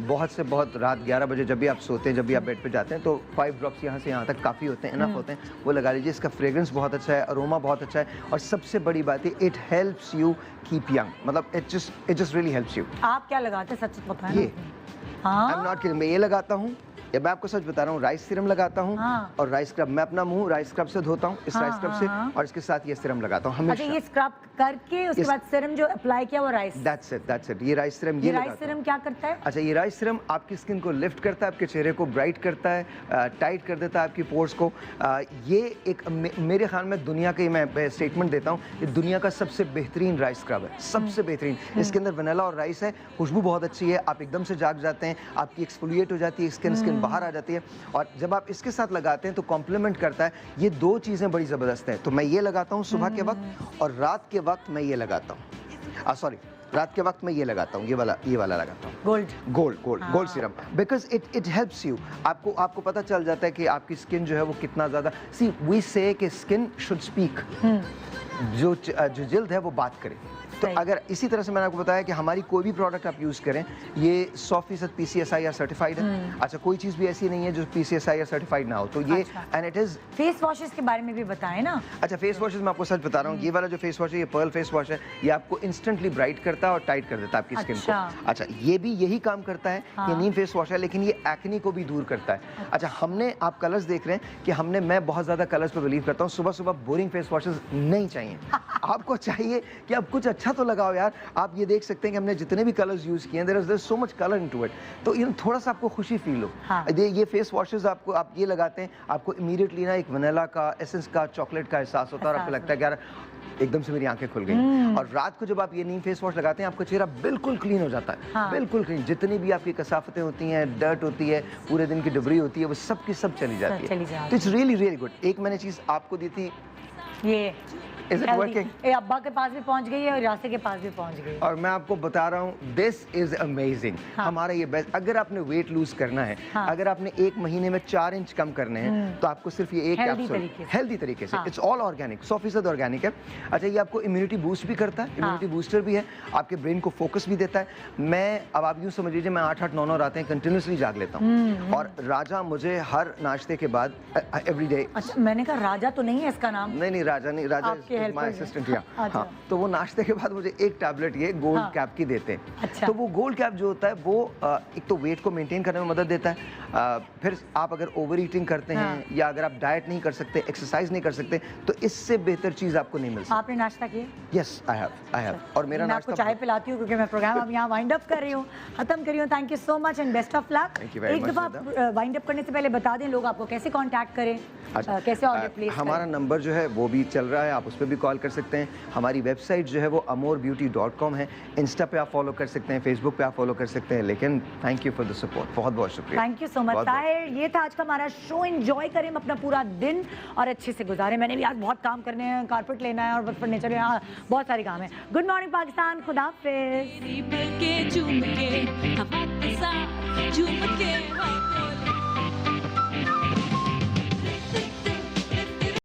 बहुत से बहुत रात 11 बजे जब भी आप सोते हैं, जब भी आप बेड पे जाते हैं, तो 5 ड्रॉप्स यहाँ से यहाँ तक काफ़ी होते हैं, इनफ होते हैं, वो लगा लीजिए। इसका फ्रेग्रेंस बहुत अच्छा है, अरोमा बहुत अच्छा है, और सबसे बड़ी बात है it helps you keep young, मतलब it just really helps you. आप क्या लगाते हैं सच बताएं? ये आई एम नॉट किडिंग, मैं ये लगाता हूँ, या मैं आपको सच बता रहा हूँ, राइस सीरम लगाता हूँ और राइस स्क्रब, मैं अपना मुंह राइस स्क्रब से धोता हूँ, इस राइस स्क्रब से, और इसके साथ ये सीरम लगाता हूँ हमेशा। अच्छा, ये स्क्रब करके उसके बाद सीरम जो अप्लाई किया वो राइस, दैट्स इट, ये राइस सीरम ये राइस सीरम क्या करता है? अच्छा, ये राइस सीरम आपकी स्किन को लिफ्ट करता है, आपके चेहरे को ब्राइट करता है, टाइट कर देता है आपकी पोर्स को। ये एक मेरे ख्याल में दुनिया के, मैं स्टेटमेंट देता हूँ, ये दुनिया का सबसे बेहतरीन राइस स्क्रब है, सबसे बेहतरीन। इसके अंदर वनीला और राइस है, खुशबू बहुत अच्छी है, आप एकदम से जाग जाते हैं, आपकी एक्सफोलिएट हो जाती है स्किन बाहर आ जाती है, और जब आप इसके साथ लगाते हैं तो कॉम्प्लीमेंट करता है। ये 2 चीज़ें बड़ी ज़बरदस्त हैं। तो मैं ये लगाता हूँ सुबह के वक्त, और रात के वक्त मैं ये लगाता हूँ, सॉरी, रात के वक्त मैं ये लगाता हूँ, ये वाला लगाता हूँ, gold serum, because it helps you. आपको पता चल जाता है कि आपकी स्किन जो है वो कितना ज़्यादा, सी वी से कि स्किन शुड स्पीक, जो जिल्द है वो बात करे। तो अगर इसी तरह से मैंने आपको बताया कि हमारी कोई भी प्रोडक्ट आप यूज़ करें, ये 100% PCSI सर्टिफाइड है। अच्छा, कोई चीज़ भी ऐसी नहीं है जो PCSI सर्टिफाइड ना हो, तो ये and it is. Face washes के बारे में भी बताएं ना। अच्छा, फेस वॉशेस मैं आपको सच बता रहा हूँ, ये वाला जो फेस वॉश है, ये पर्ल फेस वॉश है, ये आपको इंस्टेंटली ब्राइट करता है और टाइट कर देता है आपकी स्किन को। अच्छा, ये भी यही काम करता है, ये नीम फेस वॉश है, लेकिन ये एक्ने को भी दूर करता है। अच्छा, आप कलर्स देख रहे हैं कि मैं बहुत ज़्यादा कलर्स पर बिलीव करता हूँ। सुबह सुबह बोरिंग फेस वॉशेस नहीं चाहिए, आपको चाहिए कि आप कुछ अच्छा तो लगाओ यार। आप ये देख सकते हैं कि हमने जितने भी कलर्स यूज किए हैं, there is so much colour into it, तो थोड़ा सा आपको खुशी फील हो। ये फेस वॉशेस आप ये लगाते हैं, आपको इमीडिएटली ना एक वनीला का, एसेंस का, चॉकलेट का एहसास होता है, और आपको लगता है कि यार एकदम से मेरी आंखें खुल गई। और रात को जब आप ये नीम फेस वॉश लगाते हैं, आपका चेहरा बिल्कुल क्लीन हो जाता है, बिल्कुल क्लीन। जितनी भी आपकी कसाफतें होती हैं, डर्ट होती है, पूरे दिन की डबरी होती है, वो सब की सब चली जाती है। तो इट्स रियली रियली गुड। एक मैंने चीज़ आपको दी थी, ये Is it working? अब्बा के पास भी पहुंच गई है और यासे के पास भी पहुंच गई है। और मैं आपको बता रहा हूँ, दिस इज अमेजिंग। हमारा ये बेस्ट, अगर आपने वेट लूज करना है, अगर आपने 1 महीने में 4 इंच कम करने हैं, तो आपको सिर्फ ये एक कैप्सूल हेल्दी तरीके से, इट्स ऑल ऑर्गेनिक, 100% ऑर्गेनिक है। अच्छा, ये आपको इम्यूनिटी बूस्ट भी करता है, इम्यूनिटी बूस्टर भी है, आपके ब्रेन को फोकस भी देता है। अब आप यूँ समझ लीजिए, मैं 8-8, 9-9 रातें कंटिन्यूसली जाग लेता हूँ, और राजा मुझे हर नाश्ते के बाद एवरी डे। अच्छा, मैंने कहा राजा तो नहीं है इसका नाम? नहीं, राजा नहीं, राजा माय असिस्टेंट। हाँ, तो वो नाश्ते के बाद मुझे एक टैबलेट ये गोल्ड कैप की देते हैं। अच्छा। तो वो गोल्ड कैप जो होता है वो एक तो वेट को मेंटेन करने में मदद देता है, फिर आप अगर ओवर ईटिंग करते हैं या अगर आप डाइट नहीं कर सकते, एक्सरसाइज नहीं कर सकते, तो इससे बेहतर चीज़ आपको नहीं मिल सकती। आपने नाश्ता किया? Yes, I have. और मेरा मैं आपको चाय पिलाती हूँ क्योंकि मैं प्रोग्राम अब यहाँ वाइंड अप कर रही हूँ, खत्म कर रही हूँ। Thank you so much and best of luck. एक दफ़ा वाइंड अप करने से पहले बता दें लोग आपको कैसे कॉन्टैक्ट करें, कैसे ऑर्डर प्लेस करें। हमारा नंबर जो है वो भी भी चल रहा है, आप उस पर भी कॉल कर सकते हैं। हमारी वेबसाइट जो है वो amorebeauty.com है। इंस्टा पे आप फॉलो कर सकते हैं, फेसबुक पे आप फॉलो कर सकते हैं। लेकिन thank you for the support, बहुत बहुत शुक्रिया। थैंक यू सो मच बहुत-बहुत। ताहिर। ये था आज का हमारा शो। एंजॉय करें अपना पूरा दिन और अच्छे से गुजारें। मैंने भी आज बहुत काम करने हैं, कारपेट लेना है और फर्नीचर, यहाँ बहुत सारे काम है। गुड मॉर्निंग पाकिस्तान, खुदा हाफिज़। तेरी पलके चूम के हवा के साथ झूम के हाँ बोले